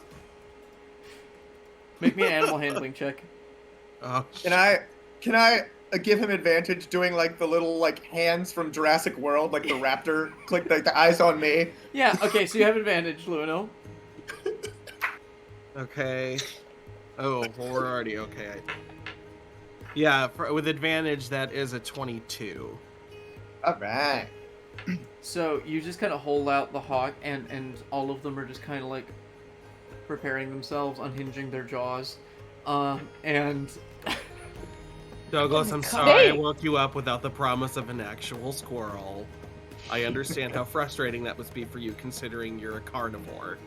Make me an animal handling check. Oh, Can I give him advantage doing like the little like hands from Jurassic World, like the raptor, click like the eyes on me? Yeah, okay, so you have advantage, Luinnil. Okay. Oh, well, we're already okay. Yeah, with advantage, that is a 22. All right. So you just kind of hold out the hawk, and all of them are just kind of like preparing themselves, unhinging their jaws, and. Douglas, I'm sorry I woke you up without the promise of an actual squirrel. I understand how frustrating that must be for you, considering you're a carnivore.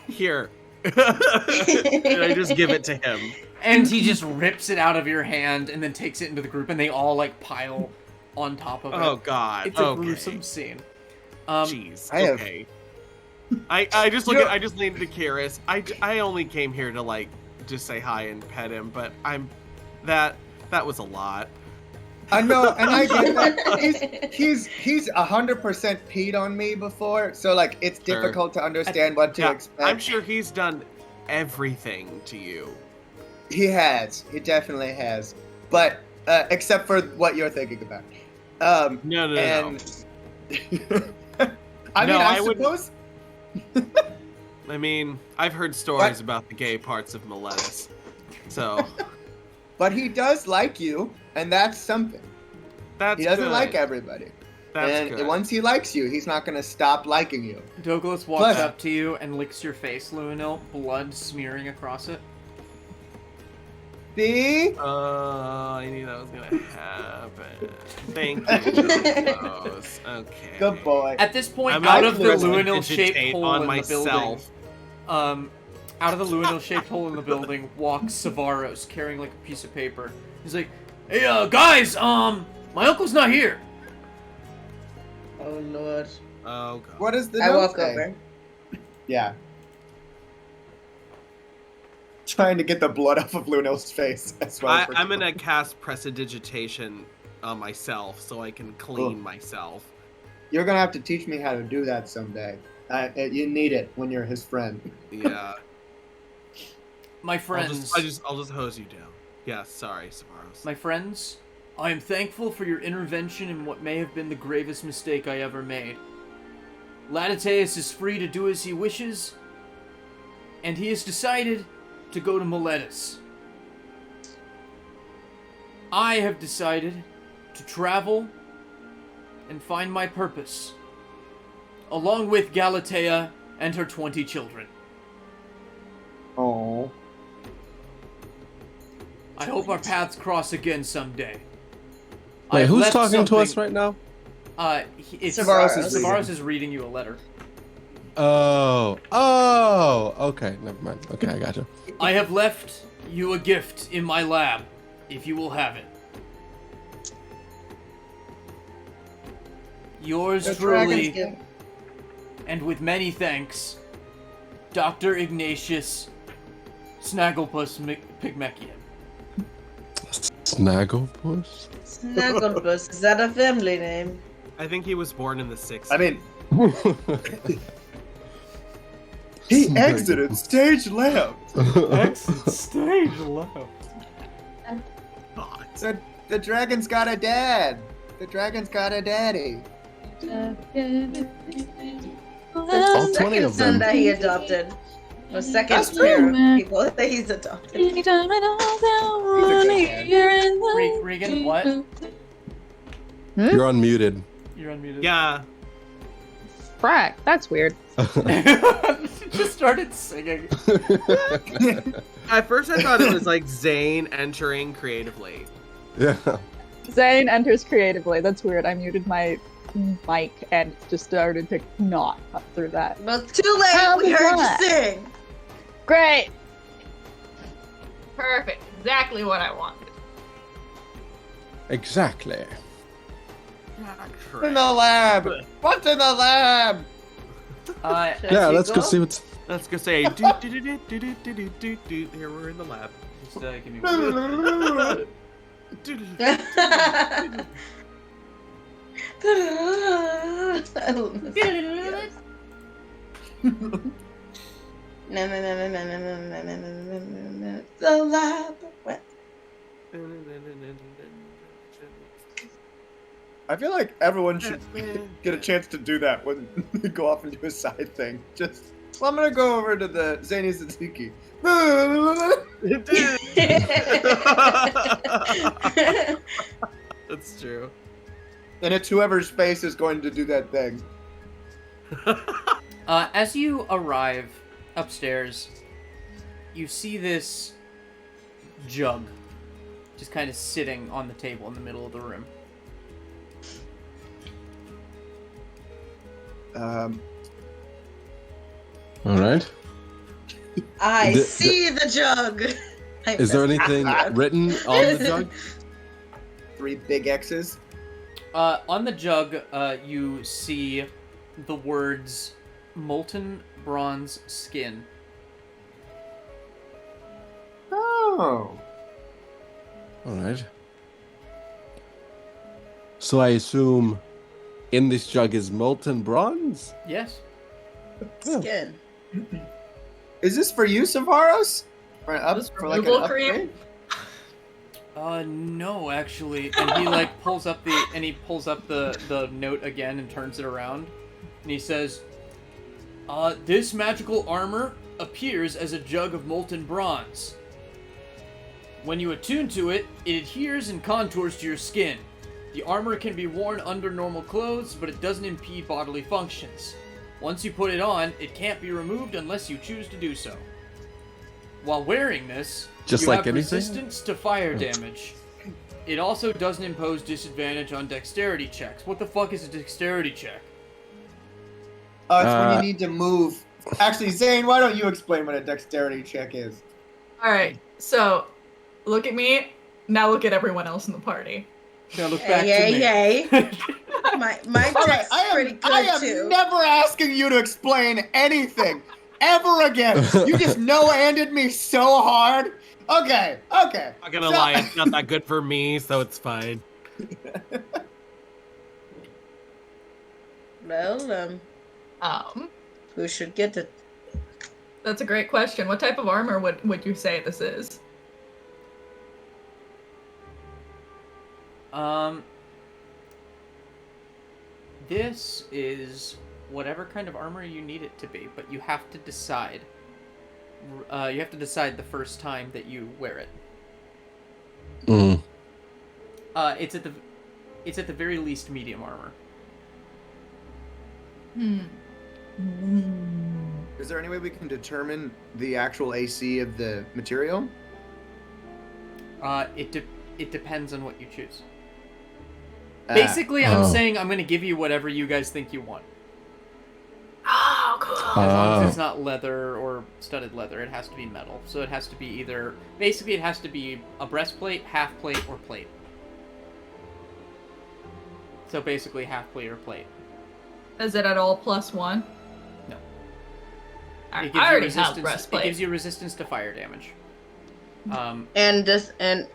Here. And I just give it to him. And he just rips it out of your hand and then takes it into the group, and they all like pile on top of it. Oh God! It's a gruesome scene. Jeez. Okay. I just look at. I just leaned to Kihris. I only came here to like just say hi and pet him, but that was a lot. I know, and I get that. He's 100% peed on me before, so like it's difficult to understand what to expect. I'm sure he's done everything to you. He has. He definitely has. But except for what you're thinking about. No. I suppose. I mean, I've heard stories about the gay parts of Meletis, so. But he does like you, and that's something. He doesn't like everybody. That's good. Once he likes you, he's not going to stop liking you. Douglas walks up to you and licks your face, Luinnil, blood smearing across it. See? I knew that was gonna happen. Thank you. Douglas. Okay. Good boy. At this point, I'm out gonna of the Luinnil-shaped hole on in myself. the building, out of the Luinnil-shaped hole in the building walks Savaros carrying like a piece of paper. He's like, "Hey, guys, my uncle's not here." Oh Lord. Oh God. What is the I note walk say? over. Yeah. Trying to get the blood off of Luinnil's face as well. I'm gonna cast Prestidigitation on myself so I can clean myself. You're gonna have to teach me how to do that someday. You need it when you're his friend. Yeah. My friends. I'll just hose you down. Yes, sorry, Savaros. My friends, I am thankful for your intervention in what may have been the gravest mistake I ever made. Latateus is free to do as he wishes, and he has decided to go to Miletus. I have decided to travel and find my purpose, along with Galatea and her 20 children. Oh. I hope our paths cross again someday. Wait, I've who's left talking to us something- right now? It's Savaros is Savaros is reading you a letter. Oh, okay, never mind. Okay, I gotcha. I have left you a gift in my lab, if you will have it. Yours The dragon's truly, gift. and with many thanks, Dr. Ignatius Snagglepuss Pygmechion. Snagglepuss? Snagglepuss, is that a family name? I think he was born in the 60s. I mean, he exited stage left. Stage left. The dragon's got a dad. The dragon's got a daddy. All 20 of Son them. that he adopted. The second That's pair true. of people that he's adopted. Regan, what? You're unmuted. You're unmuted. Yeah. Frack, that's weird. Just started singing. At first I thought it was like Xaine entering creatively. Yeah. Xaine enters creatively. That's weird. I muted my mic and just started to not cut through that. Well, too late. How We was heard that? you sing. Great! Perfect. Exactly what I wanted. Exactly. In the lab. What's in the lab? Should Yeah, we let's go see what's. Let's go say do do do do do do do do do. Here we're in the lab. Just give me one. I don't know. No. The lab. What? I feel like everyone should get a chance to do that when they go off and do a side thing. Just, well, I'm gonna go over to the Xaine Tzatziki. That's true. And it's whoever's face is going to do that thing. As you arrive upstairs, you see this jug just kind of sitting on the table in the middle of the room. All right. I The- see the jug. Is there anything written on the jug? 3 big X's. On the jug, you see the words molten bronze skin. Oh. All right. So I assume in this jug is molten bronze? Yes. Skin. Is this for you, Savaros? For This for like an removal cream? upgrade? No, actually. And he pulls up the note again and turns it around. And he says, this magical armor appears as a jug of molten bronze. When you attune to it, it adheres and contours to your skin. The armor can be worn under normal clothes, but it doesn't impede bodily functions. Once you put it on, it can't be removed unless you choose to do so. While wearing this, Just you like have anything? resistance to fire damage. It also doesn't impose disadvantage on dexterity checks. What the fuck is a dexterity check? Oh, it's when you need to move. Actually, Xaine, why don't you explain what a dexterity check is? Alright, so look at me. Now look at everyone else in the party. Now look back Yay, to me. yay. My Okay, deck's pretty good I am too. never asking you to explain anything ever again. You just no-handed me so hard. Okay. Not gonna lie, it's not that good for me, so it's fine. Well, who should get it? That's a great question. What type of armor would you say this is? This is whatever kind of armor you need it to be, but you have to decide. You have to decide the first time that you wear it. Mm. It's at the very least medium armor. Is there any way we can determine the actual AC of the material? It depends on what you choose. Basically, I'm saying I'm going to give you whatever you guys think you want. Oh, cool. As long as it's not leather or studded leather, it has to be metal. So it has to be either... Basically, it has to be a breastplate, half plate, or plate. So basically, half plate or plate. Is it at all +1? No. I It gives you already resistance. have breastplate. It gives you resistance to fire damage. And It doesn't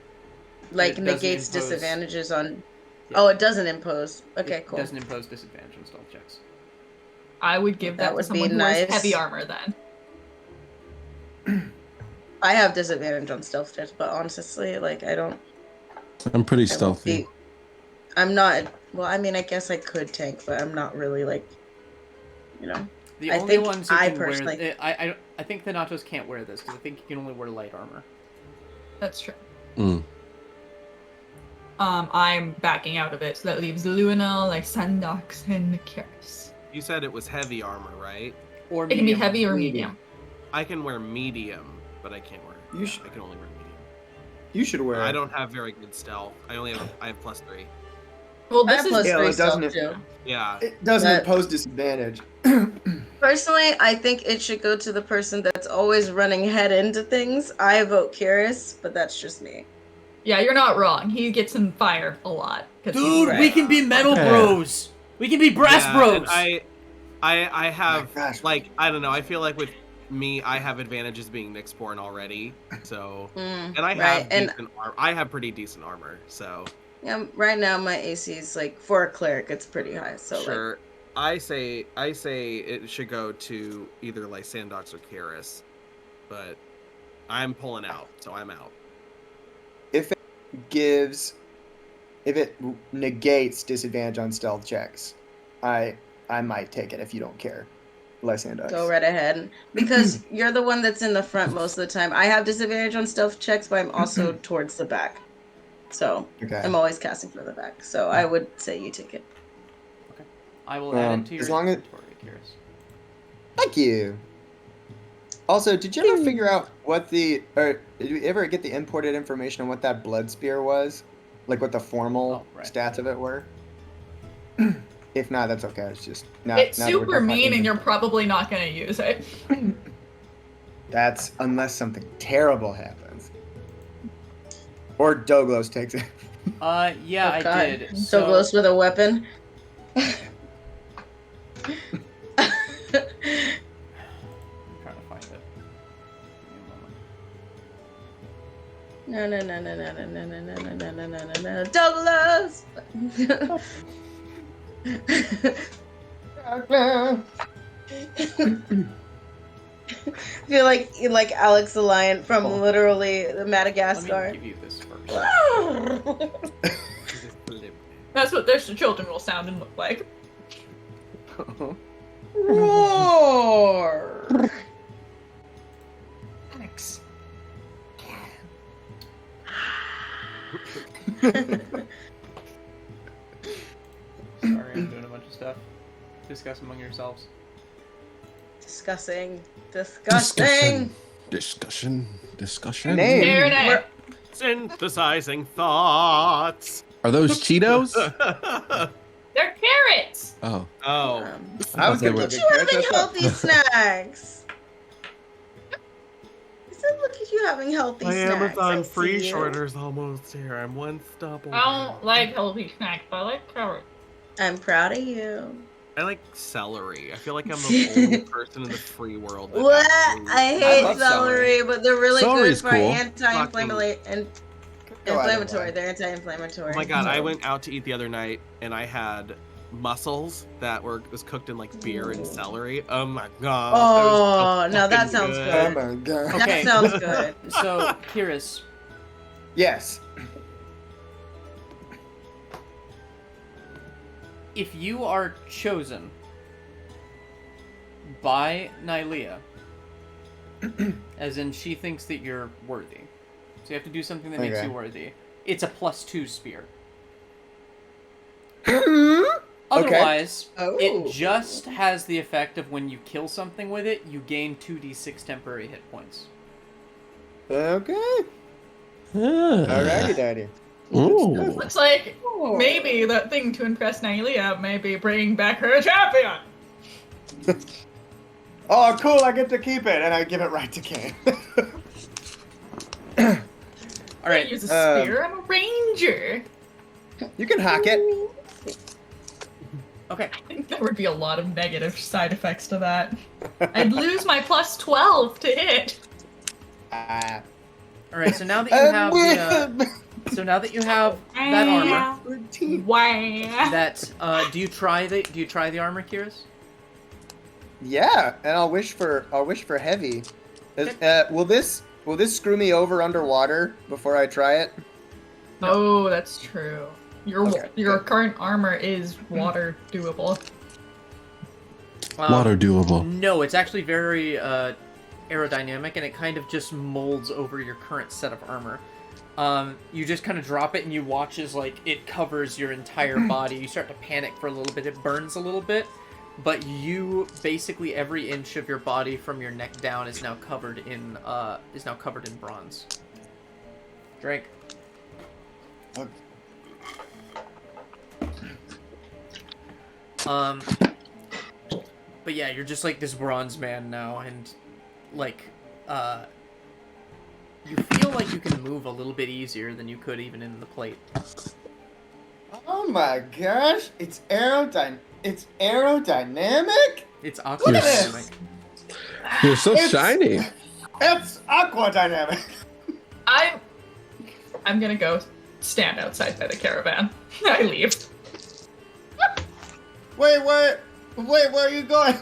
negates impose- disadvantages on. Yeah. Oh, it doesn't impose. Okay, It cool. doesn't impose disadvantage on stealth checks. I would give That that to would be someone who wears nice. heavy armor then. I have disadvantage on stealth checks, but honestly, like I don't. I'm pretty I won't stealthy. be- I'm not. Well, I mean, I guess I could tank, but I'm not really like. You know. The I only think ones who I can personally- wear... I think the Natos can't wear this, because I think you can only wear light armor. That's true. Mm. I'm backing out of it, so that leaves Luinnil, Lysandox, and Kihris. You said it was heavy armor, right? Or It can be medium. heavy or Medium. medium. I can wear medium, but I can't wear. You sh- I can only wear medium. You should wear. I don't have very good stealth. I have +3. Well, I this have is plus Yeah, 3 it doesn't- stealth too. Yeah. It doesn't That- impose disadvantage. Personally, I think it should go to the person that's always running head into things. I vote Kihris, but that's just me. yeah, you're not wrong. He gets in fire a lot. 'cause he's Dude, Right. we can be metal Yeah. bros! We can be brass Yeah, bros! and I have Oh my gosh. like I don't know. I feel like with me, I have advantages being Nyxborn already. So and I have right, and decent I have pretty decent armor. So yeah, right now my AC is like for a cleric, it's pretty high. So sure. I say it should go to either Lysandox or Kihris, but I'm pulling out, so I'm out. If it negates disadvantage on stealth checks, I might take it if you don't care. Lysandox. go right ahead because you're the one that's in the front most of the time. I have disadvantage on stealth checks, but I'm also towards the back, so Okay. I'm always casting for the back. So I would say you take it. I will add it to your as long as- inventory, Kihris. Thank you. Also, did you ever figure out what did you ever get the imported information on what that blood spear was? Like what the formal Oh, right. stats of it were? If not, that's okay. It's just It's now that we're super talking about mean, and you're inventory. probably not going to use it. That's unless something terrible happens. Or Doglos takes it. Yeah, Oh, I God. did. So close with a weapon. I'm trying to find it. Give me a moment. No, Douglas. I feel like Alex the Lion from literally the Let Madagascar. me give you this first. That's what their children will sound and look like. Roar. Thanks. Sorry, I'm doing a bunch of stuff. Discuss among yourselves. Disgusting. Discussion. Name. There it is. Synthesizing thoughts. Are those Cheetos? They're carrots. Oh. Oh. I was gonna They look Look at at you having carrots, that's healthy snacks. I said, look at you having healthy My snacks. Amazon I free see you. shorter's almost here. I'm one stop away. I don't like healthy snacks, but I like carrots. I'm proud of you. I like celery. I feel like I'm the only person in the free world. That What? actually- I hate love celery, but they're really Celery's good for cool. anti-inflammatory. Go out of the way. They're anti-inflammatory. Oh my god! I went out to eat the other night and I had mussels that was cooked in like beer and celery. Oh my god! Oh, It was so no, that fucking sounds Oh good. my god. That Okay. sounds good. So, Kihris, Yes. if you are chosen by Nylea, as in she thinks that you're worthy, so you have to do something that makes Okay. you worthy. It's a +2 spear. Okay. Otherwise, Oh. it just has the effect of when you kill something with it, you gain 2d6 temporary hit points. Okay. Alrighty, daddy. Ooh. Looks like maybe that thing to impress Nylea may be bringing back her champion. Oh, cool! I get to keep it, and I give it right to Kane. All I right. use a spear. I'm a ranger. You can hack it. Okay. I think there would be a lot of negative side effects to that. I'd lose my +12 to hit. Ah. All right. So now that you have that armor, Wow. that do you try the armor, Kihris? Yeah, and I'll wish for heavy. Will this screw me over underwater before I try it? Oh, that's true. Your Okay, your good. current armor is water doable. Water doable. No, it's actually very aerodynamic, and it kind of just molds over your current set of armor. You just kind of drop it, and you watch as like it covers your entire body. You start to panic for a little bit. It burns a little bit, but you basically every inch of your body from your neck down is now covered in bronze. Drink. Okay. But yeah, you're just like this bronze man now, and like, you feel like you can move a little bit easier than you could even in the plate. Oh my gosh! It's aerodynamic. It's at aquadynamic. You're so It's- shiny. It's aquadynamic. I'm gonna go stand outside by the caravan. I leave. Wait, where are you going?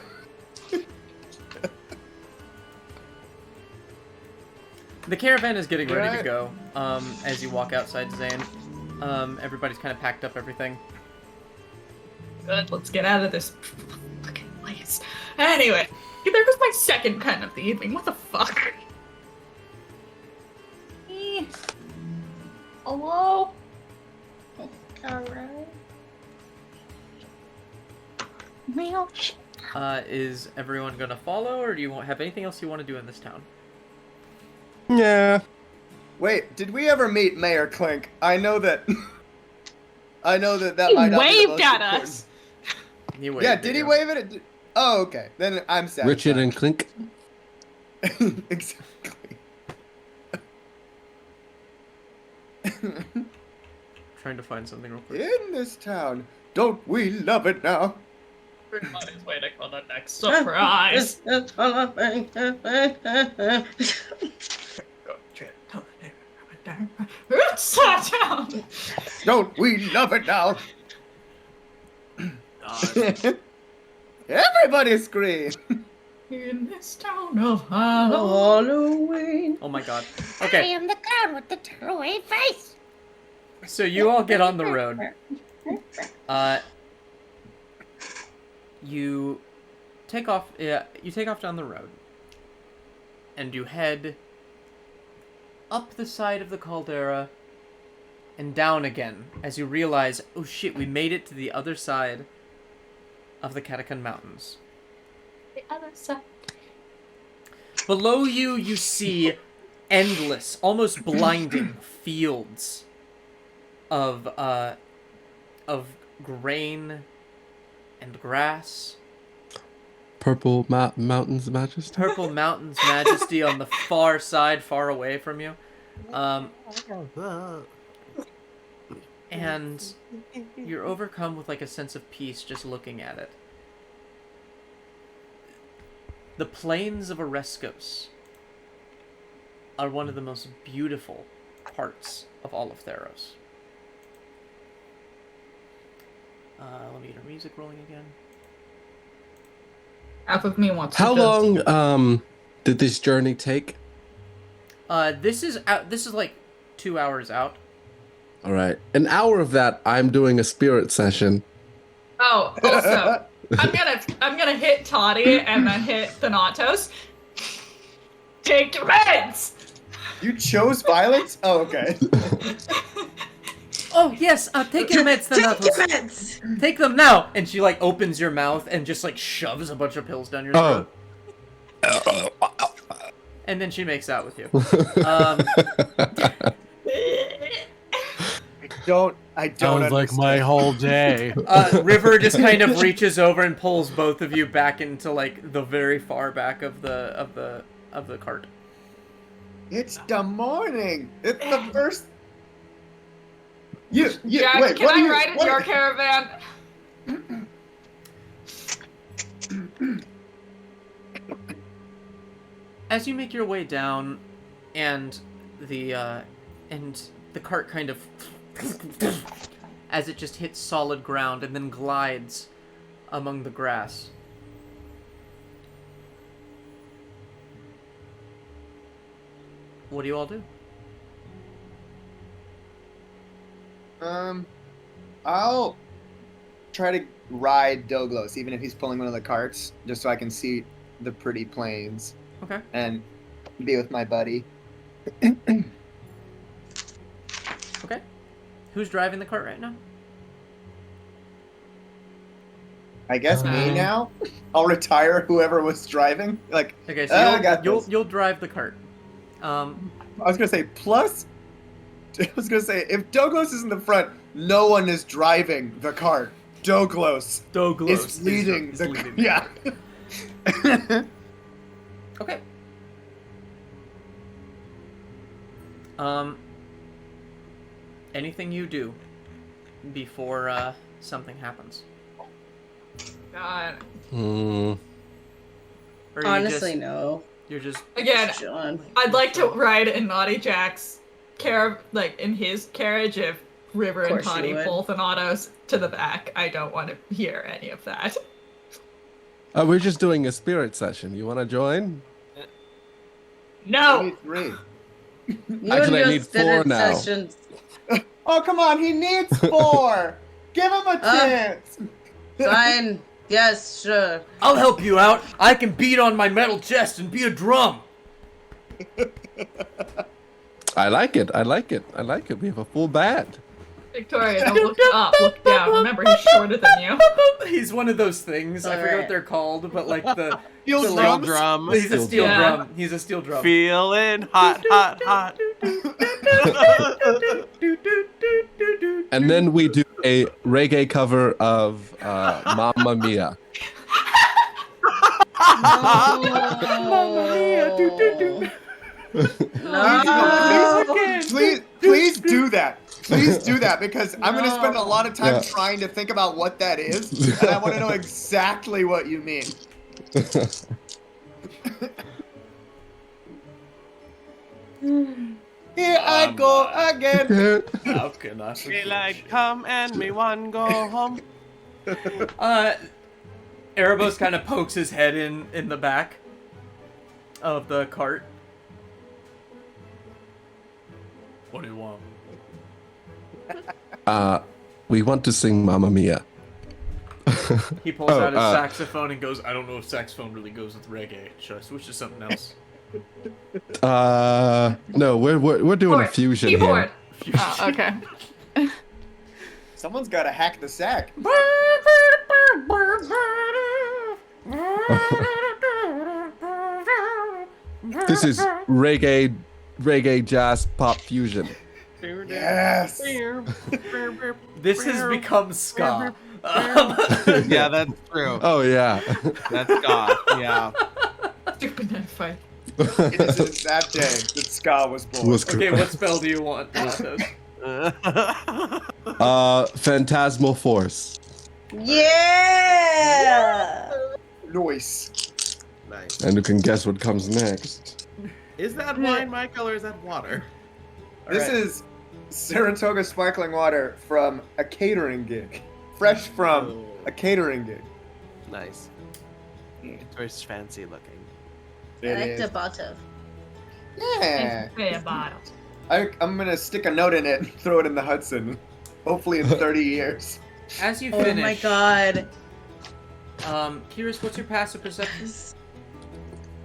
The caravan is getting ready to Right. go. As you walk outside Xaine, everybody's kind of packed up everything. Good, let's get out of this fucking place. Anyway, there was my second pen of the evening. What the fuck? Hello? Alright. Is everyone gonna follow, or do you have anything else you want to do in this town? Yeah. Wait, did we ever meet Mayor Clink? I know that He might not be the waved most at important. us. He waved Yeah, at did he you. wave it? Oh, okay. Then I'm satisfied. Richard and Clink. Exactly. Trying to find something real quick. In this town, don't we love it now? Everybody's waiting for the next surprise. It's a town. Don't we love it now? Everybody scream! In this town of Halloween. Halloween. Oh my god. I Okay, am the clown with the throwaway face. so you all get on the road. You take off. You take off down the road, and you head up the side of the caldera and down again as you realize, oh shit, we made it to the other side of the Catacomb Mountains. The other side. Below you, you see endless, almost blinding fields of grain and grass. Purple Mountains Majesty. Purple Mountains Majesty on the far side, far away from you. And you're overcome with like a sense of peace just looking at it. The plains of Oreskos are one of the most beautiful parts of all of Theros. Let me get our music rolling again. Half of me wants How to just- long did this journey take? This is like 2 hours out. All right. An hour of that, I'm doing a spirit session. Oh, also, I'm gonna hit Toddy and then hit Thanatos. Take your meds! You chose violence? Oh, okay. Oh yes, take your meds, Take your Thanatos. meds! Take them now. And she like opens your mouth and just like shoves a bunch of pills down your throat. And then she makes out with you. I don't Sounds like my understand. whole day. River just kind of reaches over and pulls both of you back into like the very far back of the cart. It's the morning. It's the first. You. Jack, Wait. can what I are you, ride in what- your caravan? As you make your way down, and the cart kind of as it just hits solid ground and then glides among the grass. What do you all do? I'll try to ride Doglos, even if he's pulling one of the carts, just so I can see the pretty plains Okay. and be with my buddy. Okay. Who's driving the cart right now? I guess me now. I'll retire whoever was driving. Like, Okay, so I got you'll this. you'll drive the cart. I was gonna say plus. I was gonna say if Doglos is in the front, no one is driving the cart. Doglos is leading is the leading. yeah. Okay. Anything you do before something happens? God. Hmm. Or you Honestly, just, no. You're just Again, Chilling. I'd like to ride in Naughty Jack's in his carriage if River Of and course you Toddy would. pull Thanatos to the back. I don't want to hear any of that. We're just doing a spirit session. You want to join? I No! need 3. You Actually, I and your need 4 spirit now. sessions. Oh come on, he needs 4. Give him a chance. Fine. Yes, sure. I'll help you out. I can beat on my metal chest and be a drum. I like it. I like it. I like it. We have a full band. Victoria, don't look up, look down. Remember, he's shorter than you. He's one of those things. I forget what Alright. they're called, but like the Steel the Steel drums? drum. He's a Steel steel drum. drum. He's a steel drum. Feeling hot, hot, hot. And then we do a reggae cover of Mamma Mia. Mamma mia, do, do, do. No. Please do that. Please do that because I'm going to spend a lot of time Yeah. trying to think about what that is, and I want to know exactly what you mean. Here I go again. How can I Be like, come and me one go home. Erebos kind of pokes his head in the back of the cart. What do you want? We want to sing Mamma Mia. He pulls Oh, out his saxophone and goes, I don't know if saxophone really goes with reggae. Should I switch to something else? No, we're doing a fusion Keyboard. here. Oh, okay. Someone's got to hack the sack. This is reggae jazz pop fusion. Yes. This has become ska. Yeah, that's true. Oh yeah. That's God. Yeah. Stupid knife fight. It is that day that Ska was born. Okay, what spell do you want, Thanatos? Phantasmal Force. Yeah. Noise. Nice. And you can guess what comes next. Is that wine, Michael, or is that water? This Alright. is Saratoga sparkling water from a catering gig. Fresh from a catering gig. Nice. It's very fancy looking. It I like is. the bottle. Yeah. Hey, a bottle. I'm gonna stick a note in it and throw it in the Hudson. Hopefully in 30 years. As you Oh finish, my god. Kihris, what's your passive perception?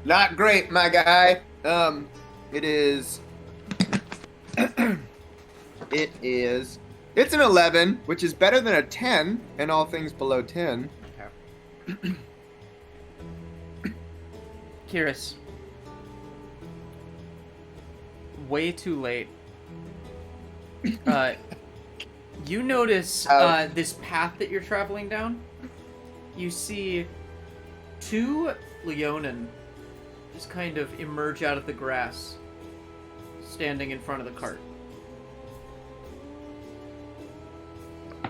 Not great, my guy. It is. It's an 11, which is better than a 10, and all things below 10. Okay. Kihris. Way too late. You notice this path that you're traveling down. You see 2 Leonin just kind of emerge out of the grass, standing in front of the cart.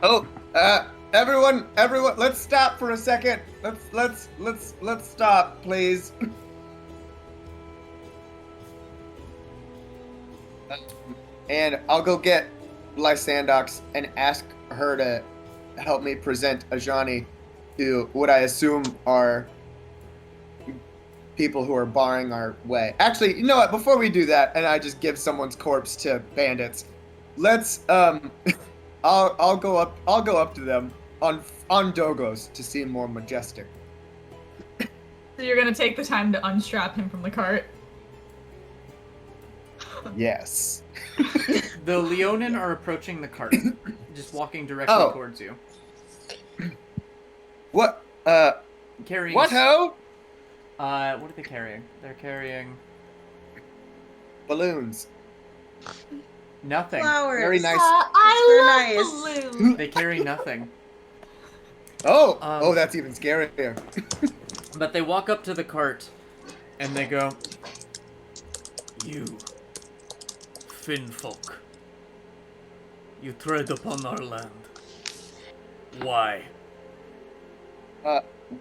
Oh, everyone, let's stop for a second. Let's stop, please. And I'll go get Lysandox and ask her to help me present Xaine to what I assume are people who are barring our way. Actually, you know what? Before we do that, and I just give someone's corpse to bandits, let's I'll go up to them on Dogos to seem more majestic. So you're gonna take the time to unstrap him from the cart? Yes. The Leonin are approaching the cart, just walking directly towards you. What? Carrying. What ho? What are they carrying? They're carrying Balloons. nothing. Flowers. Very nice. I They're love nice. balloons. They carry nothing. Oh, that's even scarier. But they walk up to the cart, and they go, "You, Finfolk, you tread upon our land. Why?"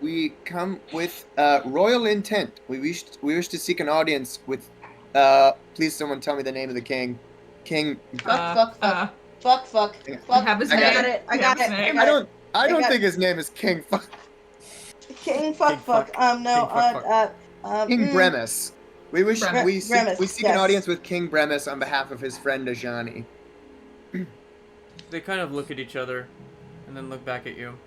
We come with royal intent. We wish to seek an audience with. Please, someone tell me the name of the king. King. Fuck. I have his I name. got it. I have his name. I don't think his name is King. King King fuck. King Bremis. We wish Bremis, we seek an yes. audience with King Bremis on behalf of his friend Xaine. They kind of look at each other, and then look back at you.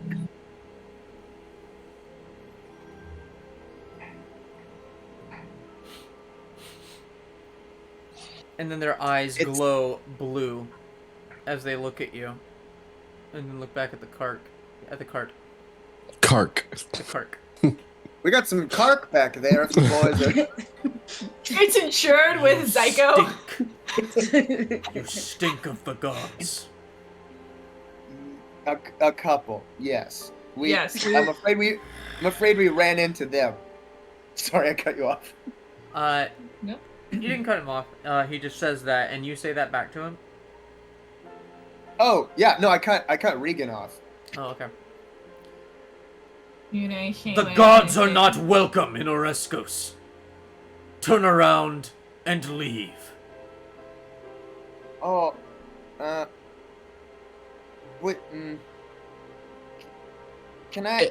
And then their eyes glow blue as they look at you, and then look back at the cart. At the cart. Kark. The cart. We got some Kark back there if the boys are. It's insured with Zyko. Stink. You stink of the gods. A couple, yes. Yes. I'm afraid we ran into them. Sorry, I cut you off. Nope. You didn't cut him off. He just says that, and you say that back to him. Oh yeah, no, I cut Regan off. Oh, okay. The gods are not welcome in Oreskos. Turn around and leave. Oh, what? Can I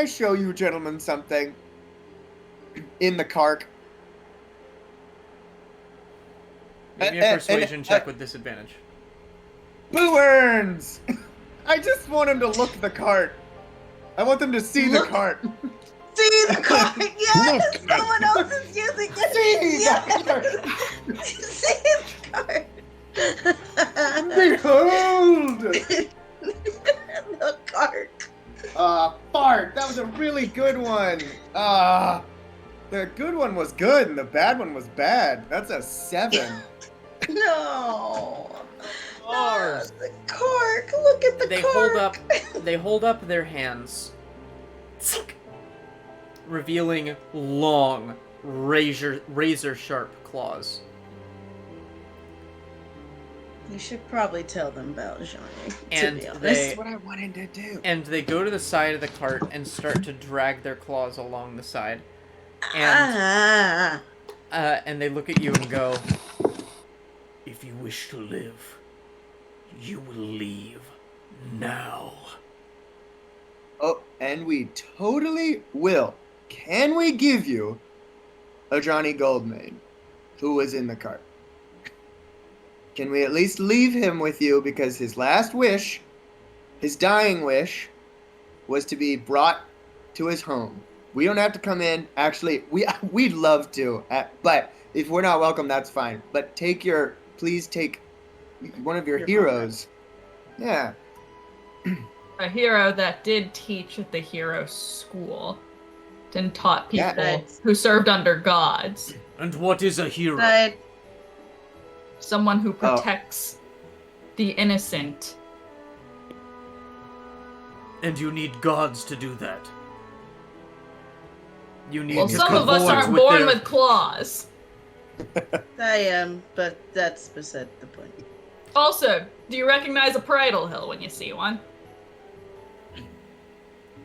show you gentlemen something in the Kark? Give me a persuasion check with disadvantage. Boo earns! I just want him to look at the cart. I want them to see the cart. See the cart. Yes, Look. someone else is using it. See Yes. See the cart. Behold! The cart. Fart. That was a really good one. The good one was good and the bad one was bad. That's a 7. No. No, the cart. Look at the cart. They hold up their hands, revealing long, razor-sharp claws. You should probably tell them about Xaine. And to be honest. That's what I wanted to do. And they go to the side of the cart and start to drag their claws along the side. And and they look at you and go, "If you wish to live, you will leave now." Oh, and we totally will. Can we give you a Johnny Goldmane who was in the cart? can we at least leave him with you? Because his last wish, his dying wish, was to be brought to his home. We don't have to come in. Actually, we'd love to, but if we're not welcome, that's fine. But please take one of your heroes. Yeah. A hero that did teach at the hero school and taught people who served under gods. And what is a hero? Someone who protects the innocent. And you need gods to do that. You need Well, to some of us cavort aren't with born their- with claws. I am, but that's beside the point. Also, do you recognize a Pridalhil when you see one?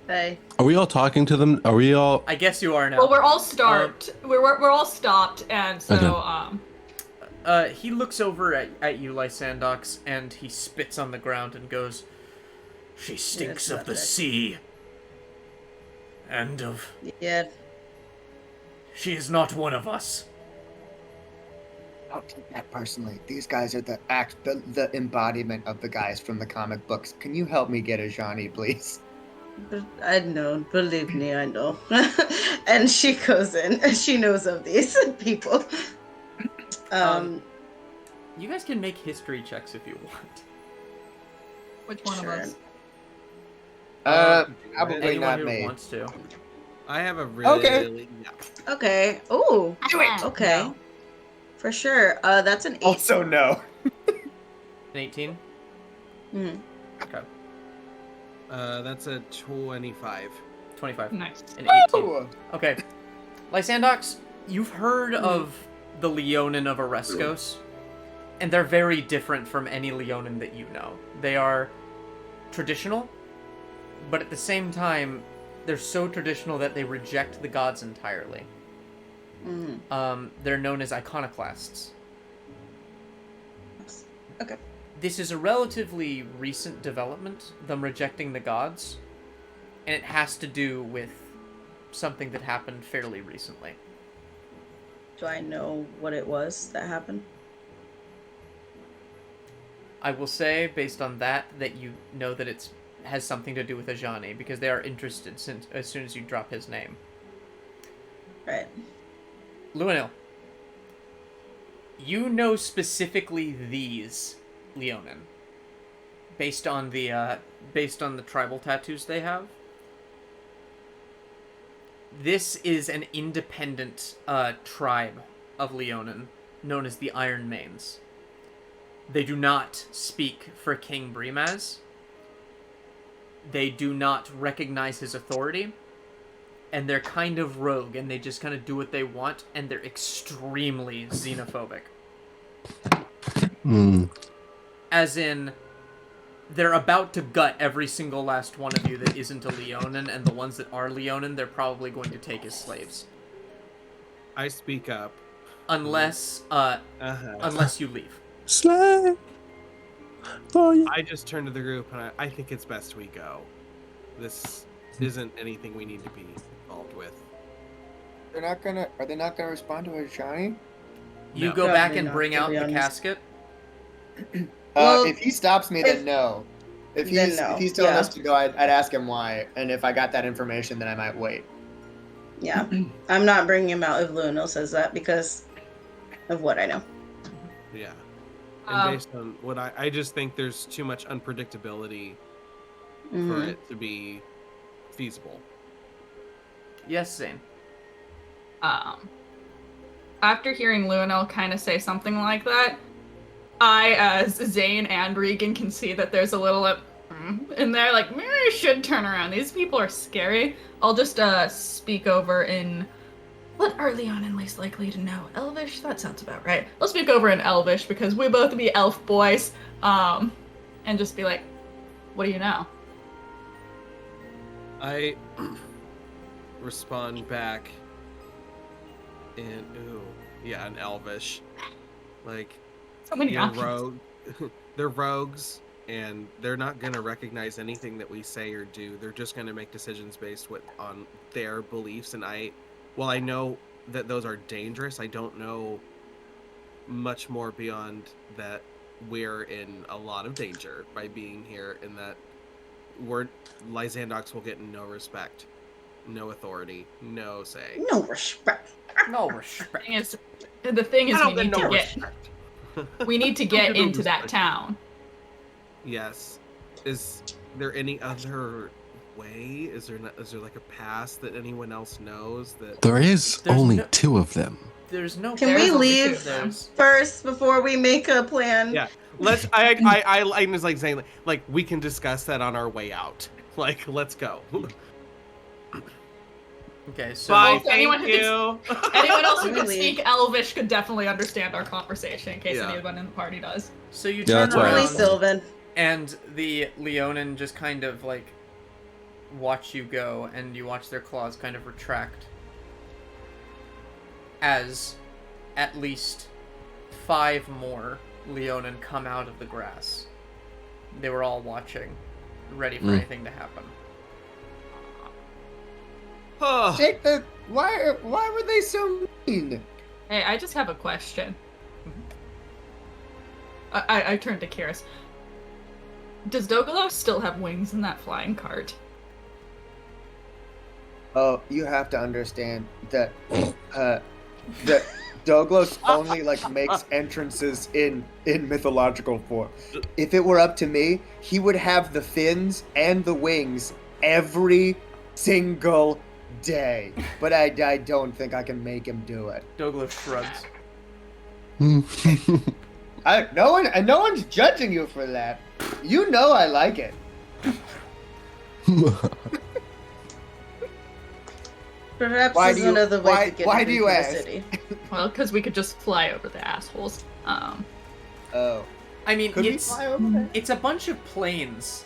Hey. Are we all talking to them? Are we all? I guess you are now. Well, we're all stopped. We're all stopped, and so he looks over at you, Lysandox, and he spits on the ground and goes, "She stinks of the sea. And of... Yeah. She is not one of us." Don't take that personally. These guys are the embodiment of the guys from the comic books. Can you help me get a Xaine, please? I know, believe me, I know. And she goes in, and she knows of these people. You guys can make history checks if you want. which one of us? Probably Anyone not who me. wants to. I have a really... Okay. Ooh. Okay. No. For sure. That's an 8. Also no. An 18? Mhm. Okay. That's a 25. 25. Nice. An 18. Okay. Lysandox, you've heard of the Leonin of Oreskos, and they're very different from any Leonin that you know. They are traditional, but at the same time, they're so traditional that they reject the gods entirely. They're known as iconoclasts. Okay. This is a relatively recent development, them rejecting the gods, and it has to do with something that happened fairly recently. Do I know what it was that happened? I will say, based on that you know that it has something to do with a Xaine, because they are interested as soon as you drop his name. Right. Luinnil, you know specifically these Leonin, based on the tribal tattoos they have. This is an independent tribe of Leonin, known as the Iron Manes. They do not speak for King Brimaz. They do not recognize his authority. And they're kind of rogue, and they just kind of do what they want, and they're extremely xenophobic. As in, they're about to gut every single last one of you that isn't a Leonin, and the ones that are Leonin, they're probably going to take as slaves. I speak up. Unless you leave. Slay for you. I just turn to the group, and I think it's best we go. This isn't anything we need to be involved with. Are they not gonna respond to a Xaine? You No. go back Probably and not, bring to out be the honest. casket. Well, If he stops me, then no. If then no, he's telling yeah. us to go, I'd ask him why, and if I got that information, then I might wait. Yeah. I'm not bringing him out if Luinnil says that because of what I know. Yeah. And based on what I just think there's too much unpredictability for it to be feasible. Yes, Xaine. After hearing Luinnil kind of say something like that, I, as Xaine and Regan, can see that there's a little in there, like, maybe I should turn around. These people are scary. I'll just speak over in... What are Leonin least likely to know? Elvish? That sounds about right. I'll speak over in Elvish, because we both be elf boys, and just be like, what do you know? I respond back in in Elvish. Like, So many you're options. they're rogues, and they're not gonna recognize anything that we say or do. They're just gonna make decisions based on their beliefs. And I know that those are dangerous, I don't know much more beyond that. we're in a lot of danger by being here, and that Lysandox will get no respect, no authority, no say. No respect. No respect. The thing is, I we don't need get to no get respect. we need to get into that town. Yes. Is there any other way? Is there like a pass that anyone else knows that? There is There's only no- 2 of them. There's no. Can we There's only leave two of them. first before we make a plan? Yeah. Let's. I was like saying like we can discuss that on our way out. Like, let's go. Okay, so Bye. Also, anyone Thank who you. Anyone else who can Really? speak Elvish could definitely understand our conversation, in case Yeah. anyone in the party does. so you Yeah, turn that's why I Only asked. around, Sylvan. and the Leonin just kind of like watch you go, and you watch their claws kind of retract as at least 5 more Leonin come out of the grass. They were all watching, ready for anything to happen. Oh, Take the. Why were they so mean? Hey, I just have a question. I turn to Kihris. Does Dogolo still have wings in that flying cart? Oh, you have to understand that that Douglas only like makes entrances in mythological form. If it were up to me, he would have the fins and the wings every single day. But I don't think I can make him do it. Douglas shrugs. No one's judging you for that. You know I like it. Perhaps Why is do you- another way why- to get why into do you the ask? city. Well, because we could just fly over the assholes. Oh, I mean, could we it's fly over there? it's a bunch of plains.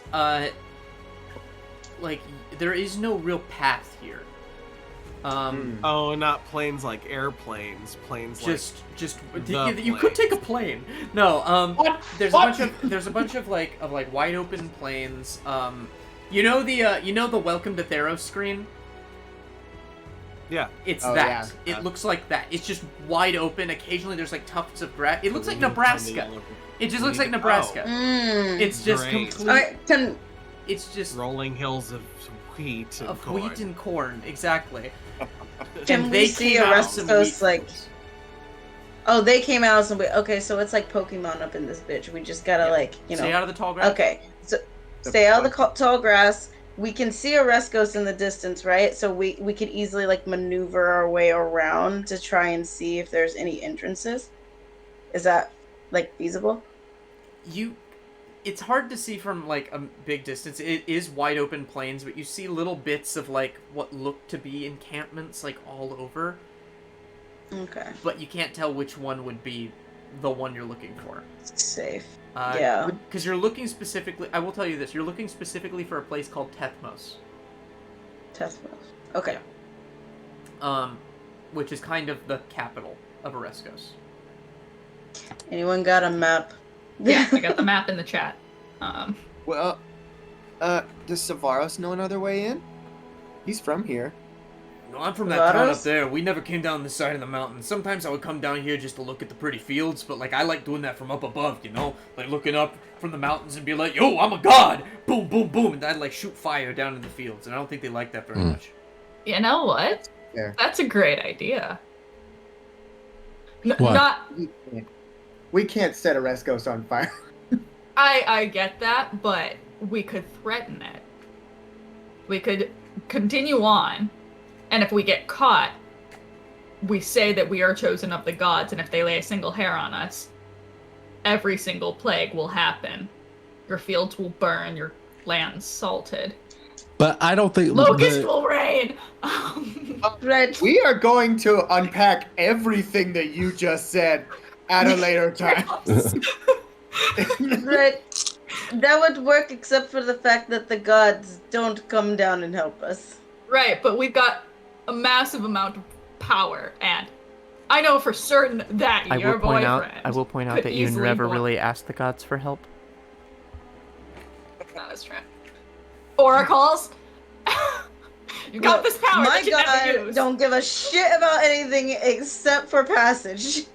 Like there is no real path here. oh, not planes like airplanes. Planes Just the you could plane. take a plane. No, there's a bunch of like wide open plains. You know the welcome to Theros screen? Yeah. It's Oh, that. yeah. It looks like that. It's just wide open. Occasionally there's like tufts of grass. It looks like Nebraska. It just looks like Nebraska. It's just Great. complete. Alright, It's just Rolling hills of wheat and of corn. wheat and corn, exactly. can And we they see came out of some Arrestos wheat like... fields. Oh, they came out some way. Okay, so it's like Pokemon up in this bitch. We just gotta like, Stay out of the tall grass. Okay, so stay out of the tall grass. We can see Oreskos in the distance, right? So we could easily like maneuver our way around to try and see if there's any entrances. Is that like feasible? It's hard to see from like a big distance. It is wide open plains, but you see little bits of like what look to be encampments like all over, Okay, but you can't tell which one would be the one you're looking for. safe. Yeah. Yeah. Because you're looking specifically, I will tell you this, you're looking specifically for a place called Tethmos. Tethmos. Okay. Which is kind of the capital of Oreskos. Anyone got a map? Yeah, I got the map in the chat. Well, does Savaros know another way in? He's from here. No, I'm from that town up Varos? there. We never came down this side of the mountain. Sometimes I would come down here just to look at the pretty fields, but like I like doing that from up above, you know? Like looking up from the mountains and be like, yo, I'm a god! Boom, boom, boom, and I'd like shoot fire down in the fields, and I don't think they like that very much. You know what? Yeah. That's a great idea. What? Not. We can't set Oreskos on fire. I get that, but we could threaten it. We could continue on, and if we get caught, we say that we are chosen of the gods, and if they lay a single hair on us, every single plague will happen. Your fields will burn, your lands salted. But I don't think Locust will rain! Right. We are going to unpack everything that you just said at a later time. Right. That would work except for the fact that the gods don't come down and help us. Right, but we've got a massive amount of power, and I know for certain that your boyfriend could that you easily never block- really asked the gods for help. That is true. Oracles! You got Look, this power my that you never god use. don't give a shit about anything except for passage.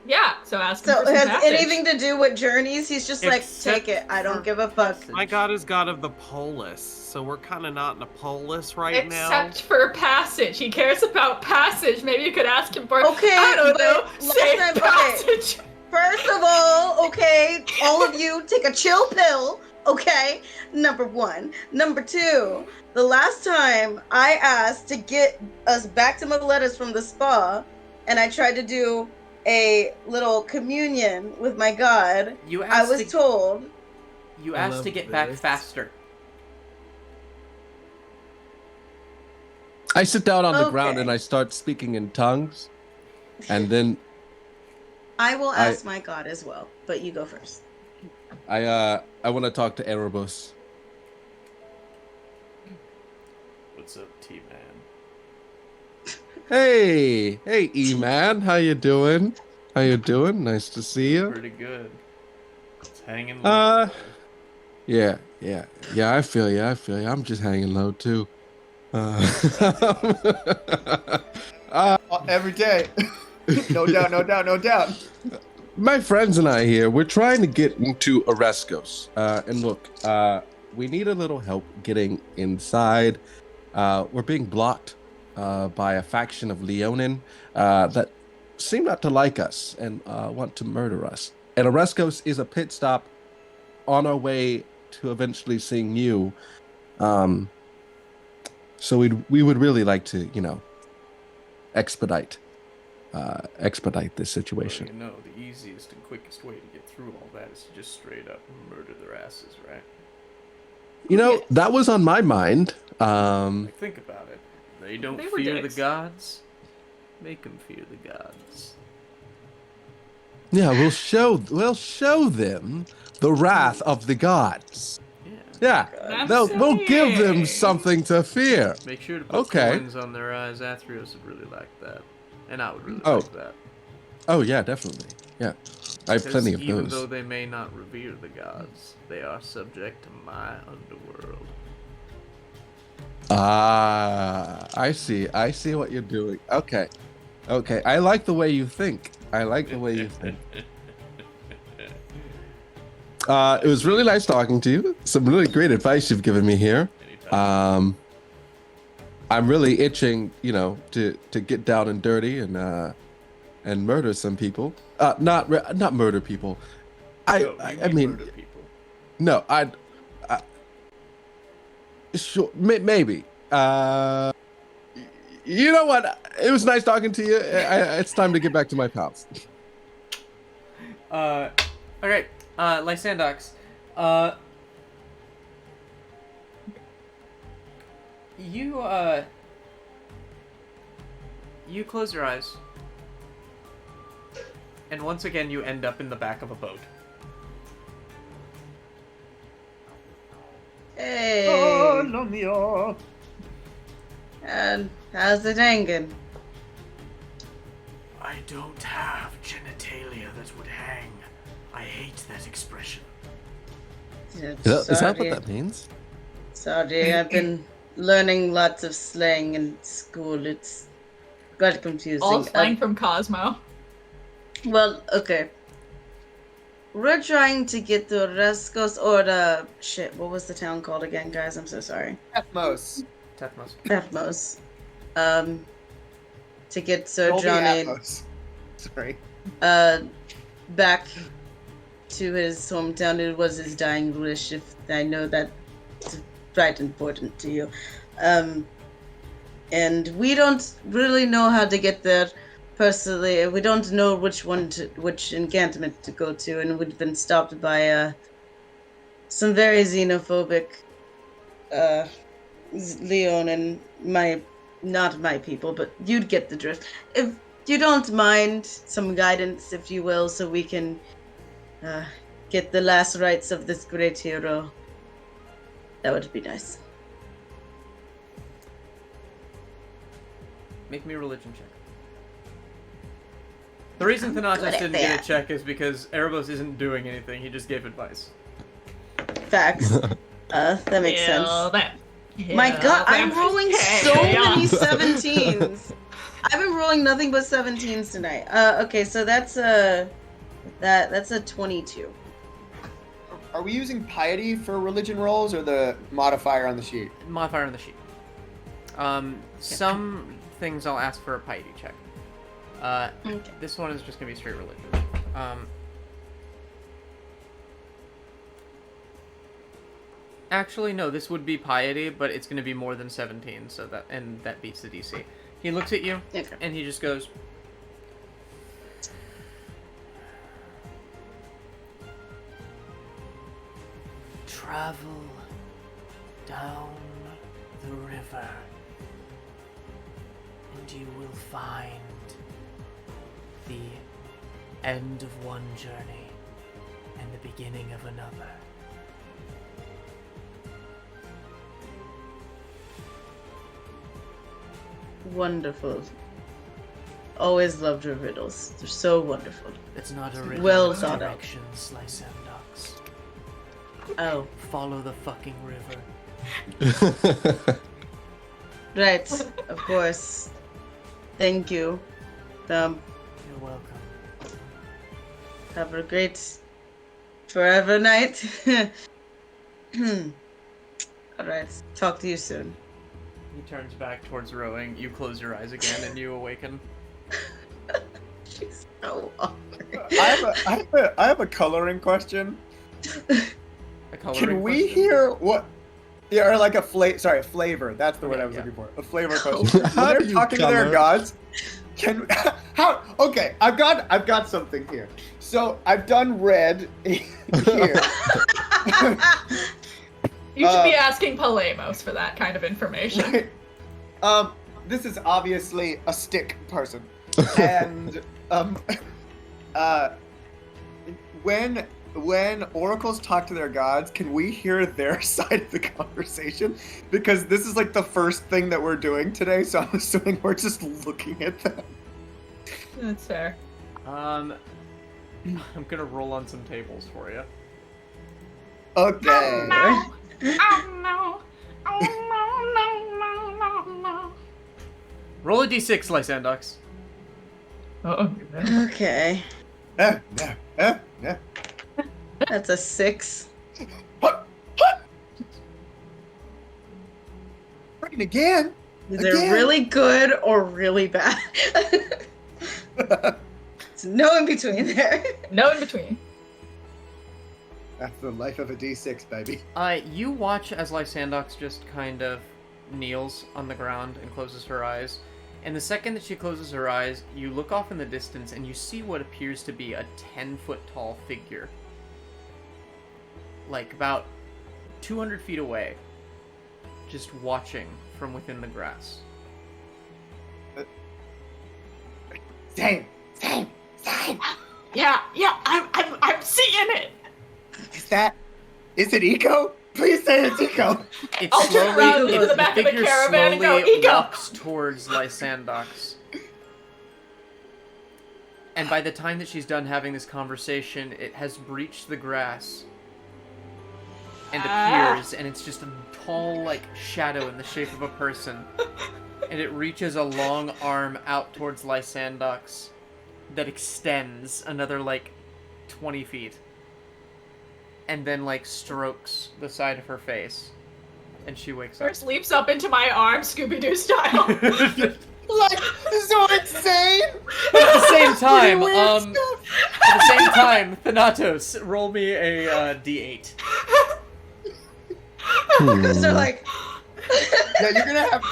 Yeah, so ask him So for some has passage. anything to do with journeys? He's just like, Except take it. I don't for give a fuck. passage. My god is god of the polis, so we're kind of not in a polis right now. Except for passage. He cares about passage. Maybe you could ask him for, Okay, I don't but know, last safe time- okay. passage. First of all, okay, all of you take a chill pill, okay? Number one. Number two, the last time I asked to get us back to Miletus from the spa, and I tried to do a little communion with my god, You I asked was told, You I asked love to get back this. faster. I sit down on the Okay. ground and I start speaking in tongues, and then I will ask my god as well, but you go first. I want to talk to Erebus. What's up, T-Man? Hey, E-Man, how you doing? How you doing? Nice to see you. Pretty good. It's hanging low. Yeah. I feel you. I'm just hanging low too. Every day. No doubt. My friends and I here, we're trying to get into Oreskos. And look, we need a little help getting inside. We're being blocked by a faction of Luinnil that seem not to like us and want to murder us. And Oreskos is a pit stop on our way to eventually seeing you. So we would really like to, expedite this situation. Well, the easiest and quickest way to get through all that is to just straight up murder their asses, right? That was on my mind. Like, think about it. They don't They were fear the dicks. gods. Make them fear the gods. Yeah, we'll show them the wrath of the gods. Yeah. Yeah, That's we'll give them okay. something to fear. Make sure to put Okay. coins on their eyes. Athreos would really like that. And I would really Oh. like that. Oh yeah, definitely. Yeah, I have plenty of Even those. though they may not revere the gods, they are subject to my underworld. Ah, I see what you're doing. Okay, I like the way you think. It was really nice talking to you. Some really great advice you've given me here. Anytime. I'm really itching, to get down and dirty and murder some people. Not murder people. No, I you mean, murder people. no, I sure, maybe. You know what? It was nice talking to you. It's time to get back to my pals. Okay, Lysandox, you close your eyes, and once again you end up in the back of a boat. Hey, Oh, and how's it hanging? I don't have genitalia that would hang. I hate that expression. Is that what Sorry. that means? Sorry, I've been learning lots of slang in school. It's quite confusing. All slang from Cosmo. Well, okay. We're trying to get to Oreskos or the shit. What was the town called again, guys? I'm so sorry. Atmos. Tethmos. Athmos. To get Sir Dolby Johnny Atmos. Sorry. back to his hometown. It was his dying wish. If I know that's quite important to you. And we don't really know how to get there. Personally, we don't know which encampment to go to, and we've been stopped by some very xenophobic Leon and not my people, but you'd get the drift. If you don't mind some guidance, if you will, so we can get the last rites of this great hero, that would be nice. Make me a religion check. The reason Thanatos good at didn't get that. a check is because Erebos isn't doing anything. He just gave advice. Facts. That makes sense. That. My god, I'm rolling so Yeah. many 17s. I've been rolling nothing but 17s tonight. Okay, so that's a 22. Are we using piety for religion rolls or the modifier on the sheet? Modifier on the sheet. Some things I'll ask for a piety check. Okay. This one is just gonna be straight religion. Actually, no, this would be piety, but it's gonna be more than 17, so that beats the DC. He looks at you, Okay. and he just goes, travel down the river, and you will find the end of one journey and the beginning of another. Wonderful. Always loved your riddles. They're so wonderful. It's not a riddle, Well it's thought out. directions, Lysandox. Oh, Follow the fucking river. right. Of course. Thank you. You're welcome. Have a great forever night. Alright. Talk to you soon. He turns back towards rowing. You close your eyes again and you awaken. She's so awkward. I have a coloring question. A coloring Can we question? hear what? Yeah, or like a flavor. That's the word I was Yeah. looking for. A flavor question. How When do they're you talking to their color? gods, can how? Okay, I've got something here. So I've done red here. You should be asking Polemos for that kind of information. This is obviously a stick person, and when oracles talk to their gods, can we hear their side of the conversation? Because this is like the first thing that we're doing today, so I'm assuming we're just looking at them. That's fair. I'm gonna roll on some tables for you. Okay. Oh no! Oh no! Roll a d6, Lysandox. Oh, Okay. Yeah. That's a 6. Freaking again. Either Again? really good or really bad. It's no in between there. No in between. That's the life of a D6, baby. You watch as Lysandox just kind of kneels on the ground and closes her eyes. And the second that she closes her eyes, you look off in the distance and you see what appears to be a 10-foot tall figure. Like about 200 feet away. Just watching from within the grass. Xaine. Yeah, I'm seeing it. Is it Eco? Please say it's Eco. It I'll turn around into the back of the figure caravan and go, slowly "Eco!" walks towards Lysandox. And by the time that she's done having this conversation, it has breached the grass and appears, and it's just a tall, like, shadow in the shape of a person. And it reaches a long arm out towards Lysandox that extends another, like, 20 feet. And then, like, strokes the side of her face. And she wakes up. First leaps up into my arms, Scooby-Doo style. Like, so insane. But at the same time, Weird stuff. at the same time, Thanatos, roll me a d8. Because they're like, Yeah,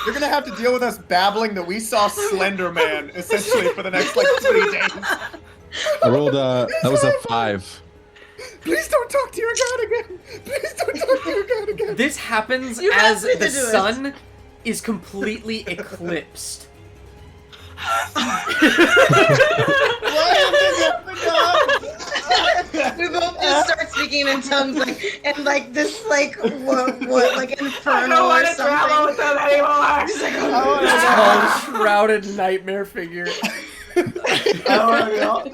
you're gonna have to deal with us babbling that we saw Slender Man essentially for the next like 3 days. I rolled that was a 5. Please don't talk to your god again. Please don't talk to your god again. This happens You as asked me the to do it. sun is completely eclipsed. we both just start speaking in tongues, like, and like this, like, what, like, I inferno don't or want to travel with something. them anymore. Just like, Tall, shrouded nightmare figure. Luinnil!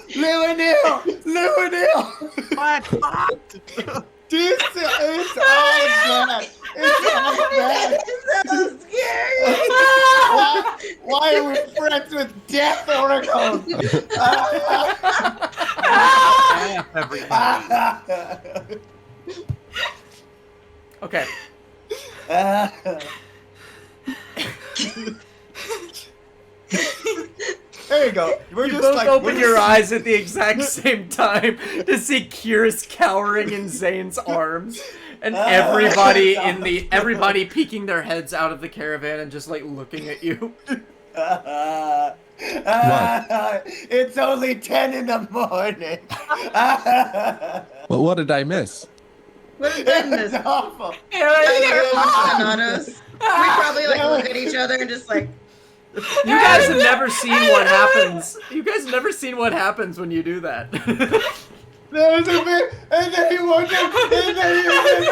What? This is all bad. It's all bad. It's so scary. Why are we friends with Death Oracles? Okay. There you go. We're You just both like open we're your just- eyes at the exact same time to see Kihris cowering in Xaine's arms, and everybody peeking their heads out of the caravan and just like looking at you. It's only 10 in the morning. Well, what did I miss? What is that? It's awful. Sonatas. We probably like look at each other and just like. You guys have never seen what happens. You guys have never seen what happens when you do that. There's a bit, and then he woke up, and then he was,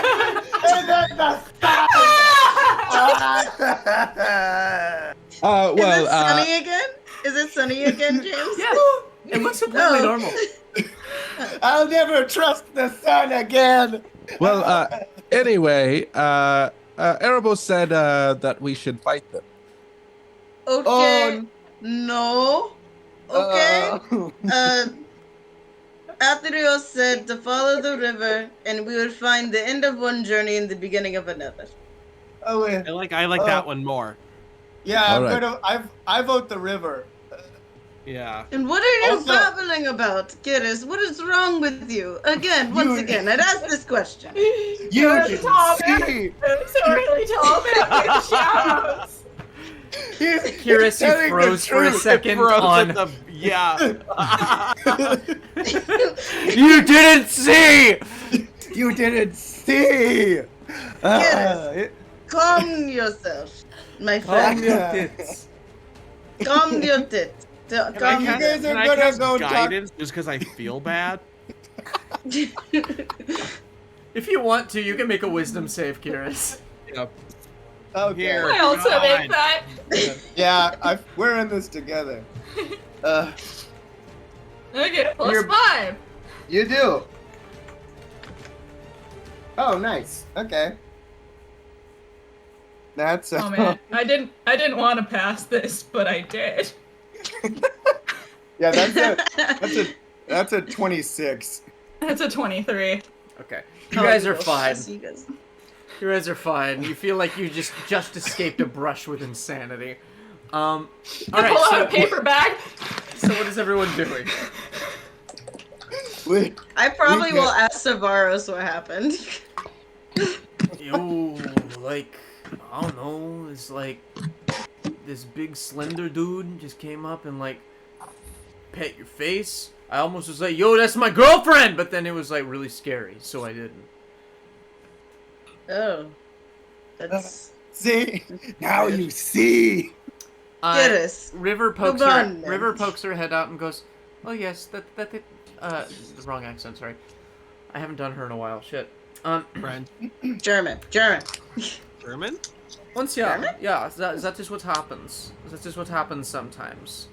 and then the stop. Is it sunny again? Is it sunny again, James? Yeah, it looks completely normal. I'll never trust the sun again. Well, anyway, Erebos said that we should fight them. Okay. No. Okay. Atherios said to follow the river, and we would find the end of one journey and the beginning of another. Oh, wait. I like that one more. Yeah, All right. I vote the river. Yeah. And what are you Also- babbling about, Kihris? What is wrong with you? Once again, I'd ask this question. You You're can tall man. see. It's a really tall man in shadows. Kihris, you froze for a second on. Yeah. You didn't see. You didn't see. Calm yourself, my Calm friend. your tits. Calm your tits. You guys are gonna cast go talk. guidance just because I feel bad? If you want to, you can make a wisdom save, Kihris. Yep. Okay. Here. I also God. make that. Yeah, we're in this together. Okay, plus You're- 5. You do. Oh, nice. Okay. That's Oh man, I didn't want to pass this, but I did. yeah. That's a 26. That's a 23. Okay, you guys are go fine. fast, you guys. You guys are fine. You feel like you just escaped a brush with insanity. All I right. pull out a So, paper bag. so what is everyone doing? I probably We will got- ask Savaros what happened. Yo, like, I don't know. It's like this big slender dude just came up and like pet your face. I almost was like, yo, that's my girlfriend, but then it was like really scary, so I didn't. Oh. That's See? Now you see. Kihris. River pokes Come her. on, then. River pokes her head out and goes, "Oh yes, the wrong accent. Sorry, I haven't done her in a while. Shit. Friend. German. German? Once yeah, that is what happens. That is what happens sometimes.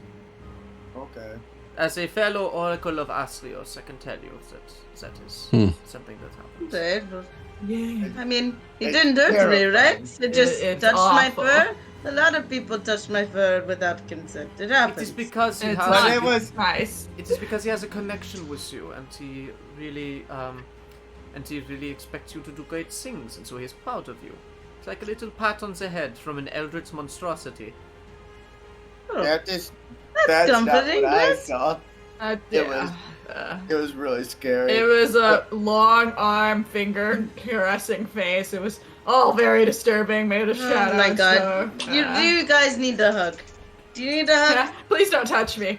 Okay. As a fellow Oracle of Asrios, I can tell you that is something that happens. Okay. Yeah. I mean, he It's didn't hurt me, terrifying. right? It just It's touched my awful. fur. A lot of people touch my fur without consent. It It happens. is because he It's has. But not it was nice. It is because he has a connection with you, and he really expects you to do great things, and so he is proud of you. It's like a little pat on the head from an eldritch monstrosity. Oh, that's not comforting, what I but- saw. Yeah. It was- It was really scary. It was a long arm, finger caressing face. It was all very disturbing, made of shadows. Oh my god. So, You guys need a hug. Do you need a hug? yeah, please don't touch me.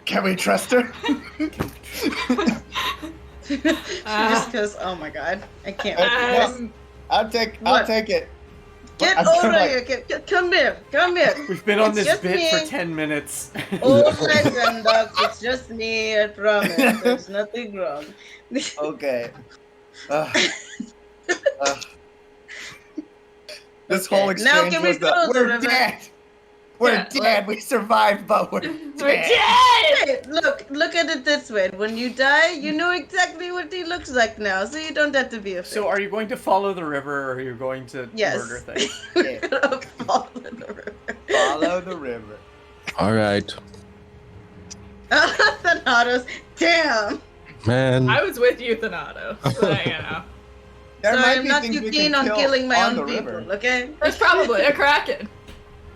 Can we trust her? She just goes, oh my god. I can't. I'll take What? it. Get I'm over like- here. Come here. Come here. We've been on It's this just bit me. for 10 minutes. Old Lysandox, it's just me, I promise. There's nothing wrong. Okay. This whole Okay. Now exchange can we was close the we're river?" dead. We're Yeah, dead. We survived, but we're We're dead. dead! Hey, look at it this way. When you die, you know exactly what he looks like now, so you don't have to be afraid. So are you going to follow the river, or are you going to Yes. murder things? We're gonna follow the river. Follow the river. All right, Thanatos. Damn. man. I was with you, Thanato. So, you know. There So might I'm be not things too we keen can on kill killing my on the own people, river. okay? There's probably a Kraken.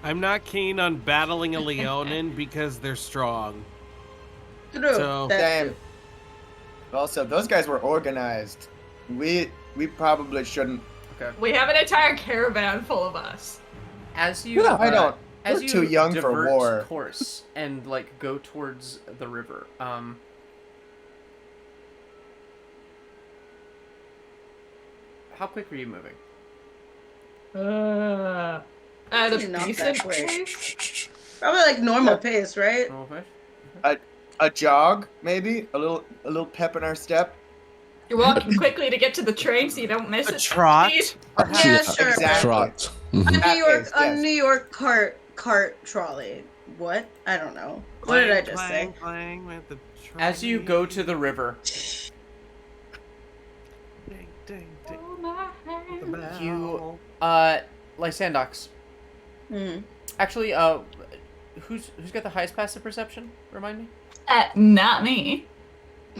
I'm not keen on battling a Leonin because they're strong. True. So- that's Damn. true. Also, those guys were organized. We probably shouldn't. We have an entire caravan full of us. As you, Yeah, I don't. as We're you too young for divert war. course and like go towards the river, how quick are you moving? At a Not that decent quick. pace. Probably like normal pace, right? Normal pace? A jog, maybe a little pep in our step. You're walking quickly to get to the train so you don't miss A it. trot? Please. Yeah, sure. exactly. Trot. A Mhm. New York, Yes, a yes. New York cart trolley. What? I don't know. What did I just say? Clang, with the As you go to the river, Ding, ding, ding. Oh, my hand. you, Lysandox. Hmm. Actually, who's got the highest passive perception? Remind me. Not me.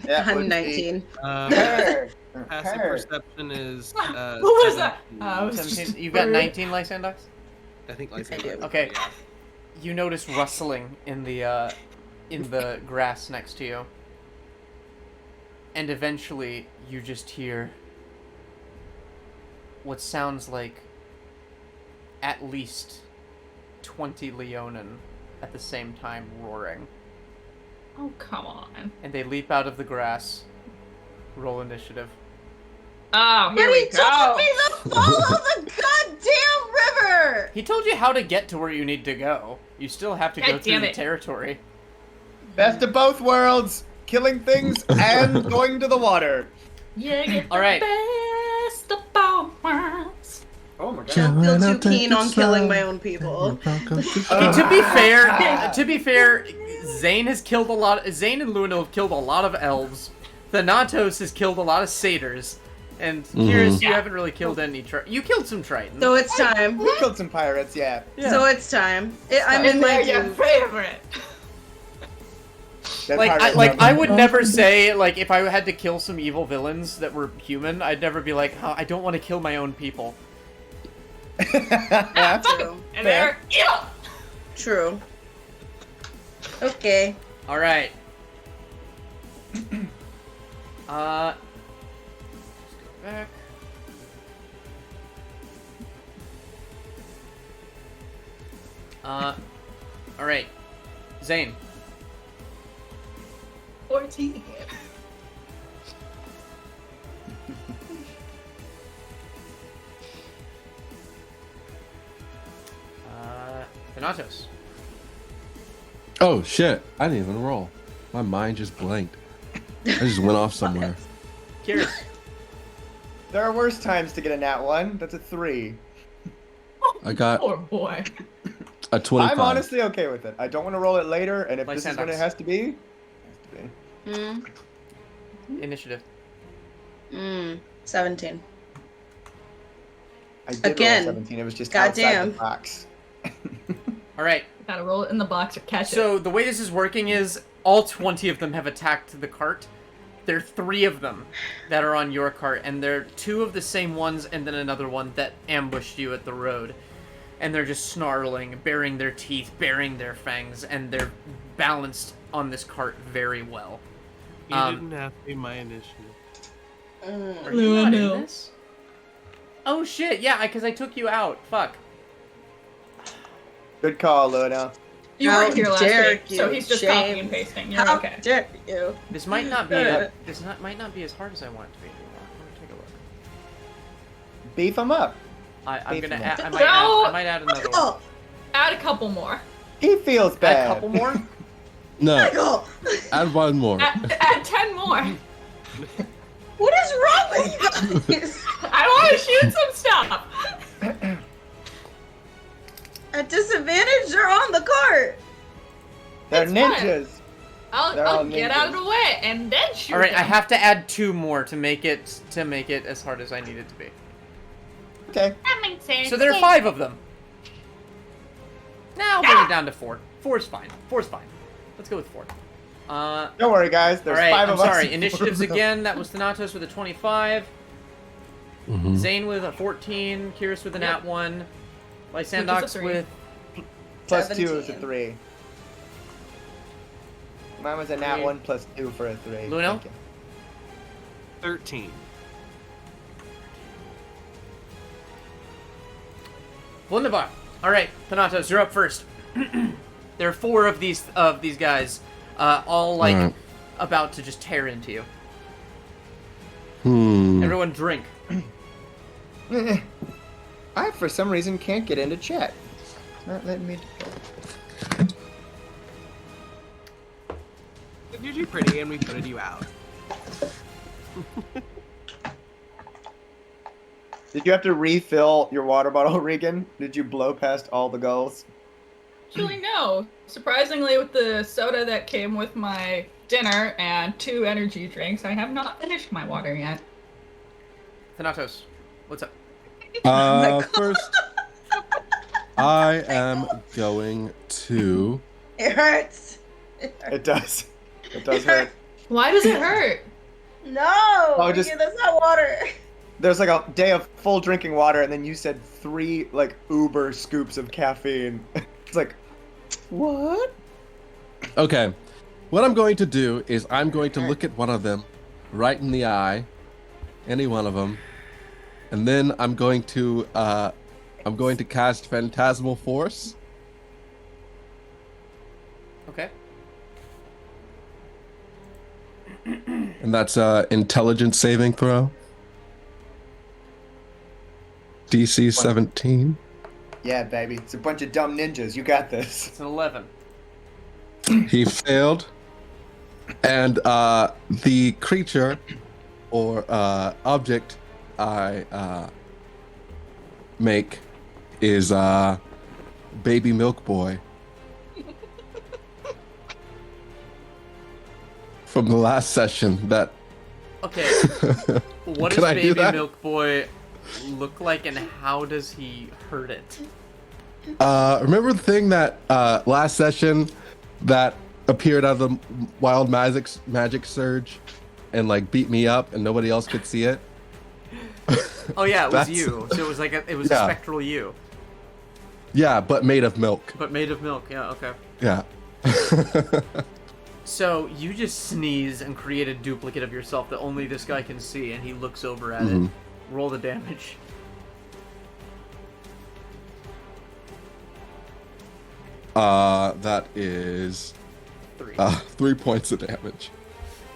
Yeah, I'm would be 19. her. Passive Her. perception is. What was that? 17. I was 17. just You've got rude. 19, Lysandox. I think like I do. Okay. You notice rustling in the grass next to you, and eventually you just hear what sounds like at least 20 Leonin at the same time roaring, Oh, come on. and they leap out of the grass. Roll initiative. Oh, here But he we told go. me to follow the goddamn river! He told you how to get to where you need to go. You still have to go God through damn the it. territory. Best of both worlds. Killing things and going to the water. Yeah, get the All right. best of both worlds. Oh my I don't feel too keen on killing my own people. Okay, to be fair, Xaine has killed a lot. Xaine and Luinnil have killed a lot of elves. Thanatos has killed a lot of satyrs, and Kihris, you haven't really killed any. You killed some tritons. So it's time. We killed some pirates, yeah. So it's time. I'm in And my they're your due. favorite. That Like, pirate I would never say, like, if I had to kill some evil villains that were human, I'd never be like, oh, I don't want to kill my own people. Yeah. True. And they're evil. True. Okay. All right. Let's go back. All right, Xaine. 14. Thanatos. Oh shit! I didn't even roll. My mind just blanked. I just went off somewhere. Kihris. There are worse times to get a nat 1. That's a 3. I got Poor boy. a 25. I'm honestly okay with it. I don't want to roll it later, and if this is when Lysandox. it has to be, it has to be. Initiative. 17. I did Again. roll 17. It was just Goddamn. outside the box. All right. Gotta roll it in the box or catch it. So the way this is working is all 20 of them have attacked the cart. There are 3 of them that are on your cart, and there are 2 of the same ones and then another one that ambushed you at the road. And they're just snarling, baring their teeth, baring their fangs, and they're balanced on this cart very well. You didn't have to be my initiative. Are you not in Luinnil. this? Oh shit, yeah, because I took you out. Fuck. Good call, Luinnil. You How weren't here last dare week, so you, he's just James. copying and pasting. You're How okay. dare you? This might not be might not be as hard as I want it to be anymore. Let me take a look. Beef them up. I'm Beef gonna them add, up. I might add another one. Oh, Add a couple more. He feels Add bad. a couple more? No, Michael! add one more. Add 10 more. What is wrong with you guys? I want to shoot some stuff. At disadvantage, they're on the cart. They're It's fine. ninjas. They're I'll all get out of ninjas. the way and then shoot All right, I them. have to add 2 more to make it as hard as I need it to be. Okay. That makes sense. So there are 5 of them. Now I'll bring it down to 4. 4's fine. 4's fine. Let's go with 4. Don't worry, guys. There's all right, 5 I'm of us. sorry. Initiatives again. That was Thanatos with a 25. Mhm. Xaine with a 14. Kihris with a nat 1. Lysandox three. with... Plus 2 is a 17. 3. Mine was a nat Three. 1 plus 2 for a 3. Luinnil? Thank you. 13. Wunderbar. All right, Thanatos, you're up first. There are 4 of these guys, all like Alright. about to just tear into you. Everyone, drink. I, for some reason, can't get into chat. It's not letting me. You're too pretty, and we put you out. Did you have to refill your water bottle, Regan? Did you blow past all the gulls? Actually, no. Surprisingly, with the soda that came with my dinner and 2 energy drinks, I have not finished my water yet. Thanatos, what's up? First, I am going to. It hurts. It does. It does hurt. Why does it hurt? No. Oh, just- that's not water. There's like a day of full drinking water, and then you said 3 like uber scoops of caffeine. It's like, what? Okay, what I'm going to do is I'm going to look at one of them right in the eye, any one of them, and then I'm going to cast Phantasmal Force. Okay. And that's intelligence saving throw. DC 17. Yeah, baby. It's a bunch of dumb ninjas. You got this. It's an 11. He failed. And the creature or object I make is Baby Milk Boy. From the last session that Okay. What Can does I do Baby that? Milk Boy look like, and how does he hurt it? remember the thing that last session that appeared out of the wild magic surge and like beat me up and nobody else could see it? Oh yeah, it was That's- you. So it was like a Yeah. spectral you, Yeah, but made of milk. but made of milk. Yeah. Okay. Yeah. So you just sneeze and create a duplicate of yourself that only this guy can see, and he looks over at it. Roll the damage. That is 3. 3 points of damage.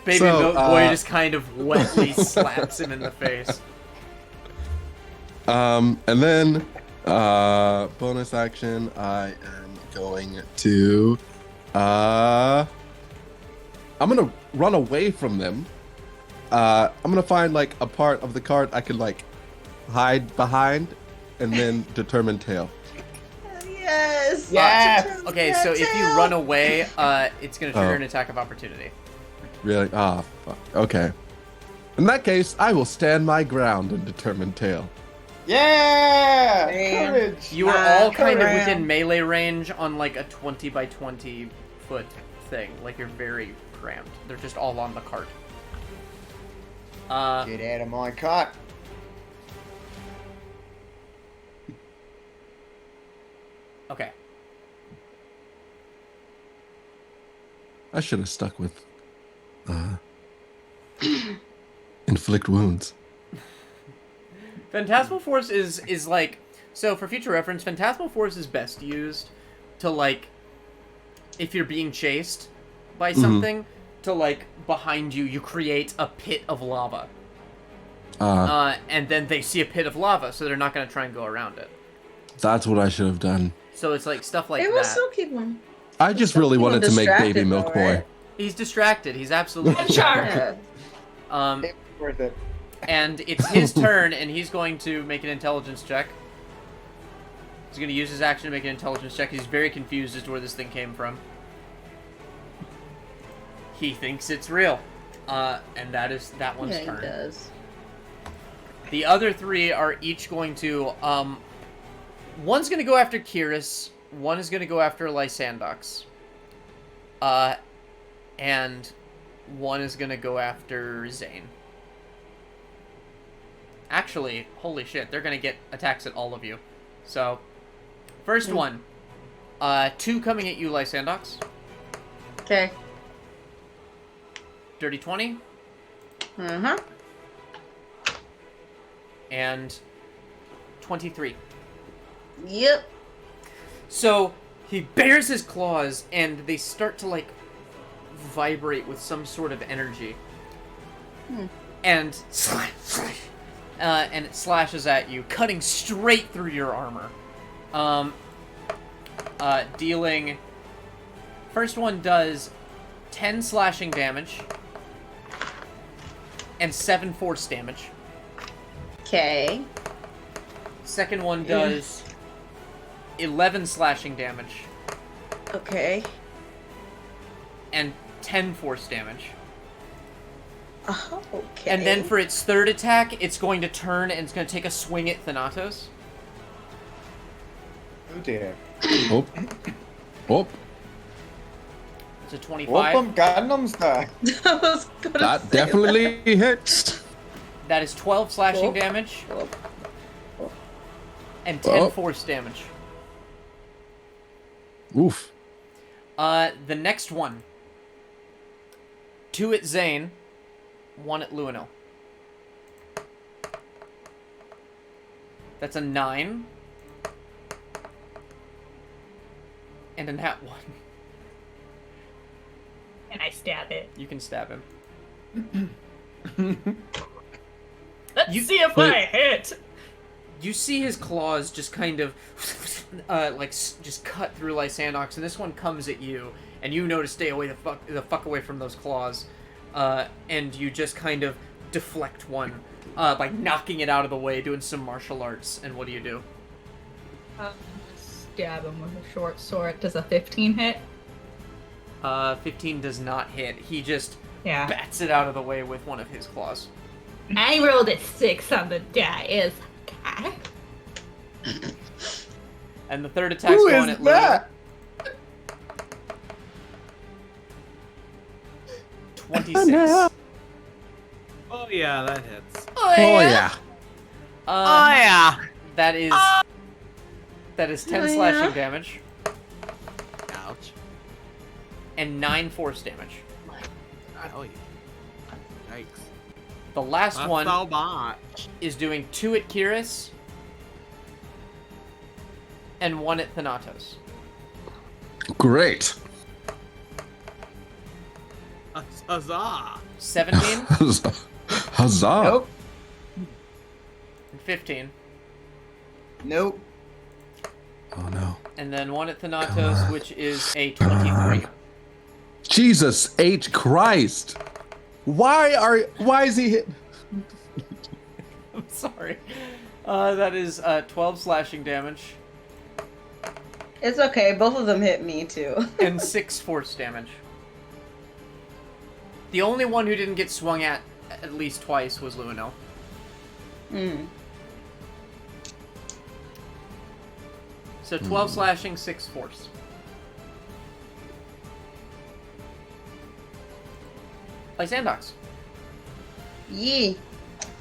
Baby so, Milk Boy just kind of wetly slaps him in the face. And then bonus action, I am going to I'm gonna run away from them. I'm gonna find like a part of the cart I could like hide behind, and then determine tail. Yes. Yes! Okay, so if you run away, it's gonna trigger an attack of opportunity. Really? Ah, fuck. Okay. In that case, I will stand my ground and determine tail. Yeah! Man. Courage! You are all kind of Corral. within melee range on like a 20 by 20 foot thing. Like you're very crammed. They're just all on the cart. Get out of my cart. Okay. I should have stuck with inflict wounds. Phantasmal Force is like, so for future reference, Phantasmal Force is best used to like, if you're being chased by something, to like behind you, you create a pit of lava. And then they see a pit of lava, so they're not going to try and go around it. That's what I should have done. So it's like stuff like It will that. still keep him. I just really People wanted to make distracted Baby Milk though, Boy. right? He's distracted. He's absolutely Shark. distracted. Yeah. It's worth it. And it's his turn, and he's going to make an intelligence check. He's going to use his action to make an intelligence check. He's very confused as to where this thing came from. He thinks it's real. And that one's turn. He does. The other three are each going to... one's going to go after Kihris. One is going to go after Lysandox. And one is going to go after Xaine. Actually, holy shit, they're going to get attacks at all of you. So, first one. 2 coming at you, Lysandox. Okay. Dirty 20. Uh-huh. And 23. Yep. So, he bares his claws, and they start to, like, vibrate with some sort of energy. And and it slashes at you, cutting straight through your armor. Dealing... First one does 10 slashing damage and 7 force damage. Okay. Second one does 11 slashing damage Okay. and 10 force damage. Oh, okay. And then for its third attack, it's going to turn and it's going to take a swing at Thanatos. Oh dear. Oh. Oh. It's a 25. Welcome, Gangnam Style. I was gonna That say definitely hits. That is 12 slashing Whoop. damage Whoop. and 10 Whoop. force damage. Oof. The next one. 2 at Xaine, 1 at Luinnil. That's a 9. And a nat 1. And I stab it. You can stab him. Let's You- see if Wait. I hit. You see his claws just kind of, just cut through Lysandox, and this one comes at you, and you know to stay away the fuck away from those claws, and you just kind of deflect one by knocking it out of the way, doing some martial arts. And what do you do? Stab him with a short sword. Does a 15 hit? 15 does not hit. He just Yeah. bats it out of the way with one of his claws. I rolled a 6 on the die. Okay. And the third attack's Who going is at that? Luinnil. 26. Oh yeah, that hits. Oh yeah. Oh yeah. That is 10 Oh, slashing yeah. damage Ouch. and 9 force damage. Oh yeah. Yikes. The last That's one so much. is doing 2 at Kihris and 1 at Thanatos. Great. Huzzah! 17 Huzzah. Nope. and 15. Nope. Oh no. And then 1 at Thanatos, which is a 23. Jesus H Christ. Why is he hit? I'm sorry. That is 12 slashing damage It's okay. Both of them hit me too. and 6 force damage. The only one who didn't get swung at least twice was Luinnil. Mm. So 12 slashing, 6 force. Lysandox. Yee.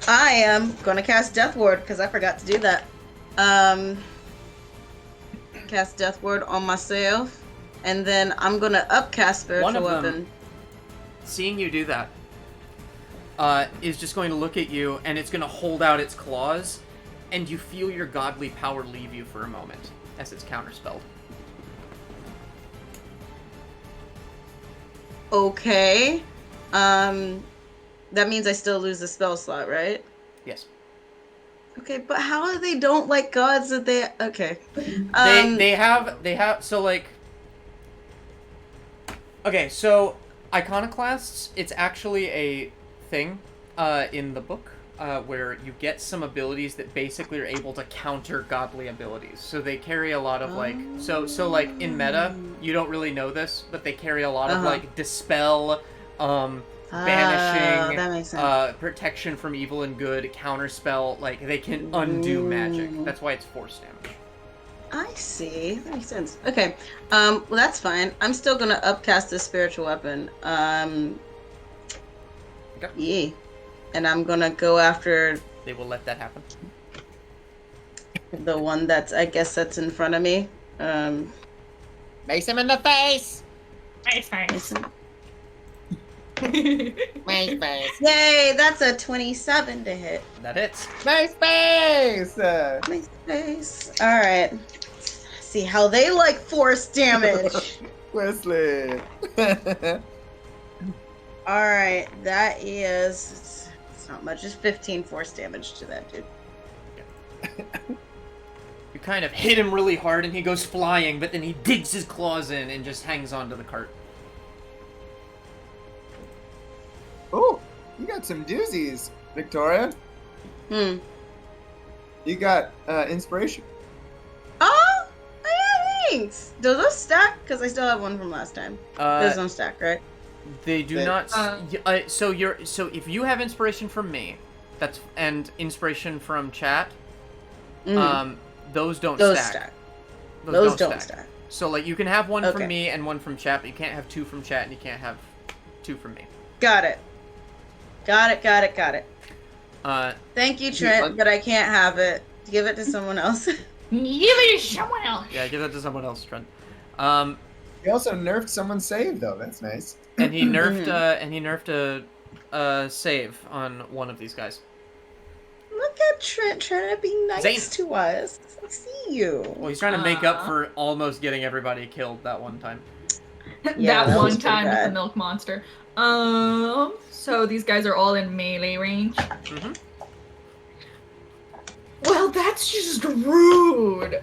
I am gonna cast Death Ward because I forgot to do that. Cast Death Ward on myself, and then I'm gonna upcast One Spiritual of them- Weapon. Seeing you do that, is just going to look at you, and it's going to hold out its claws, and you feel your godly power leave you for a moment as it's counterspelled. Okay. That means I still lose the spell slot, right? Yes. Okay, but how are they don't like gods that they... Okay. They have, so like... Okay, so Iconoclasts, it's actually a thing, in the book. where you get some abilities that basically are able to counter godly abilities. So they carry a lot of like so like in meta, you don't really know this, but they carry a lot of like dispel, banishing, that makes sense. protection from evil and good, counterspell. Like they can undo magic. That's why it's force damage. I see. That makes sense. Okay. Well, that's fine. I'm still gonna upcast this spiritual weapon. Okay. Yeah. And I'm gonna go after They will let that happen. the one that's, I guess, that's in front of me. Mace him in the face. Nice, nice. Listen. Mace face. Yay! That's a 27 to hit. That hits. Mace face. Nice face. All right. See how they like force damage. Wesley. All right, that is, it's not much. It's 15 force damage to that dude. You kind of hit him really hard and he goes flying, but then he digs his claws in and just hangs onto the cart. Oh, you got some doozies, Victoria. Hmm. You got inspiration. Oh, yeah, thanks. Do those stack? Because I still have one from last time. Those don't stack, right? They do They- not. So if you have inspiration from me, and inspiration from chat, those don't Those stack. stack. Those Those don't don't stack. stack. So like you can have one Okay. from me and one from chat, but you can't have two from chat and you can't have two from me. Got it. Got it. Uh, Thank you, Trent, but I can't have it. Give it to someone else. Give it to someone else. yeah, give that to someone else, Trent. He also nerfed someone's save, though. That's nice. And he nerfed a save on one of these guys. Look at Trent trying to be nice Xaine. to us. I see you. Well, he's trying to make up for almost getting everybody killed that one time. Yeah, that that one was pretty time with the bad. milk monster. So these guys are all in melee range. Mm-hmm. Well, that's just rude.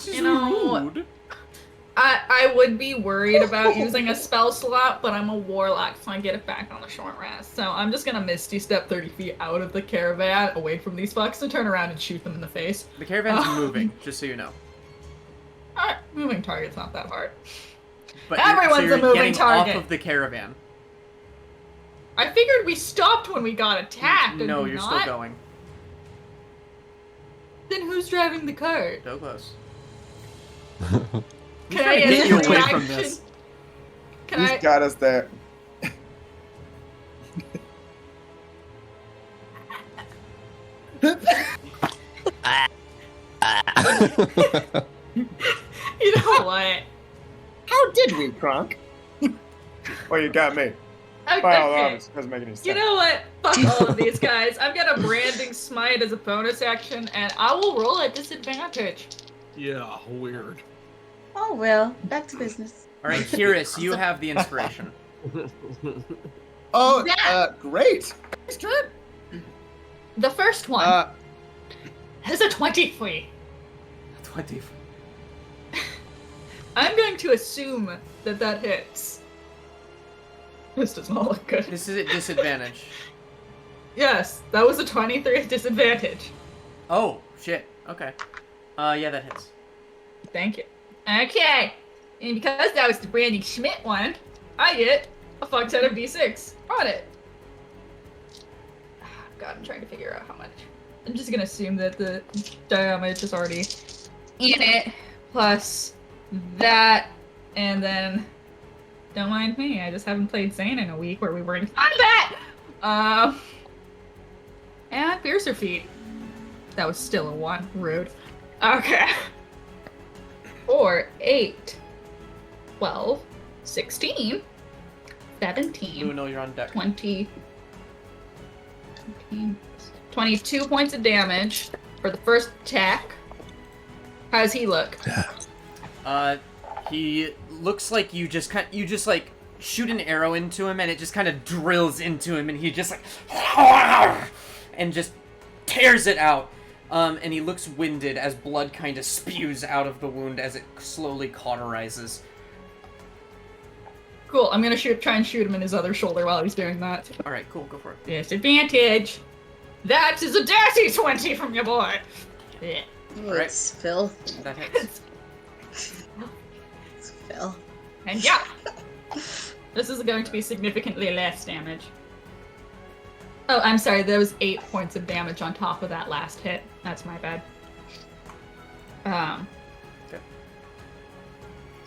You know, I would be worried about using a spell slot, but I'm a warlock, so I get it back on the short rest. So I'm just gonna Misty Step 30 feet out of the caravan, away from these fucks, and turn around and shoot them in the face. The caravan's moving, just so you know. Alright, moving target's not that hard. But Everyone's you're a moving getting target. off of the caravan. I figured we stopped when we got attacked. Did No, we you're not? still going. Then who's driving the cart? So close. Can I get you use away reaction? from this. Can He's I? got us there. You know what? How did we, Kronk? Well, you got me. Okay. Wow, that doesn't make any sense. You know what? Fuck all of these guys. I've got a branding smite as a bonus action, and I will roll at disadvantage. Yeah, weird. Oh well, back to business. All right, Kihris, you have the inspiration. Oh, Yeah. great. The first one has a 23. 20. I'm going to assume that that hits. This does not look good. This is at disadvantage. Yes, that was a 23 at disadvantage. Oh, shit. Okay. Yeah, that hits. Thank you. Okay. And because that was the Branding Schmidt one, I get a fuck ton of D6 on it. God, I'm trying to figure out how much. I'm just gonna assume that the damage is already in it, plus that, and then don't mind me, I just haven't played Xaine in a week where we were in combat! And Fiercer Feet. That was still a 1. Rude. Okay. 4, 8, 12, 16, 17, Luinnil, you're on deck. 20, 22 points of damage for the first attack. How does he look? He looks like you just like shoot an arrow into him and it just kind of drills into him and he just like and just tears it out. And he looks winded as blood kind of spews out of the wound as it slowly cauterizes. Cool. I'm gonna try and shoot him in his other shoulder while he's doing that. All right, cool. Go for it. Disadvantage. That is a dirty 20 from your boy. Yeah. Oh, it's Phil. That hits. It's Phil. And yeah, this is going to be significantly less damage. Oh, I'm sorry. There was 8 points of damage on top of that last hit. That's my bad. Okay.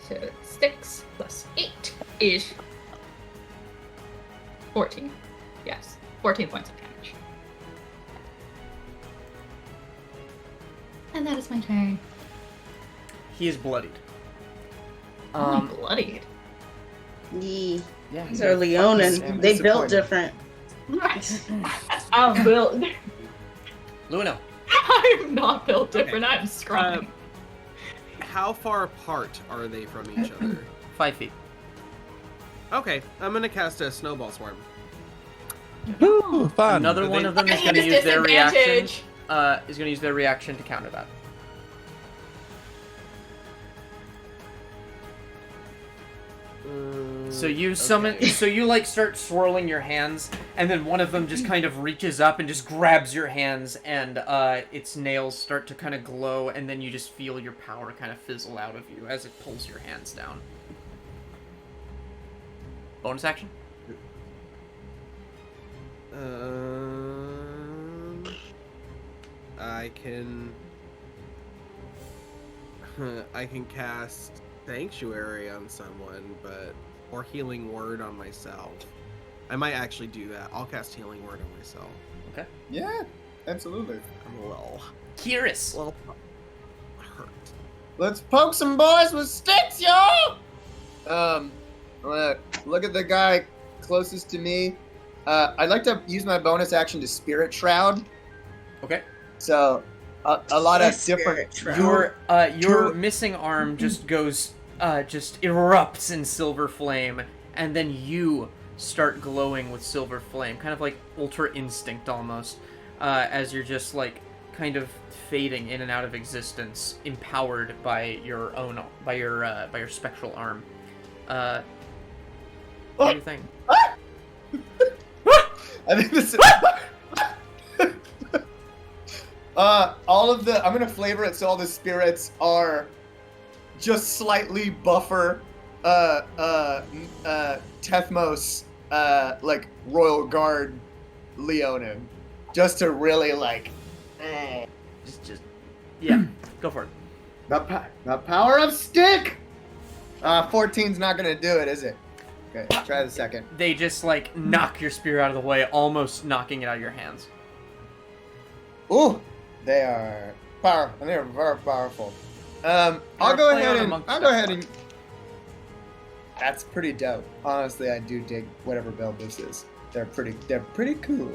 So 6 plus 8 is 14. Yes, 14 points of damage. And that is my turn. He is bloodied. I'm bloodied. Yeah. Yeah. These are Leonin. I'm They built disappointed. different. I'm built. Luinnil. I'm not built different. I'm scrawny. How far apart are they from each other? 5 feet. Okay, I'm gonna cast a snowball swarm. Ooh, fun. Another one of them is I going to hit use their reaction. disadvantage. Is going to use their reaction to counter that. So you summon. Okay. So you like start swirling your hands, and then one of them just kind of reaches up and just grabs your hands, and its nails start to kind of glow, and then you just feel your power kind of fizzle out of you as it pulls your hands down. Bonus action. I can cast Sanctuary on someone, or Healing Word on myself. I might actually do that. I'll cast Healing Word on myself. Okay. Yeah, absolutely. I'm a little Kihris. hurt. Let's poke some boys with sticks, y'all! I'm gonna look at the guy closest to me. I'd like to use my bonus action to Spirit Shroud. Okay. So, a lot of Spirit different... Shroud. Your missing arm just goes, just erupts in silver flame, and then you start glowing with silver flame, kind of like Ultra Instinct almost, as you're just like kind of fading in and out of existence, empowered by your spectral arm. What do you think? I think this is... I'm gonna flavor it so all the spirits are just slightly buffer, Tethmos, like, Royal Guard Leonin. Just to really, like... Yeah, go for it. The power of stick! 14's not gonna do it, is it? Okay, try the second. They just, like, knock your spear out of the way, almost knocking it out of your hands. Ooh! They are powerful, and they are very powerful. I'll go ahead and... That's pretty dope. Honestly, I do dig whatever build this is. They're pretty cool.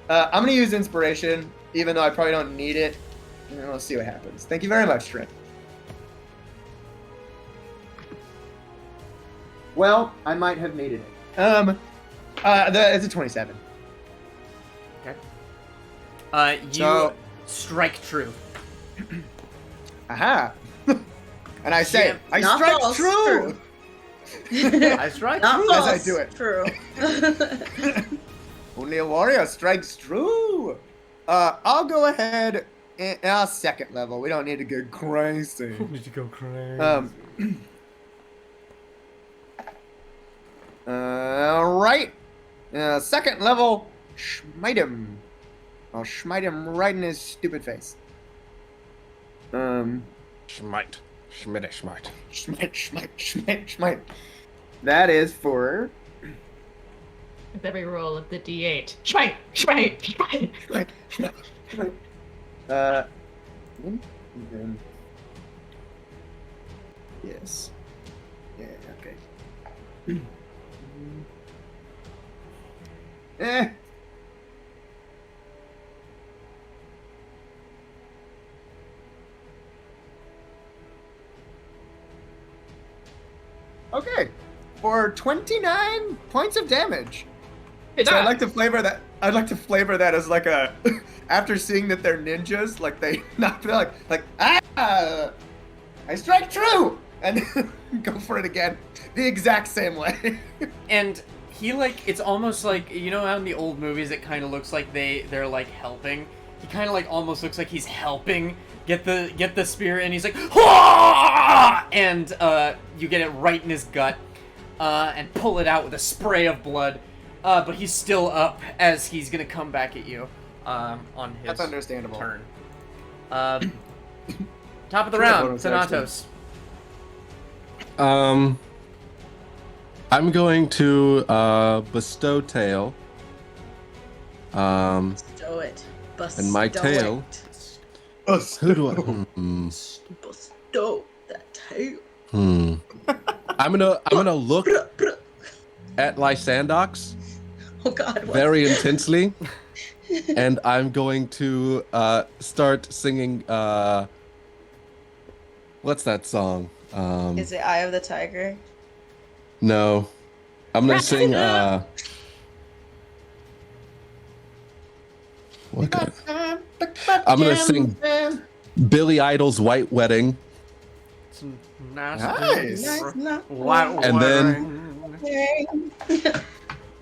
I'm gonna use inspiration, even though I probably don't need it. And we'll see what happens. Thank you very much, Trent. Well, I might have needed it. It's a 27. Okay. You So- strike true. Aha! And I say, Yeah, I not strike false, true! I strike Not true. false. As I do it. True. Only a warrior strikes true! I'll go ahead and second level. We don't need to go crazy. Need to go crazy. Alright. Second level, smite him. I'll smite him right in his stupid face. Schmite. Schmitte, schmite. Smite. That is for... With every roll of the D8. Schmite. Yes. Yeah, okay. Okay. For 29 points of damage. Good So job. I'd like to flavor that as like a after seeing that they're ninjas, like they not they're like I strike true. and go for it again, the exact same way. And he like, it's almost like, you know how in the old movies it kind of looks like they're like helping. He kind of like almost looks like he's helping get the spear, and he's like, "Hwah!" And you get it right in his gut, and pull it out with a spray of blood. But he's still up as he's gonna come back at you on his That's understandable. turn. Top of the Sure, round, bonus Thanatos. I'm going to bestow tail. Bestow it. And my tail. Who do I? Bestow that tail. I'm gonna look at Lysandox Oh God. What? very intensely, and I'm going to start singing. What's that song? Is it Eye of the Tiger? No, I'm gonna sing. What? I'm gonna sing Billy Idol's "White Wedding," Some nice. Nice. Wow. and then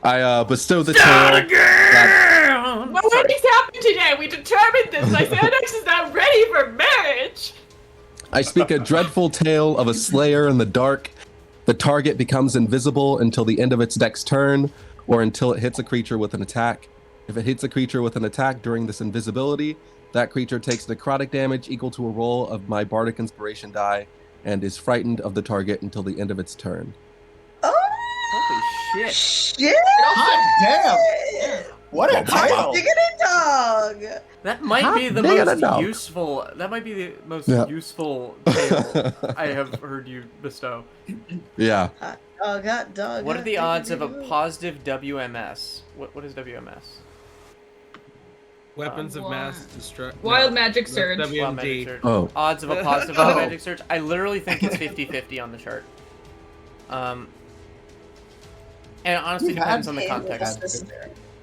I bestow the tail. What weddings happened today? We determined this. Lysandox is not ready for marriage. I speak a dreadful tale of a slayer in the dark. The target becomes invisible until the end of its next turn, or until it hits a creature with an attack. If it hits a creature with an attack during this invisibility, that creature takes necrotic damage equal to a roll of my Bardic Inspiration die, and is frightened of the target until the end of its turn. Holy shit. Shit! Hot damn! What a title! Diggity dog! That might be the Diggity most dog. useful. That might be the most Yeah. useful tale I have heard you bestow. Yeah. Dog. What are the odds of a positive WMS? What is WMS? Weapons of mass destruction. Wild magic surge. Wild magic WMD. surge. Oh. Odds of a positive wild magic surge? I literally think it's 50-50 on the chart. And it honestly depends on the context.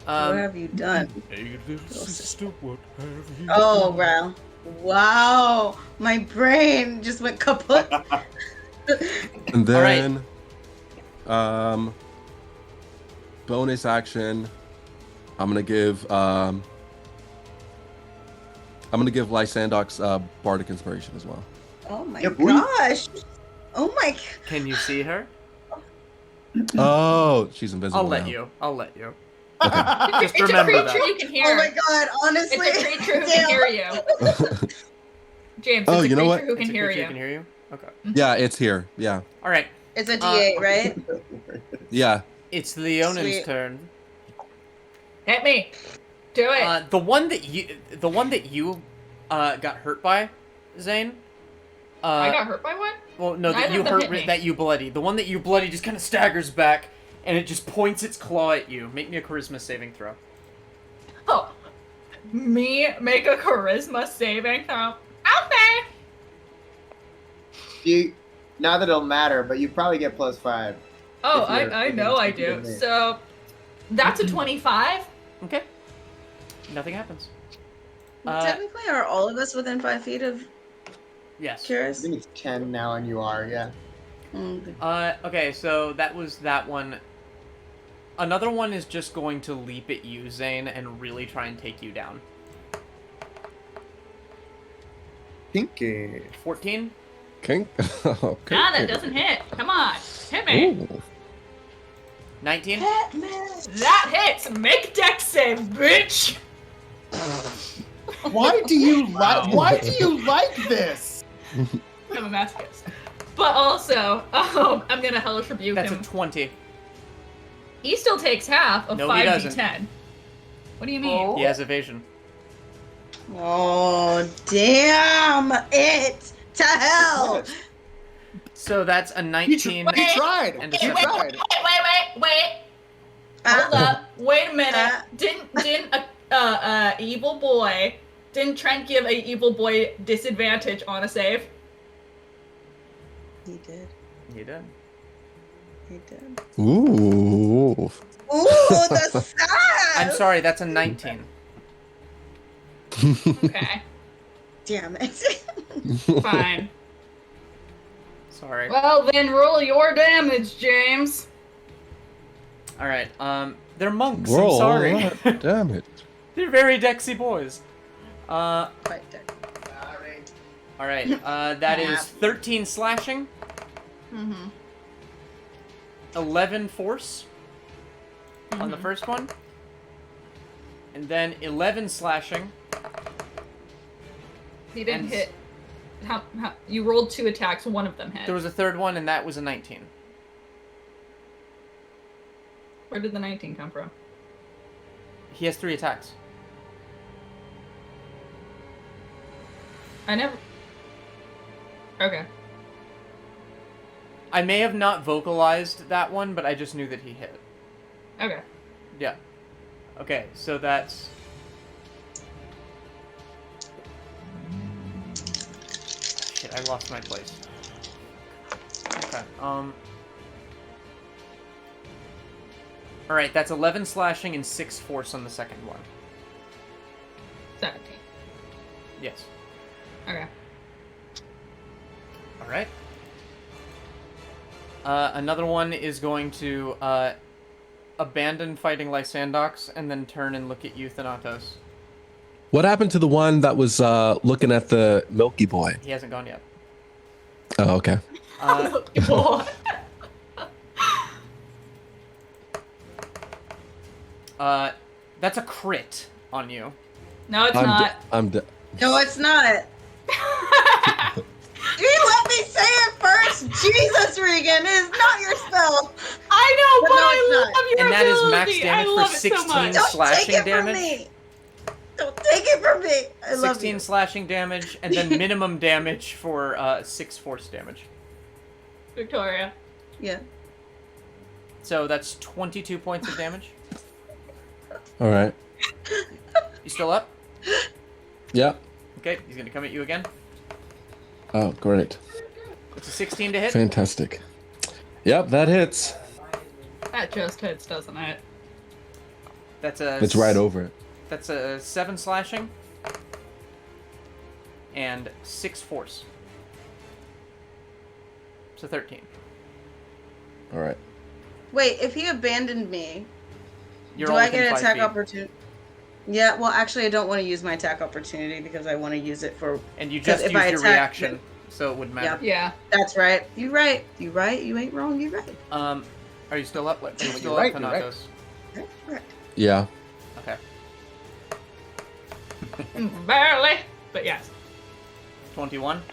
What have you done? Hey, little sister, what have you Oh, done? wow. Wow. My brain just went kaput. And then, bonus action. I'm gonna give Lysandox Bardic Inspiration as well. Oh my Yeah, boy. gosh. Oh my. Can you see her? Oh, she's invisible. I'll let now. you. I'll let you. It's Just remember a creature that. you can hear. Oh my god, honestly. It's a creature who can hear you. James, Oh, it's a you know creature what? who can It's a hear creature you. who can hear you? Okay. Yeah, it's here. Yeah, Alright. It's a D8, right? yeah. It's Leonan's Sweet. turn. Hit me. Do it. The one that you got hurt by, Xaine. I got hurt by one? Well, no, that Neither you of them hurt, hit me. that you bloody. The one that you bloody just kind of staggers back, and it just points its claw at you. Make me a charisma saving throw. Oh. Me make a charisma saving throw. Okay. Not that it'll matter, but you probably get +5. Oh, If you're- I if know you're I stupid do. than me. So that's a 25. Okay. Nothing happens. Technically, are all of us within 5 feet of Yes. I Curious? think it's 10 now, and you are, yeah. Okay, so that was that one. Another one is just going to leap at you, Xaine, and really try and take you down. Pinky. 14? Kink. Okay. Nah, that doesn't hit. Come on. Hit me. Ooh. 19? That hits. Make dex save, bitch. Why do you like? Why do you like this? I'm a masochist. But also, I'm gonna hellish rebuke That's a him. 20. He still takes half of No, he 5d10. doesn't. What do you mean? He has evasion. Oh, damn it to hell! So that's a 19. He tried. And He a tried. Wait. Hold up. Wait a minute. Didn't a evil boy? Didn't Trent give a evil boy disadvantage on a save? He did. You did. He did. Ooh. Ooh, the sass! I'm sorry, that's a 19. Okay, Damn it. fine. Sorry. Well, then roll your damage, James. All right. They're monks. Roll. I'm sorry. Damn it. They're very dexy boys. Quite dead. Sorry. All right. That is 13 slashing, Mm-hmm. 11 force on the first one, and then 11 slashing. He didn't And- hit. How you rolled 2 attacks, one of them hit. There was a third one, and that was a 19. Where did the 19 come from? He has 3 attacks. I never. Okay. I may have not vocalized that one, but I just knew that he hit. Okay. Yeah. Okay, so that's... Shit, I lost my place. Okay, Alright, that's 11 slashing and 6 force on the second one. 17. Yes. Okay. Alright. Another one is going to, abandon fighting Lysandox and then turn and look at you, Thanatos. What happened to the one that was looking at the Milky Boy? He hasn't gone yet. Oh, okay. That's a crit on you. No, it's I'm not. No, it's not. You let me say it first. Jesus, Regan, it is not your spell. I know, But but no, I it's love not. your And that is ability. max damage I for love it so 16 much. Don't slashing take it damage. from me. Don't take it from me. I love 16 you. slashing damage, and then minimum damage for 6 force damage. Victoria. Yeah. So that's 22 points of damage. All right. You still up? Yeah. Okay, he's gonna come at you again. Oh, great. It's a 16 to hit. Fantastic. Yep, that hits. That just hits, doesn't it? That's a. It's right over it. That's a 7 slashing. And 6 force. So 13. All right. Wait, if he abandoned me, You're do all I within get an 5 attack feet. opportunity? Yeah, well, actually, I don't want to use my attack opportunity because I want to use it for. And you 'cause just if used I your attack- reaction, so it wouldn't matter. Yeah. That's right. You right. You right. You ain't wrong. You right. Are you still up? Are you still right, up, you're right. Thanatos? Right. Yeah. Okay. Barely. But yes. 21.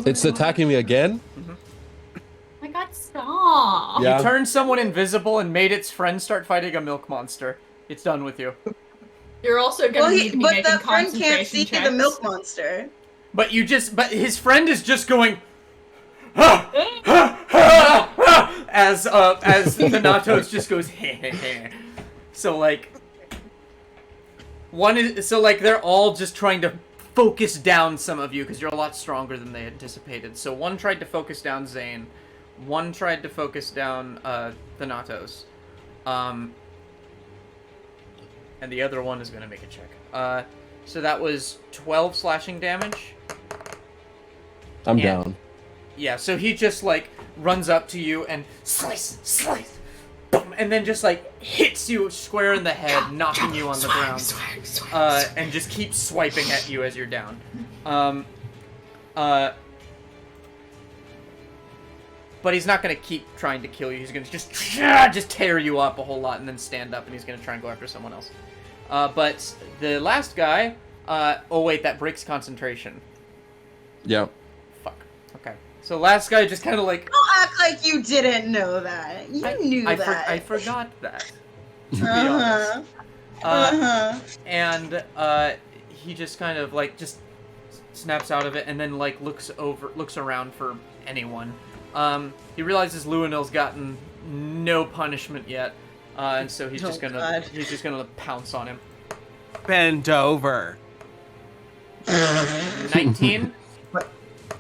It's attacking me again? Oh my god, stop. Yeah. You turned someone invisible and made its friend start fighting a milk monster. It's done with you. You're also gonna Well, need to be but making the friend concentration can't see checks. the milk monster. But his friend is just going as Thanatos just goes so like they're all just trying to focus down some of you because you're a lot stronger than they anticipated. So one tried to focus down Xaine, one tried to focus down Thanatos, and the other one is gonna make a check. So that was 12 slashing damage. I'm Yeah. down. Yeah, so he just, like, runs up to you and slice, boom, and then just, like, hits you square in the head, knocking you on the ground, and just keeps swiping at you as you're down. But he's not gonna keep trying to kill you. He's gonna just tear you up a whole lot and then stand up, and he's gonna try and go after someone else. But the last guy, oh wait, that breaks concentration. Yep. Fuck. Okay. So last guy just kind of like... Don't act like you didn't know that. You knew that. I forgot that. To be honest. And he just kind of like just snaps out of it and then like looks around for anyone. He realizes Luinnil's gotten no punishment yet, and so he's just gonna pounce on him. Bend over. 19,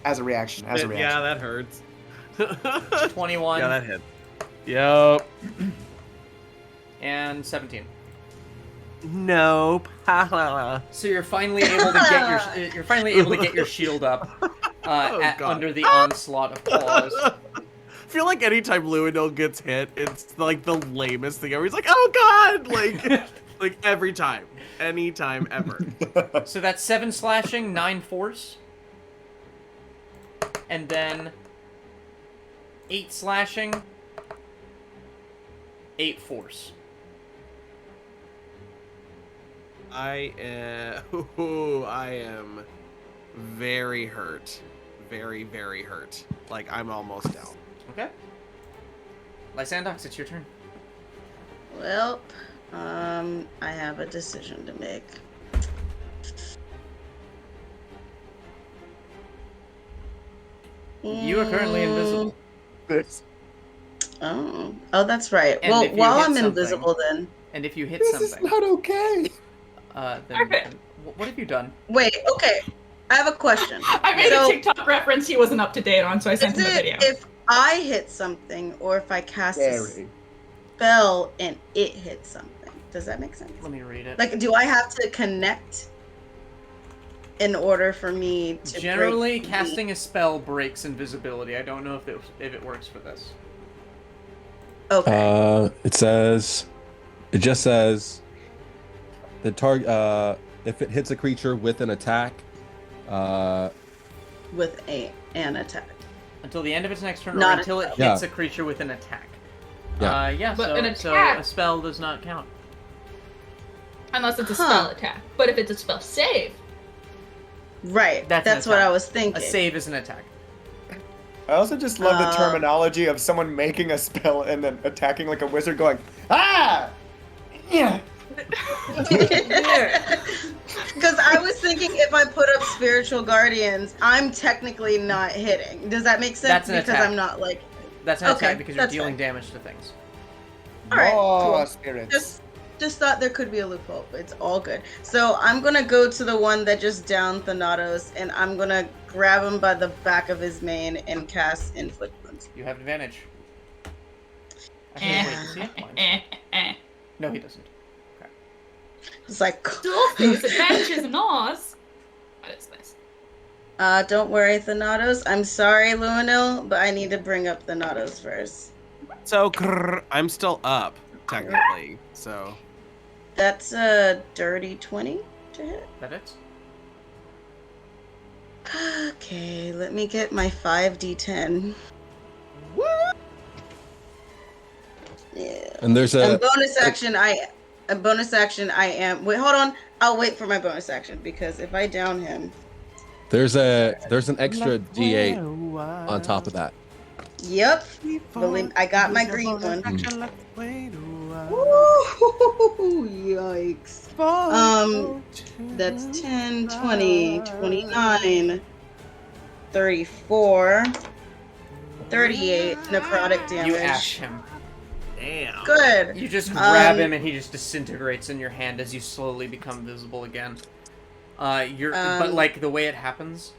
As a reaction. Yeah, that hurts. 21, Yeah, that hit. Yup. and 17. Nope. So you're finally able to get your shield up, God. under the onslaught of claws. I feel like anytime Luinnil gets hit, it's like the lamest thing ever. He's like, oh god! Like every time. Anytime ever. So that's 7 slashing, 9 force. And then 8 slashing, 8 force. I am very hurt. Very, very hurt. Like, I'm almost down. Okay. Lysandox, it's your turn. Well, I have a decision to make. You are currently invisible. Oh, that's right. And well, if you while hit I'm something- invisible, then. And if you hit This something, is not okay. then what have you done? Wait. Okay. I have a question. I made So- a TikTok reference he wasn't up to date on, so I sent Is him a it video. if I hit something, or if I cast a Scary. spell and it hits something? Does that make sense? Let me read it. Like, do I have to connect in order for me to Generally, break the- casting a spell breaks invisibility. I don't know if it works for this. Okay. It just says the target. If it hits a creature with an attack, With an attack. Until the end of its next turn, Not or until it Yeah. hits a creature with an attack. Yeah. But so, an so attack- a spell does not count. Unless it's a Huh. spell attack. But if it's a spell save, Right. That's an That's what attack. I was thinking. A save is an attack. I also just love the Uh, terminology of someone making a spell and then attacking like a wizard going, ah! Yeah. Because I was thinking if I put up spiritual guardians, I'm technically not hitting. Does that make sense? That's an because attack. I'm not like. That's an Okay, attack because you're that's dealing fine. damage to things. All right, More cool. spirits. Just thought there could be a loophole. It's all good. So I'm gonna go to the one that just downed Thanatos, and I'm gonna grab him by the back of his mane and cast Inflict Wounds. You have advantage. Actually, wait, does he have mine? No, he doesn't. It's like, Dwarfy's adventures and ours. What is this? don't worry, Thanatos. I'm sorry, Luinnil, but I need to bring up Thanatos first. So, I'm still up, technically. So, That's a dirty 20 to hit. That it? Okay, let me get my 5d10. Yeah. and there's And bonus action, I am. Wait, hold on. I'll wait for my bonus action because if I down him, there's an extra D8 on top of that. yep. Believe I got my green one. Woo, yikes. That's 10, 20, 29, 34, 38 necrotic damage. You ash him. damn. Good. You just grab him and he just disintegrates in your hand as you slowly become visible again. But like the way it happens,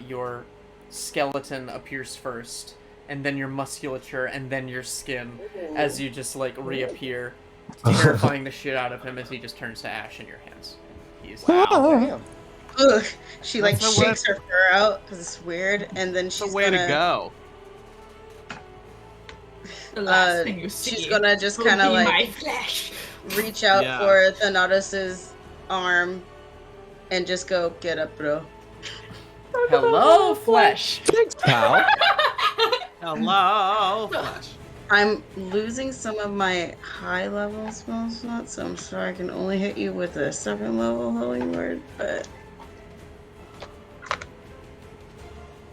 your skeleton appears first, and then your musculature, and then your skin, as you just like reappear, terrifying the shit out of him as he just turns to ash in your hands. He's Damn. Ugh. She like That's the shakes her fur out because it's weird, and then It's she's the way gonna, to go. The last thing you see. she's gonna just will kind of be like my flesh. reach out Yeah. for Thanatos's arm and just go, get up, bro. Hello, flesh. Thanks, pal. Hello, Flash. I'm losing some of my high level spell slots, so I'm sorry I can only hit you with a 7th level holy word, but.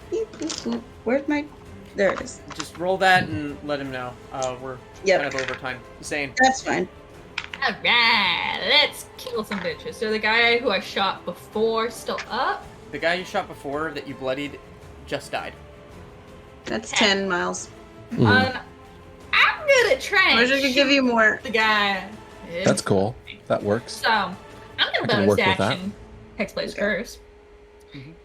Beep, boop, boop. Where's my. There it is. Just roll that and let him know. We're Yep. kind of overtime. Zane. That's fine. Alright, let's kill some bitches. So the guy who I shot before still up? The guy you shot before that you bloodied just died. That's 10 miles. Mhm. I'm gonna try and Wish I could give you more. the guy. That's cool. That works. So, I'm gonna can bonus work with that. action Hexblade's Okay. Curse.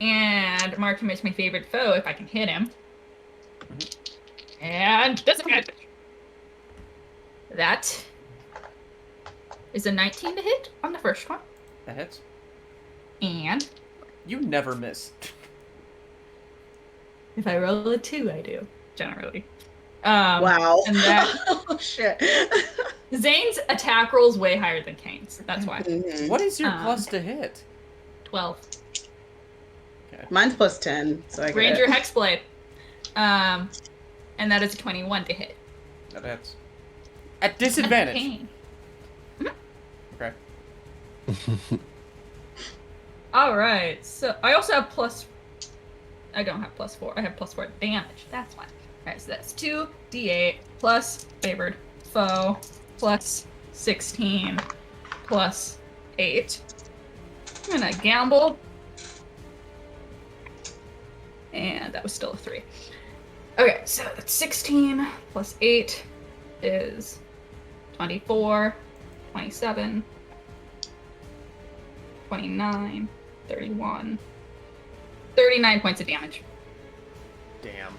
And mark him as my favorite foe if I can hit him. And disadvantage. That is a 19 to hit on the first one. That hits. And You never miss. If I roll a 2, I do, generally. Wow. And that Oh, shit. Xaine's attack roll's way higher than Kane's. That's why. Mhm. What is your plus to hit? 12. Mine's plus 10, so I get Ranger it. Hexblade. And that is a 21 to hit. That hits. At disadvantage. Kane. Okay. Alright, so I also have plus... I don't have plus 4. I have plus 4 damage. That's why. Alright, so that's 2d8 plus favored foe plus 16 plus 8. I'm gonna gamble. And that was still a 3. Okay, so that's 16 plus 8 is 24, 27, 29, 31, 39 points of damage. Damn.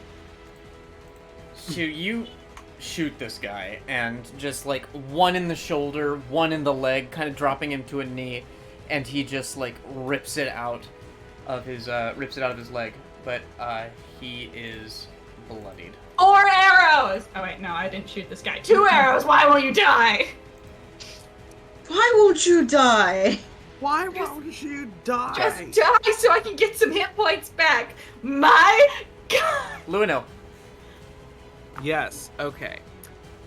So you shoot this guy, and just like one in the shoulder, one in the leg, kind of dropping him to a knee, and he just like rips it out of his leg. But he is bloodied. 4 arrows! Oh wait, no, I didn't shoot this guy. 2 arrows! Why won't you die? Why won't you die? Why won't you die? Just die so I can get some hit points back. My God! Luinnil. Yes, okay.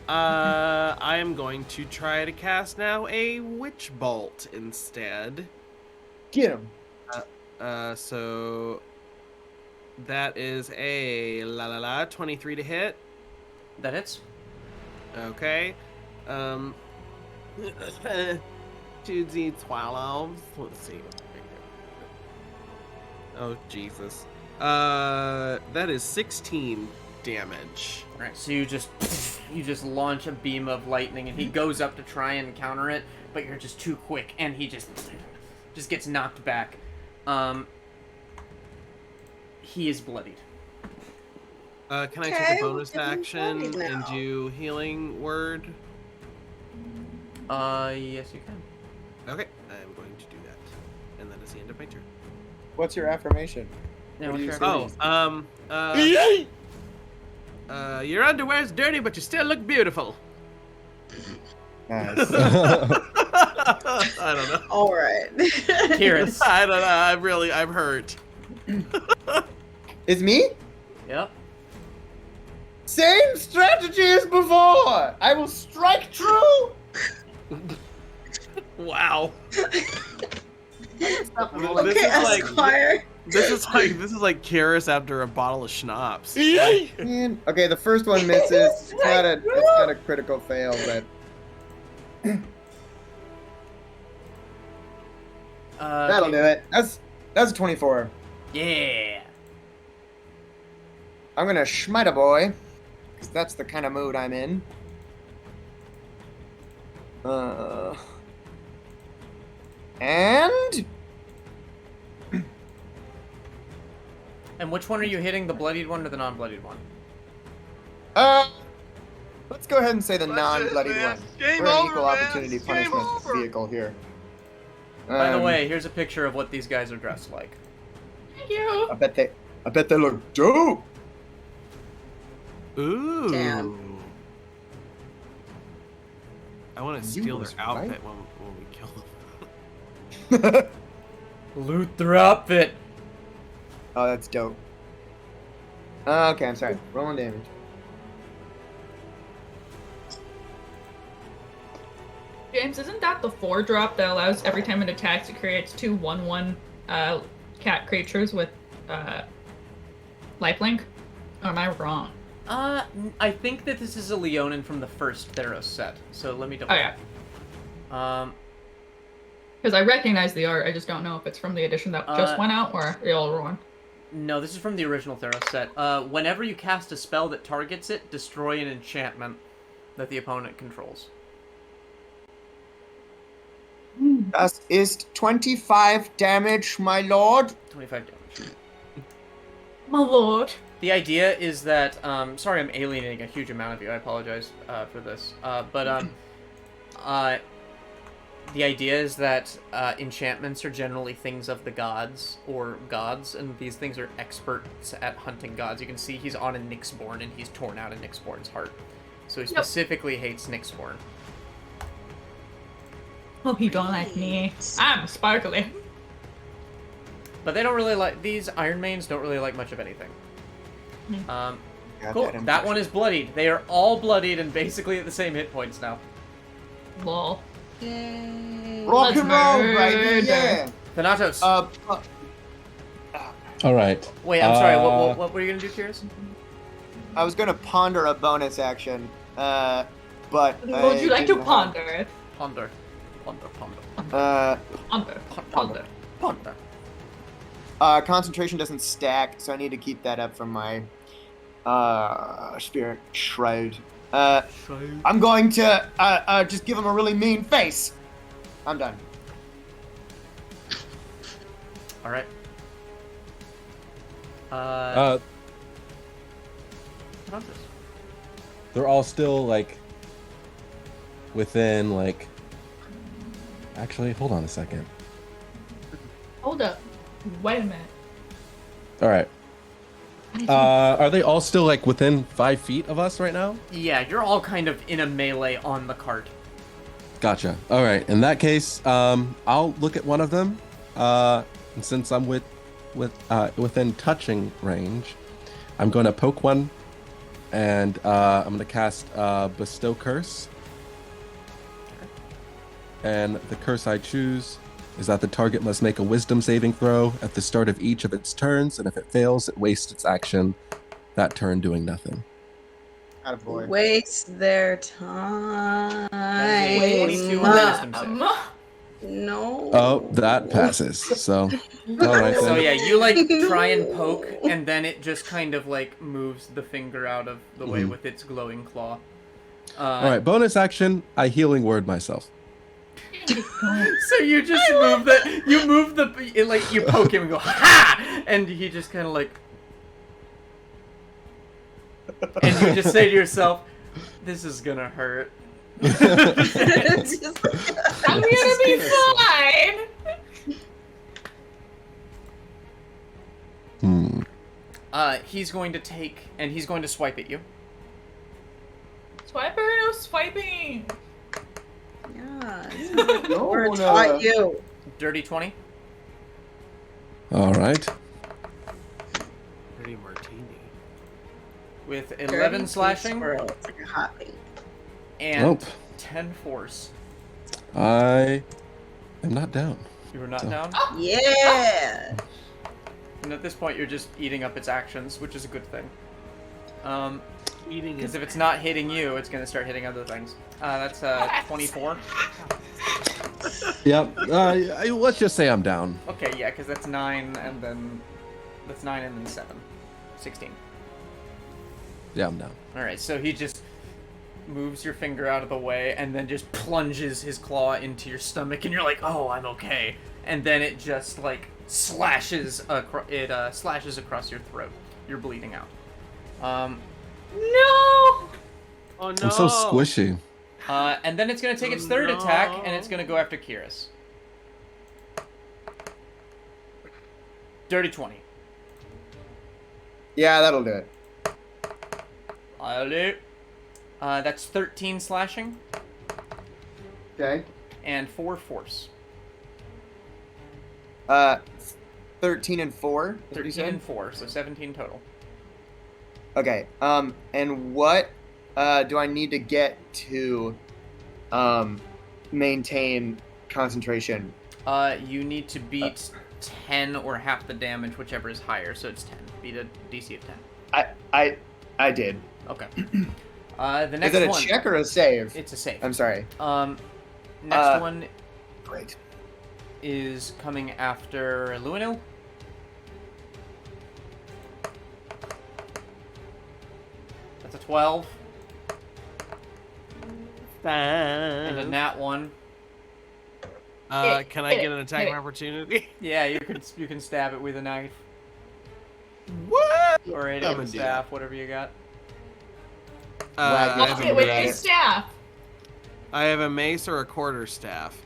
I am going to try to cast now a Witch Bolt instead. Get him. So that is a 23 to hit. That hits. Okay. 2d12. Let's see. Oh Jesus. That is 16 damage. Alright, so you just launch a beam of lightning, and he goes up to try and counter it, but you're just too quick, and he just gets knocked back. He is bloodied. Can I take Okay, a bonus we're getting action bloodied and now. do healing word? Yes you can. Okay, I'm going to do that. And that is the end of my turn. What's your affirmation? Yeah, What do what's you your say? Your underwear's dirty, but you still look beautiful. Nice. I don't know. Alright. Kihris. I don't know. I'm hurt. It's me? Yep. Same strategy as before. I will strike true. Wow. Okay, Esquire. This is like Kihris after a bottle of schnapps. Man. Okay, the first one misses. It's not a critical fail, but that'll do it. That's a 24. Yeah. I'm gonna schmite a boy, because that's the kind of mood I'm in. And And which one are you hitting, the bloodied one or the non-bloodied one? let's go ahead and say the non-bloodied one. Game We're an over, equal man. opportunity Game punishment over. vehicle here. By the way, here's a picture of what these guys are dressed like. Thank you. I bet they look dope. Ooh. Damn. I want to You steal was their outfit right. when we kill them. Loot their outfit. Oh, that's dope. Okay, I'm sorry. Rolling damage. James, isn't that the 4-drop that allows every time it attacks it creates 2 1/1 cat creatures with lifelink? Or am I wrong? I think that this is a Leonin from the first Theros set, so let me double Oh, yeah. check. Because I recognize the art, I just don't know if it's from the edition that just went out or the older one. No, this is from the original Theros set. Whenever you cast a spell that targets it, destroy an enchantment that the opponent controls. Das ist 25 damage, my lord. 25 damage. My lord. The idea is that, sorry I'm alienating a huge amount of you, I apologize for this, the idea is that enchantments are generally things of the gods or gods, and these things are experts at hunting gods. You can see he's on a Nyxborn, and he's torn out a Nyxborn's heart. So he specifically hates Nyxborn. Oh, he don't like me. I'm sparkly. But they don't really like... These Iron Mains don't really like much of anything. Cool. That one is bloodied. They are all bloodied and basically at the same hit points now. Lol. Rock and roll, baby, yeah. Thanatos. All right. Wait, I'm sorry. What were you gonna do, Kihris? I was gonna ponder a bonus action, but What would you like to ponder? Ponder. Concentration doesn't stack, so I need to keep that up from my spirit shroud. I'm going to just give him a really mean face. I'm done. All right. Thanatos. They're all still like within like. Actually, hold on a second. Hold up. Wait a minute. All right. Are they all still like within 5 feet of us right now? Yeah, you're all kind of in a melee on the cart. Gotcha. All right. In that case, I'll look at one of them. And since I'm within touching range, I'm going to poke one, and I'm going to cast Bestow Curse. And the curse I choose is that the target must make a Wisdom saving throw at the start of each of its turns, and if it fails, it wastes its action that turn doing nothing. Attaboy. Waste their time. That is a 22 on Wisdom save. No. Oh, that passes. So, all right then. So yeah, you like try and poke, and then it just kind of like moves the finger out of the way with its glowing claw. All right, bonus action. I healing word myself. So you just move the, you poke him and go, ha! And he just kind of like, and you just say to yourself, this is gonna hurt. I'm gonna be fine! He's going to take, and he's going to swipe at you. Swiper, no swiping! Yeah. Or taught you. Dirty 20. All right. Dirty martini. With 11 slashing. It's like a hottie. And 10 force. I am not down. You were not down? Yeah. And at this point, you're just eating up its actions, which is a good thing. Because if it's not hitting you, it's going to start hitting other things. That's 24. Yep. Let's just say I'm down. Okay, yeah, because that's 9, and then... That's 9 and then 7. 16. Yeah, I'm down. Alright, so he just moves your finger out of the way, and then just plunges his claw into your stomach, and you're like, oh, I'm okay. And then it just, like, slashes across your throat. You're bleeding out. No! Oh no! I'm so squishy. And then it's going to take its third attack, and it's going to go after Kihris. Dirty 20. Yeah, that'll do it. I'll do. That's 13 slashing. Okay. And 4 force. 13 and 4. 13 and 4, so 17 total. Okay. And what do I need to get to maintain concentration? You need to beat 10 or half the damage, whichever is higher. So it's 10. Beat a DC of 10. I did. Okay. The next is it a one, check or a save? It's a save. I'm sorry. Next one. Great. Is coming after Luinnil. That's a 12. And a nat 1. Can I get an attack of opportunity? Yeah, you can stab it with a knife. What? Or hit it with a staff, whatever you got. Okay, with your staff. I have a mace or a quarter staff.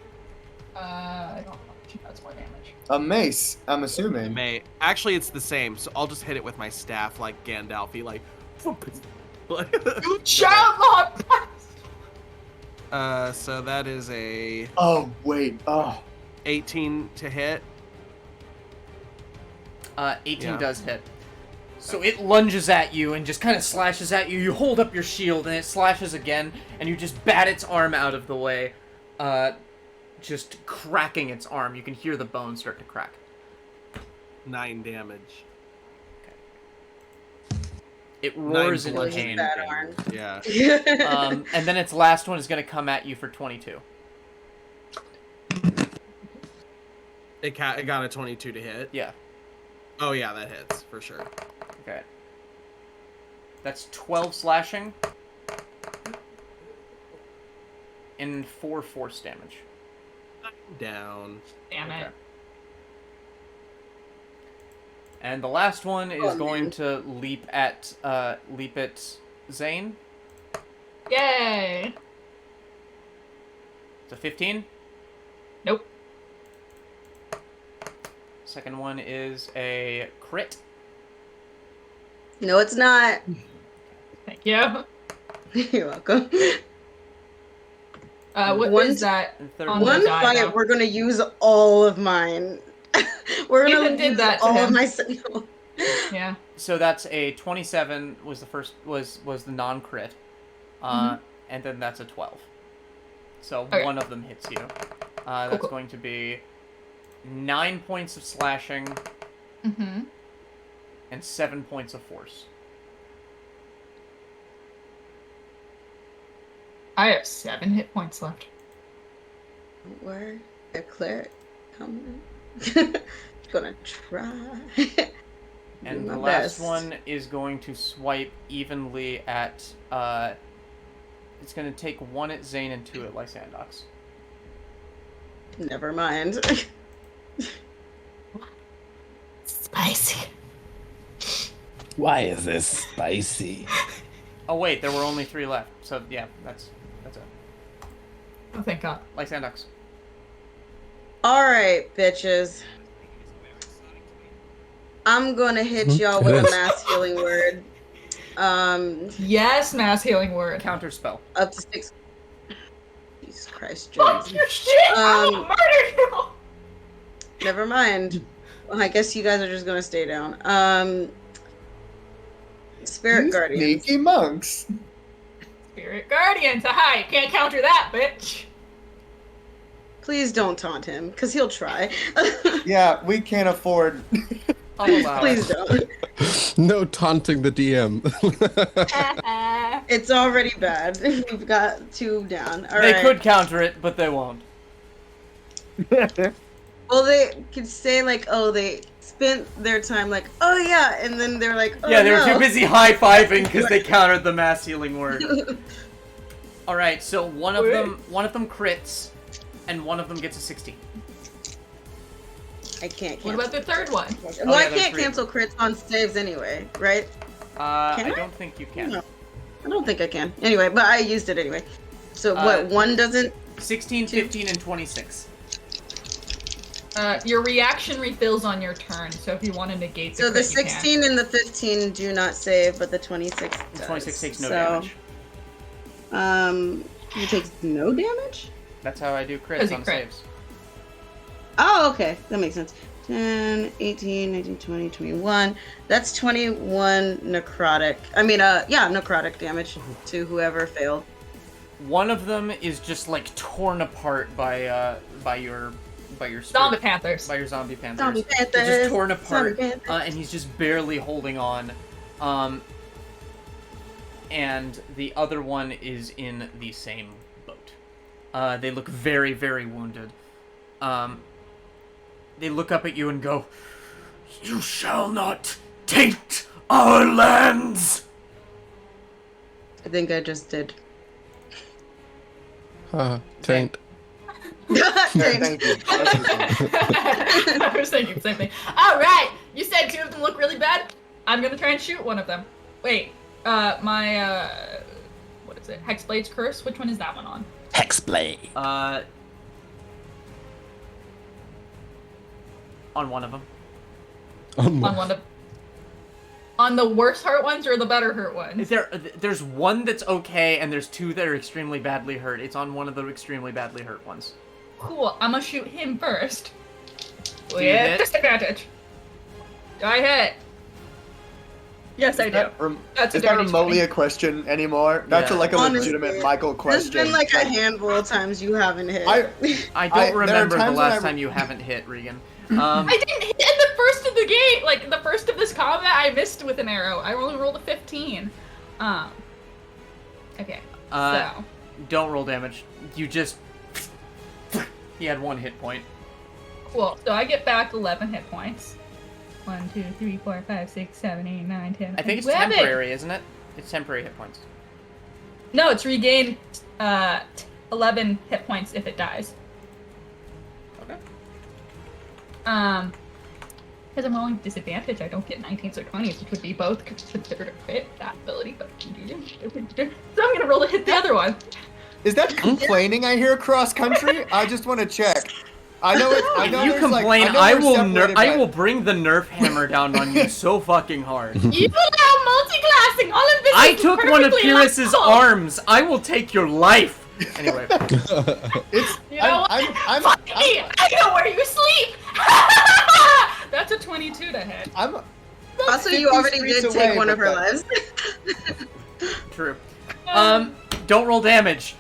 I don't know if that's more damage. A mace, I'm assuming. Actually, it's the same, so I'll just hit it with my staff like Gandalf-y, like. You shall not pass! So that is a Oh, wait. Oh. 18 to hit. 18 does hit. So it lunges at you and just kind of slashes at you. You hold up your shield and it slashes again, and you just bat its arm out of the way, just cracking its arm. You can hear the bone start to crack. 9 damage. It roars in Nine pain. Bad arm. Yeah. And then its last one is going to come at you for 22. It got a 22 to hit. Yeah. Oh yeah, that hits for sure. Okay. That's 12 slashing. And 4 force damage. Down. Damn it. Okay. And the last one is going to leap at Xaine. Yay! It's a 15. Nope. Second one is a crit. No, it's not. Thank you. You're welcome. What One- is that? And third On one, One the die fight, now. we're gonna use all of mine. We're gonna Ethan did use that to all of him. my. Yeah. so that's a 27 was the first was the non-crit. And then that's a 12. So Okay. one of them hits you. That's cool. going to be 9 points of slashing Mm-hmm. and 7 points of force. I have 7 hit points left. Where a cleric coming? Gonna try. And My the last best. one is going to swipe evenly at it's going to take 1 at Xaine and 2 at Lysandox. Never mind. Spicy. Why is this spicy? Oh wait, there were only 3 left. So yeah, that's it. Oh, thank God. Lysandox. All right, bitches. I'm gonna hit y'all with a mass healing word. Yes, mass healing word. Counter spell. Up to 6. Jesus Christ, Fuck James. your shit! I will murder you! Never mind. Well, I guess you guys are just gonna stay down. Spirit You Guardians. Sneaky monks. Spirit Guardians, aha! You can't counter that, bitch! Please don't taunt him, because he'll try. Yeah, we can't afford. I'll allow Please it. don't. No taunting the DM. It's already bad. We've got 2 down. All They right. could counter it, but they won't. Well, they could say, like, oh, they spent their time, like, oh, yeah, and then they're like, oh, Yeah, they were no. too busy high-fiving because they countered the mass healing word. Alright, so one of them crits, and one of them gets a 16. I can't cancel. What about the third one? Well, Oh, yeah, I there's can't 3. cancel crits on saves anyway, right? I I? don't think you can. No. I don't think I can. Anyway, but I used it anyway. So what, 1 doesn't? 16, 15, and 26. Your reaction refills on your turn, so if you want to negate the So the crit, you can. 16 and the 15 do not save, but the 26 does. 26 takes no So, damage. He takes no damage? That's how I do 'Cause crits he on crit. saves. Oh, okay. That makes sense. 10, 18, 19, 20, 21. That's 21 necrotic. I mean, necrotic damage to whoever failed. One of them is just like torn apart by your spirit, Zombie Panthers. by your zombie panthers. Zombie They're Panthers. just torn apart, Zombie Panthers. and he's just barely holding on. And the other one is in the same boat. They look very, very wounded. They look up at you and go, "You shall not taint our lands!" I think I just did. Taint. Thank you. I was thinking the same thing. Alright! You said 2 of them look really bad? I'm gonna try and shoot one of them. Wait, what is it? Hexblade's Curse? Which one is that one on? Hexblade. on one of them. On one of. On the worst hurt ones or the better hurt ones? There's one that's okay, and there's two that are extremely badly hurt. It's on one of the extremely badly hurt ones. Cool. I'm gonna shoot him first. Do you hit? Disadvantage. Do I hit? Yes, I do. That's is a that dirty remotely 20. a question anymore? That's Yeah. like a Honestly, legitimate Michael question. There's been like a handful of times you haven't hit. I don't remember the times when last time you haven't hit, Regan. I didn't hit in the first of the game. Like the first of this combat, I missed with an arrow. I only rolled a 15. Okay. So. Don't roll damage. You just. He had 1 hit point. Cool. So I get back 11 hit points. 1, 2, 3, 4, 5, 6, 7, 8, 9, 10. I think it's Rabbit! temporary, isn't it? It's temporary hit points. No, it's regained 11 hit points if it dies. Okay. Because I'm rolling disadvantage, I don't get 19s or 20s, which would be both considered a crit, that ability, but so I'm gonna roll to hit the other one. Is that complaining I hear cross country? I just want to check. I know it. I know If you there's, like, complain, I know I we're will separated I by- will bring the nerf hammer down on you so fucking hard. You allow multi-classing, all of this I is took one of perfectly Kihris's lawful. arms. I will take your life. Anyway. It's. You know what? I'm Fuck me! I know where you sleep! That's a 22 to hit. I'm Also, you 50 already streets did away, take one of but her that- lives. True. Don't roll damage.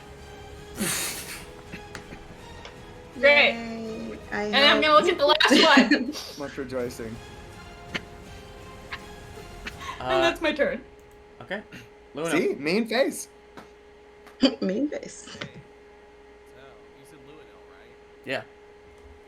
Great. Yay. And I'm gonna look at the last one. much rejoicing. And that's my turn. Okay. Luinnil. See, mean face. Mean face. So, you said Luinnil, right? Yeah.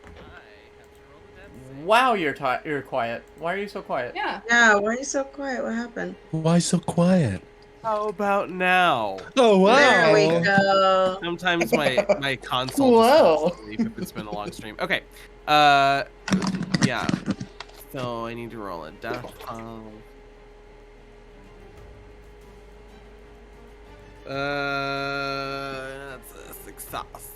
I have to roll the death save. Wow, you're quiet. Why are you so quiet? Yeah. Yeah, why are you so quiet? What happened? Why so quiet? How about now? Oh There we go. Sometimes my console Whoa. just falls asleep if it's been a long stream. Okay. Yeah. So I need to roll a death pile. That's a success.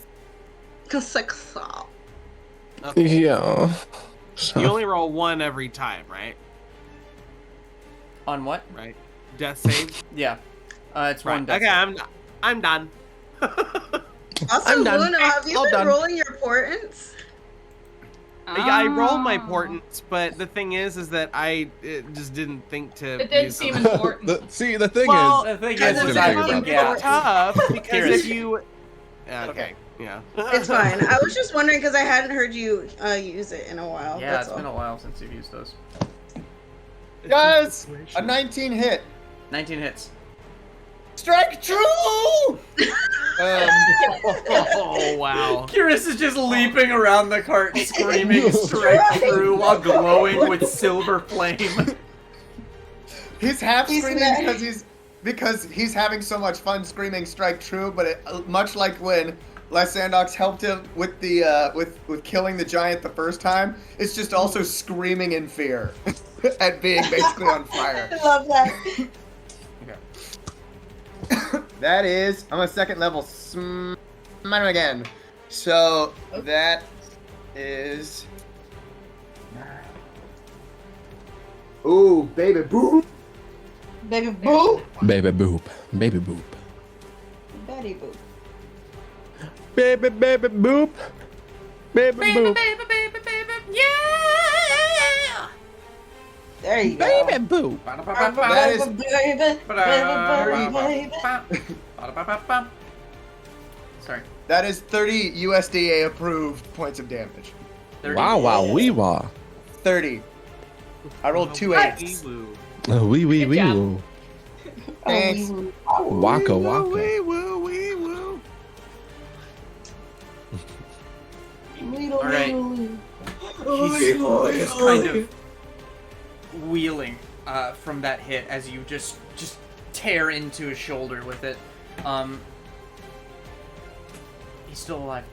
Okay. Yeah. You only roll 1 every time, right? On what? Right. Death save. Yeah. It's Right. one death. Okay, I'm done. Also, I'm done. Luna, have you All been done. rolling your portents? I roll my Ah. portents, but the thing is that I just didn't think to. It didn't use seem them. important. See, the thing Well, The thing Because is, it's I not forget. It's tough because Kihris. if you. Yeah, okay. Yeah. It's fine. I was just wondering because I hadn't heard you use it in a while. Yeah, that's it's been all. a while since you've used those. Guys, a 19 hit. 19 hits. Strike true. Oh wow. Kihris is just leaping around the cart, screaming strike through while glowing with silver flame. He's half He's screaming mad. because he's having so much fun screaming strike true, but much like when Lysandox helped him with the with killing the giant the first time, it's just also screaming in fear at being basically on fire. I love that. That is, I'm a second level smite him again. So that is. Ooh, baby boo. Baby boop. Baby boop. Baby boop. Betty boop. Baby, baby boop. Baby boop. Yeah! There you go. Baby boop. That is Sorry. that is 30 USDA approved points of damage. 30. Wow, wow, wee wah. 30. I rolled 2 8s. Wee wee Good wee job. woo. Thanks. Waka waka. Wee woo, wee woo. All right. He's kind of wheeling from that hit as you just tear into his shoulder with it. He's still alive.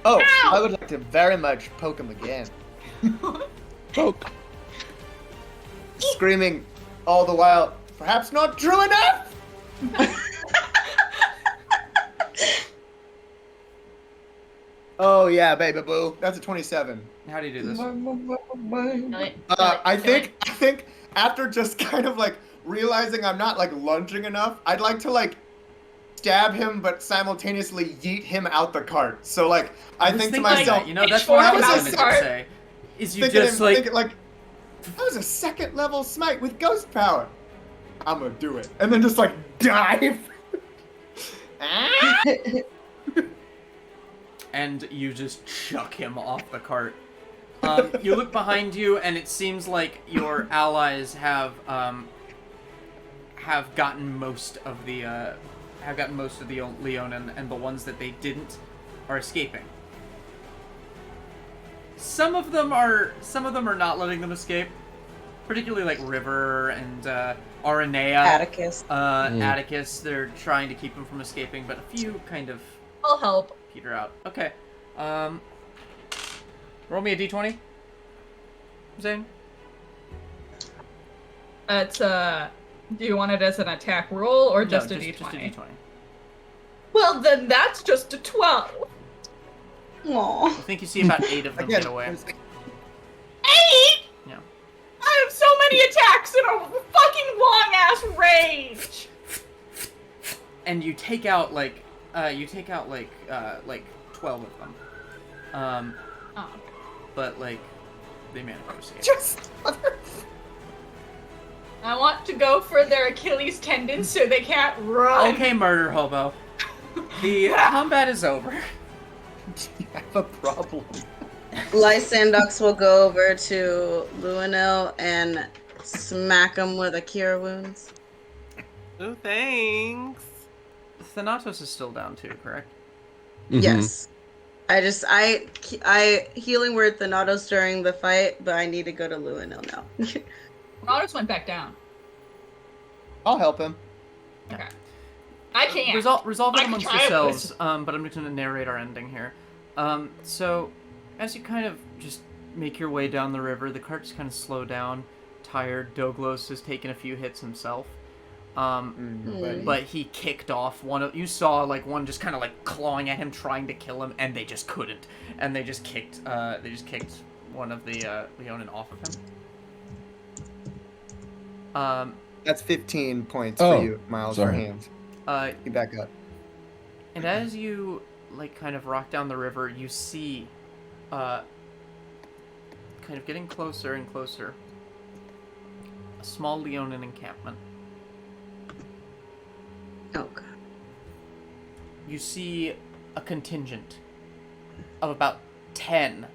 Oh, I would like to very much poke him again. Poke. Screaming all the while, perhaps not true enough! Oh, Oh yeah, baby boo. That's a 27. How do you do this? I think after just kind of like realizing I'm not like lunging enough, I'd like to like stab him but simultaneously yeet him out the cart. So like I think to myself, that, you know, that's what I was Pitchfork going to out. say. Is you just like that was a 2nd level smite with ghost power. I'm gonna do it, and then just like dive. and you just chuck him off the cart. You look behind you, and it seems like your allies have gotten most of the Leonin, and the ones that they didn't are escaping. Some of them are not letting them escape, particularly like River and Aranea. Atticus. Atticus. They're trying to keep them from escaping, but a few kind of I'll help. peter out. Okay. Roll me a d20. Xaine. It's do you want it as an attack roll or just a d20? Just a d20. Well, then that's just a 12. Aww. I think you see about 8 of them get away. 8? Yeah. I have so many attacks in a fucking long-ass range! And you take out like 12 of them. Oh. But like they managed to escape. Just I want to go for their Achilles tendons so they can't run. Okay, murder hobo. The combat is over. I have a problem. Lysandox will go over to Luinnil and smack him with a cure wounds. Oh, thanks. Thanatos is still down too, correct? Mhm. Yes. I healing word Thanatos during the fight, but I need to go to Luinnil now. Thanatos went back down. I'll help him. Okay. I can't. Resolve it I can amongst try it, yourselves, but I'm just going to narrate our ending here. So, as you kind of just make your way down the river, the carts kind of slow down. Tired. Doglos has taken a few hits himself. But he kicked off one of... You saw, like, one just kind of, like, clawing at him, trying to kill him, and they just couldn't. And they just kicked one of the Leonin off of him. That's 15 points Oh, for you, Miles, sorry. for hands. You back up. And as you, like, kind of rock down the river, you see, kind of getting closer and closer, a small Leonin encampment. Oh god. You see a contingent of about 10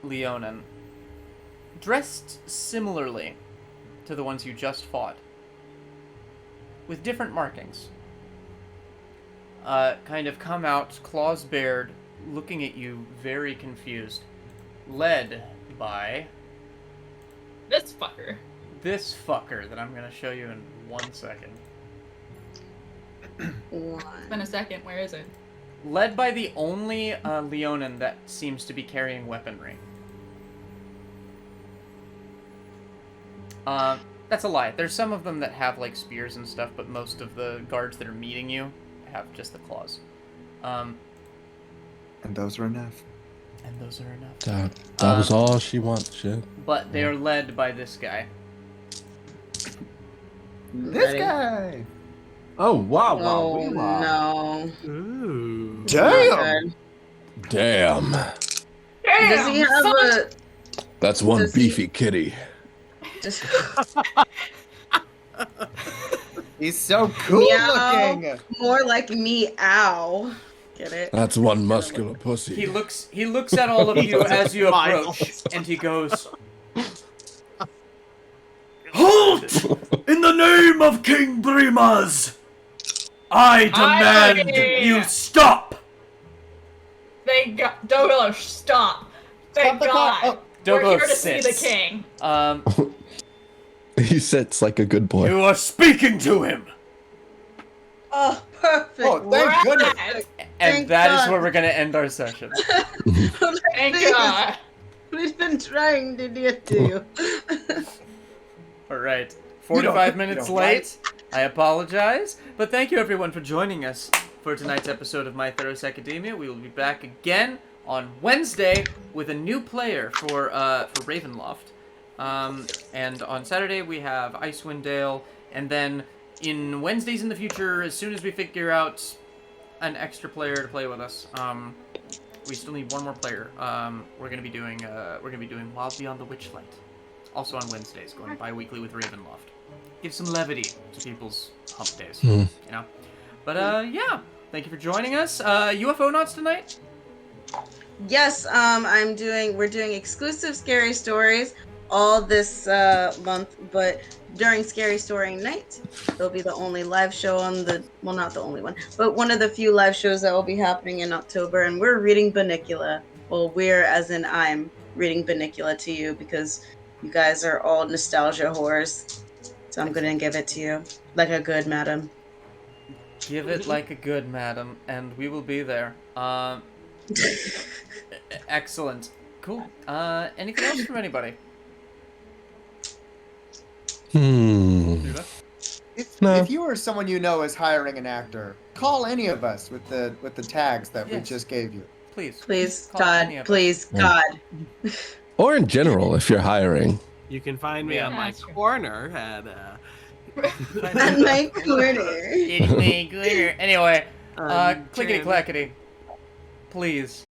Leonin, dressed similarly to the ones you just fought, with different markings. Kind of come out, claws bared, looking at you very confused. Led by This fucker. this fucker that I'm going to show you in 1 second. One. It's been a second. Where is it? Led by the only Leonin that seems to be carrying weaponry. That's a lie. There's some of them that have, like, spears and stuff, but most of the guards that are meeting you have just the claws. And those are enough. And those are enough. That was all she wanted, shit. But they are led by this guy. This guy. Oh, wow, Oh no. Ooh. Damn. Damn. Does he have a That's one Does he- beefy kitty. just He's so cool Meow. looking. more like meow? Get it? That's one muscular pussy. He looks at all of you as you approach, and he goes, "Halt! In the name of King Brimas, I demand Aye. you stop!" Thank God. Dogolo, stop. Thank Stop the God. clock. We're Dogolo here to see the sits. king. He sits like a good boy. You are speaking to him, Oh, perfect. Oh, thank goodness. Right. and Thank that is God. where we're gonna end our session. Thank God. We've been trying to get to you. All right, You 45 don't- minutes you don't like- late. I apologize, but thank you everyone for joining us for tonight's episode of My Theros Academia. We will be back again on Wednesday with a new player for Ravenloft. And on Saturday we have Icewind Dale, and then in Wednesdays in the future, as soon as we figure out an extra player to play with us, we still need one more player. We're gonna be doing Wild Beyond the Witchlight, also on Wednesdays, going bi-weekly with Ravenloft. Give some levity to people's hump days, you know. But yeah, thank you for joining us. UFO Knots tonight. Yes, we're doing exclusive scary stories all this month, but during Scary Story Night, there'll be the only live show on not the only one, but one of the few live shows that will be happening in October, and we're reading Bunnicula. Well, I'm reading Bunnicula to you because you guys are all nostalgia whores. So I'm gonna give it to you like a good madam. Give it like a good madam, and we will be there. Excellent. Cool. Anything else from anybody? If you or someone you know is hiring an actor, call any of us with the tags that we just gave you. Please, Call any God, of us. please, God. Or in general, if you're hiring. You can find me on my sure. corner at On my corner. Anyway, clickety Jen. clackety. Please